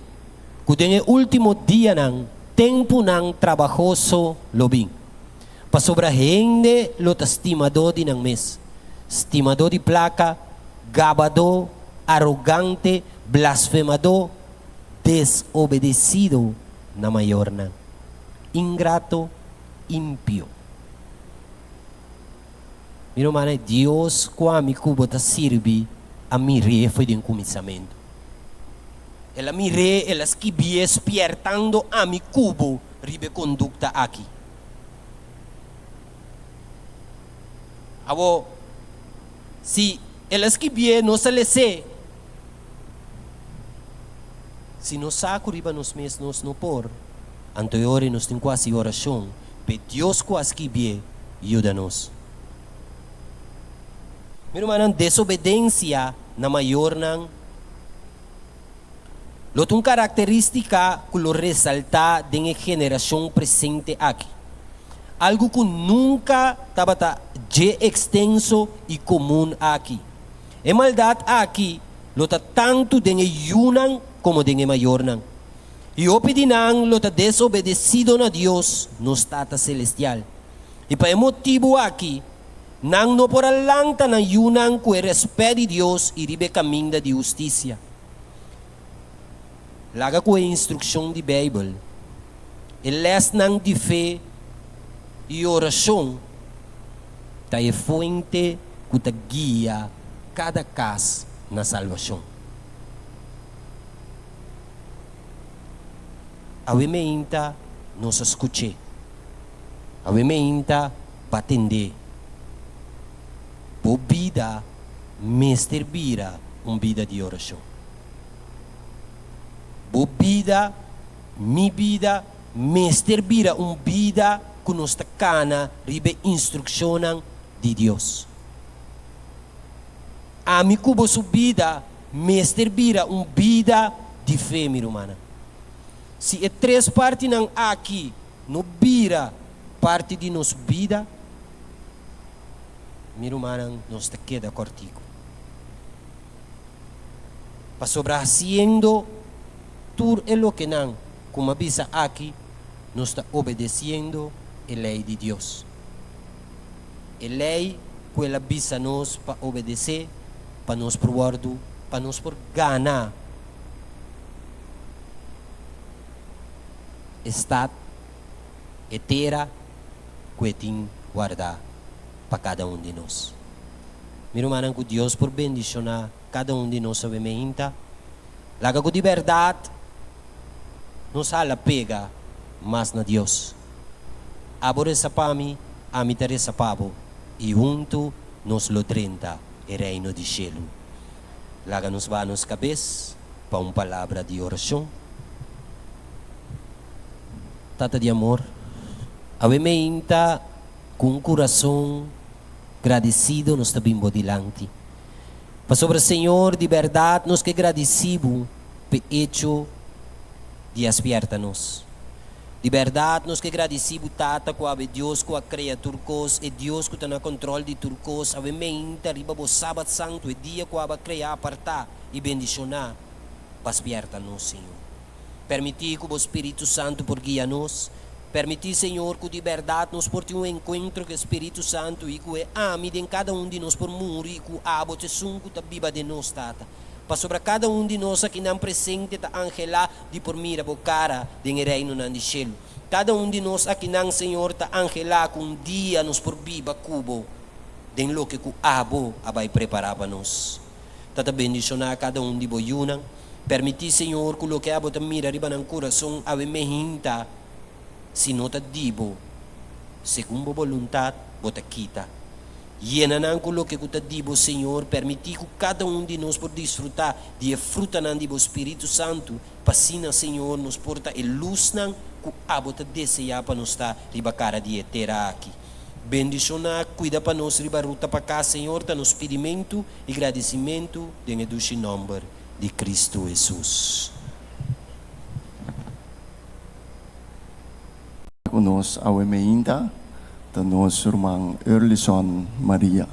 que no último dia ng tempo ng trabajoso lobing. Pasobra gente lo estimador de ng mes. Estimador de placa, gabador, arrogante, blasfemador, desobedecido na maior na. Ingrato, impio. Meu irmão, Deus, quando cubo ta sirve, a mi re foi de começamento. Ela mi re, ela esquivia espertando a mi cubo, ribe conduta aqui. Abo, se ela esquivia, não se lese. Se não saco riba nos mes nos no por, anterior nos tem quase oração, pe Deus quase esquivia, ajuda-nos. Meu irmão, desobediência na maior não. Lotun característica que lo resalta da geração presente aqui. Algo que nunca estava de extenso e comum aqui. A maldade aqui, lota tanto de yunan como de maior não. E o pedinang lota desobedecido na Deus no estado celestial. E para motivo aqui, nang no por alanta na yunan que respeite Deus e ribe caminho de justiça. Laga com a instrução de Bíblia, e les nang de fé e oração, tá é fonte que te guia cada caso na salvação. A meinta nos escute, a meinta patende. Por vida, mestre vira vida de oração. Por vida, mi vida, mestre vira vida que nos tacana ribe instrução de Deus. A mi cubo subida, mestre vira vida de fé, minha irmã. Se é três partes não aqui, no vira parte de nos vida, minha irmã, nos te queda cortico. Para sobrar haciendo tur é lo que não, como avisa aqui, nos está obedecendo a lei de Deus. A lei que ela avisa nos para obedecer, para nos provar, para nos por ganhar. Estado etera que tem guardar para cada de nós. Meu irmão, que Deus por bendicionar cada de nós obviamente. Laga que de verdade nos hala pega mas na Deus. Abore sa pami, amitare sa pabo, e junto nos lo 30 e reino de cielo. Laga nos va nos cabeça para palavra de oração. Tata de amor, obviamente com coração agradecido nos tabimbo dilante. Sobre o Senhor, de verdade, nos que agradecemos pelo hecho de despierta-nos. De verdade, nos que agradecemos tata com a Deus, com a criatura, e Deus que está no controle de tudo, a mente, arriba o sábado santo, e dia que a criar, apartar e bendicionar, despierta-nos, Senhor. Permitir que o Espírito Santo por guia-nos, permitir, Senhor, que de verdade nos porte um encontro com o Espírito Santo e que ame em cada um de nós por morrer, e que o abo te sunco ta viva de nós, tata. Para sobre cada um de nós aqui não presente ta angela de por mira bo cara de reino nan de cielo. Cada um de nós aqui não, Senhor, ta angela com um dia nos por viva cubo, den lo que o abo abai preparar para nós. Tata bendicionar cada um de boyunang, permitir, Senhor, que o que abo ta mira riba ng coração ave mehinta, se nota dibo, segundo a vontade, bota quita. Llena nan ko lo que kuta dibo, Senhor, permitir que cada um de nós por desfrutar de fruta nan dibo Espírito Santo, pasina, Senhor, nos porta e luz nan ku abo ta deseja para nos ta riba cara de etera aqui. Bendiciona, cuida para nós riba ruta para cá, Senhor, ta nos pedimento e agradecimento de educi nome de Cristo Jesus. Conosco a emenda da nosso irmão Erlison Maria,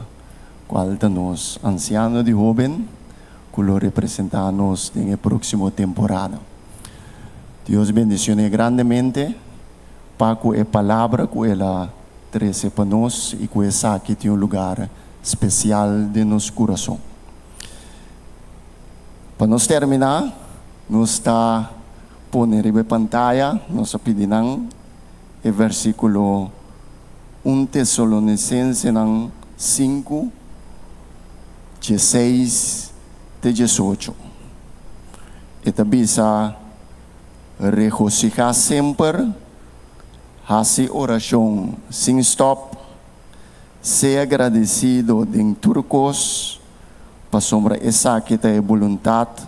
qual da nos anciano de jovem, que lo representamos na próxima temporada. Deus bendicione grandemente para que a palavra que ela trouxe para nós e que essa aqui tem lugar especial de nosso coração. Para nós terminar, nós está pondo em pantalla, nós pedimos o versículo 1 Tessalonicenses 5, 16 e 18. E bisa regocijar sempre, fazer oração sem stop, ser agradecido em turcos, para sobre essa que é a vontade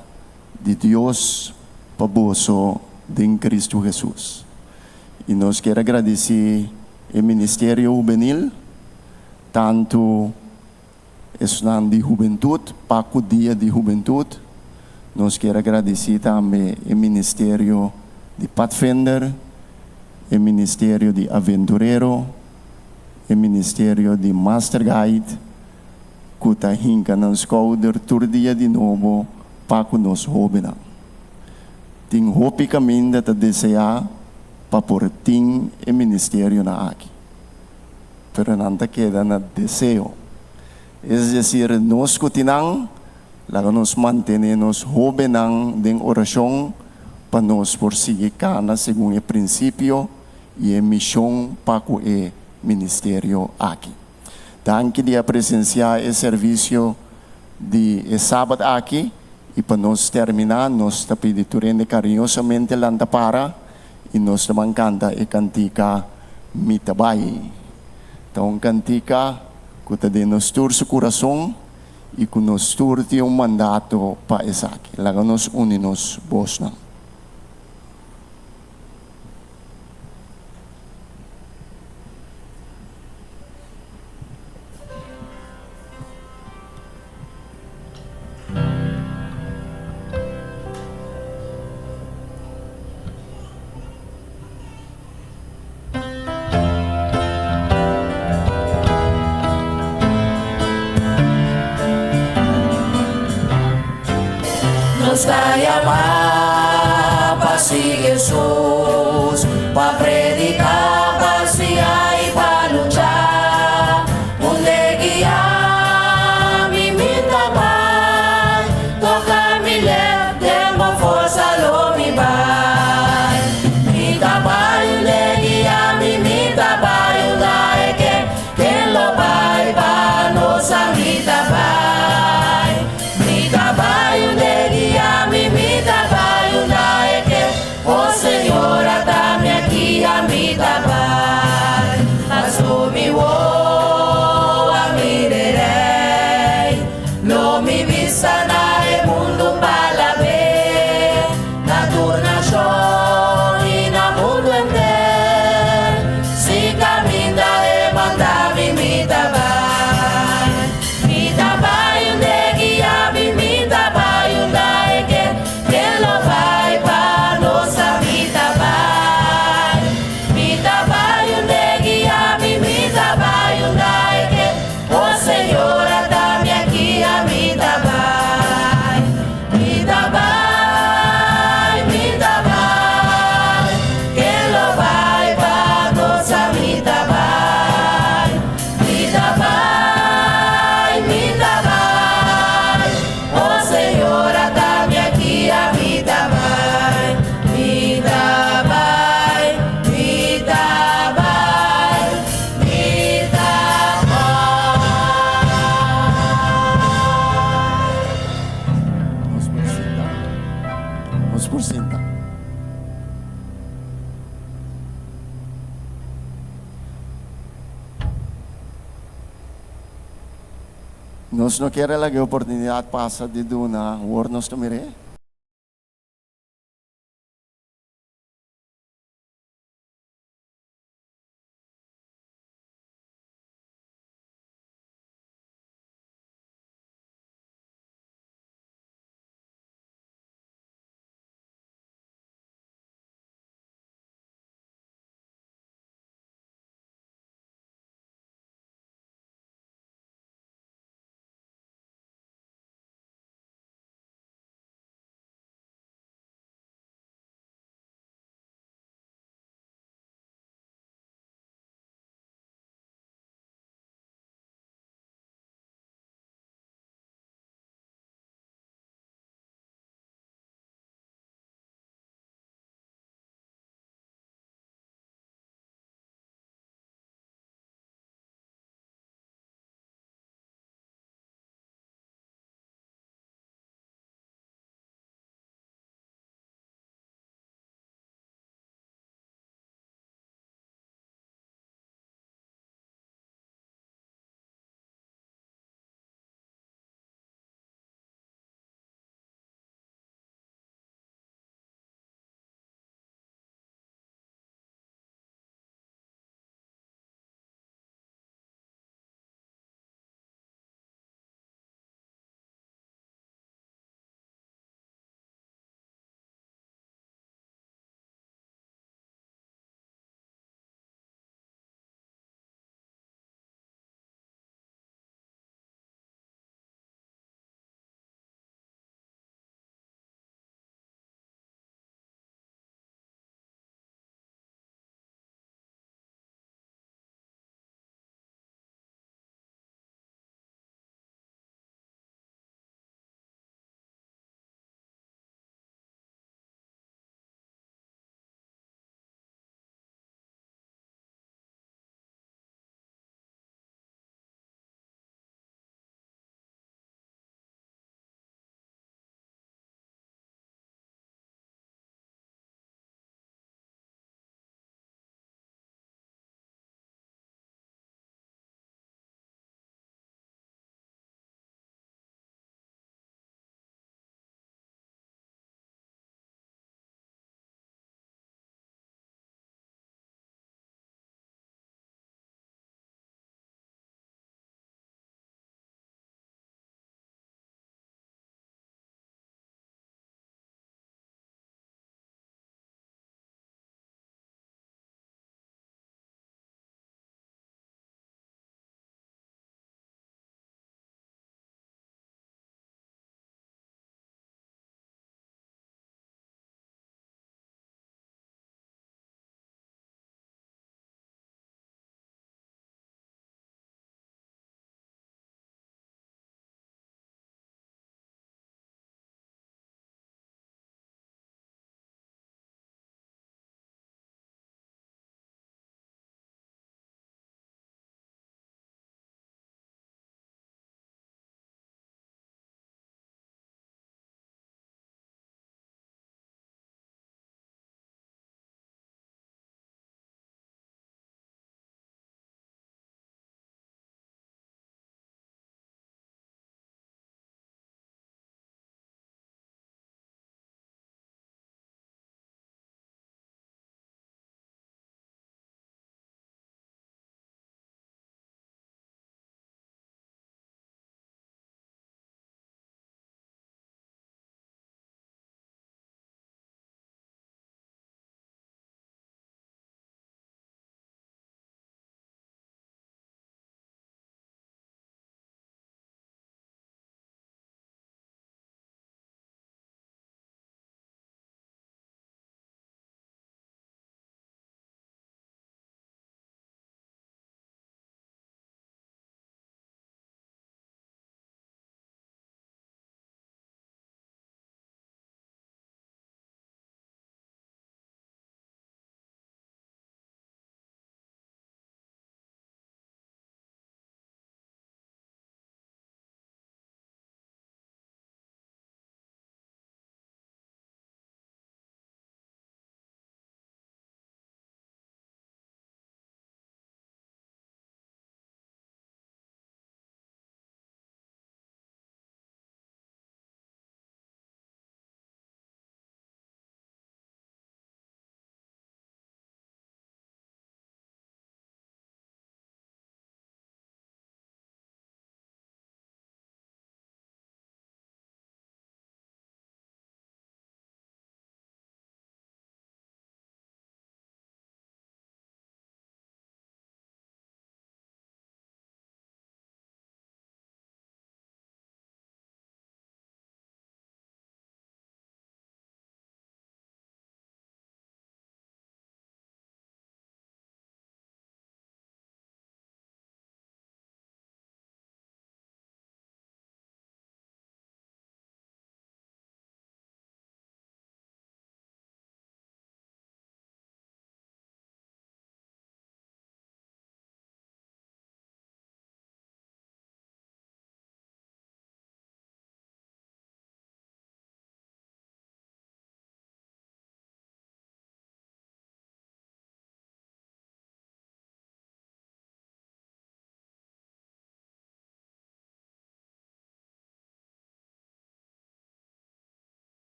de Deus para bolso de Cristo Jesus. E nós queremos agradecer o Ministério Juvenil, tanto estudante de juventude, para o dia de juventude. Nós queremos agradecer também o Ministério de Pathfinder, o Ministério de Aventureiro, o Ministério de Master Guide, que está hinca na escola todo dia de novo para o nosso jovem. Tem hope caminho de desejar para por ting o ministério na aqui. Pero nanta queda na desejo. Es decir, nós kutinang, laga nos mantenemos jovenang den oração para nós por seguir cana segundo o princípio e a missão para o ministério aqui. Danke dia presenciar o serviço de sábado aqui e para nós terminar, nós está pedindo carinhosamente lanta para e nós também canta e cantica mitabay. Então cantica que está de nos tur sa coração e que nos tur tem mandato para essa aqui. Laga nos uninos vos na. Nos llamar para seguir Jesús, para predicar, para enseñar y para luchar. Donde guiar mi trabajo, tocar mi leve, tengo fuerza lo mi vai. Mi trabajo donde guiar mi trabajo, da es que lo vai para nos a mi trabajo. Mi trabajo de mi trabajo, oh Señora, dame aquí a mi trabajo. Nós não queremos a oportunidade passa de duna, war nós tomere.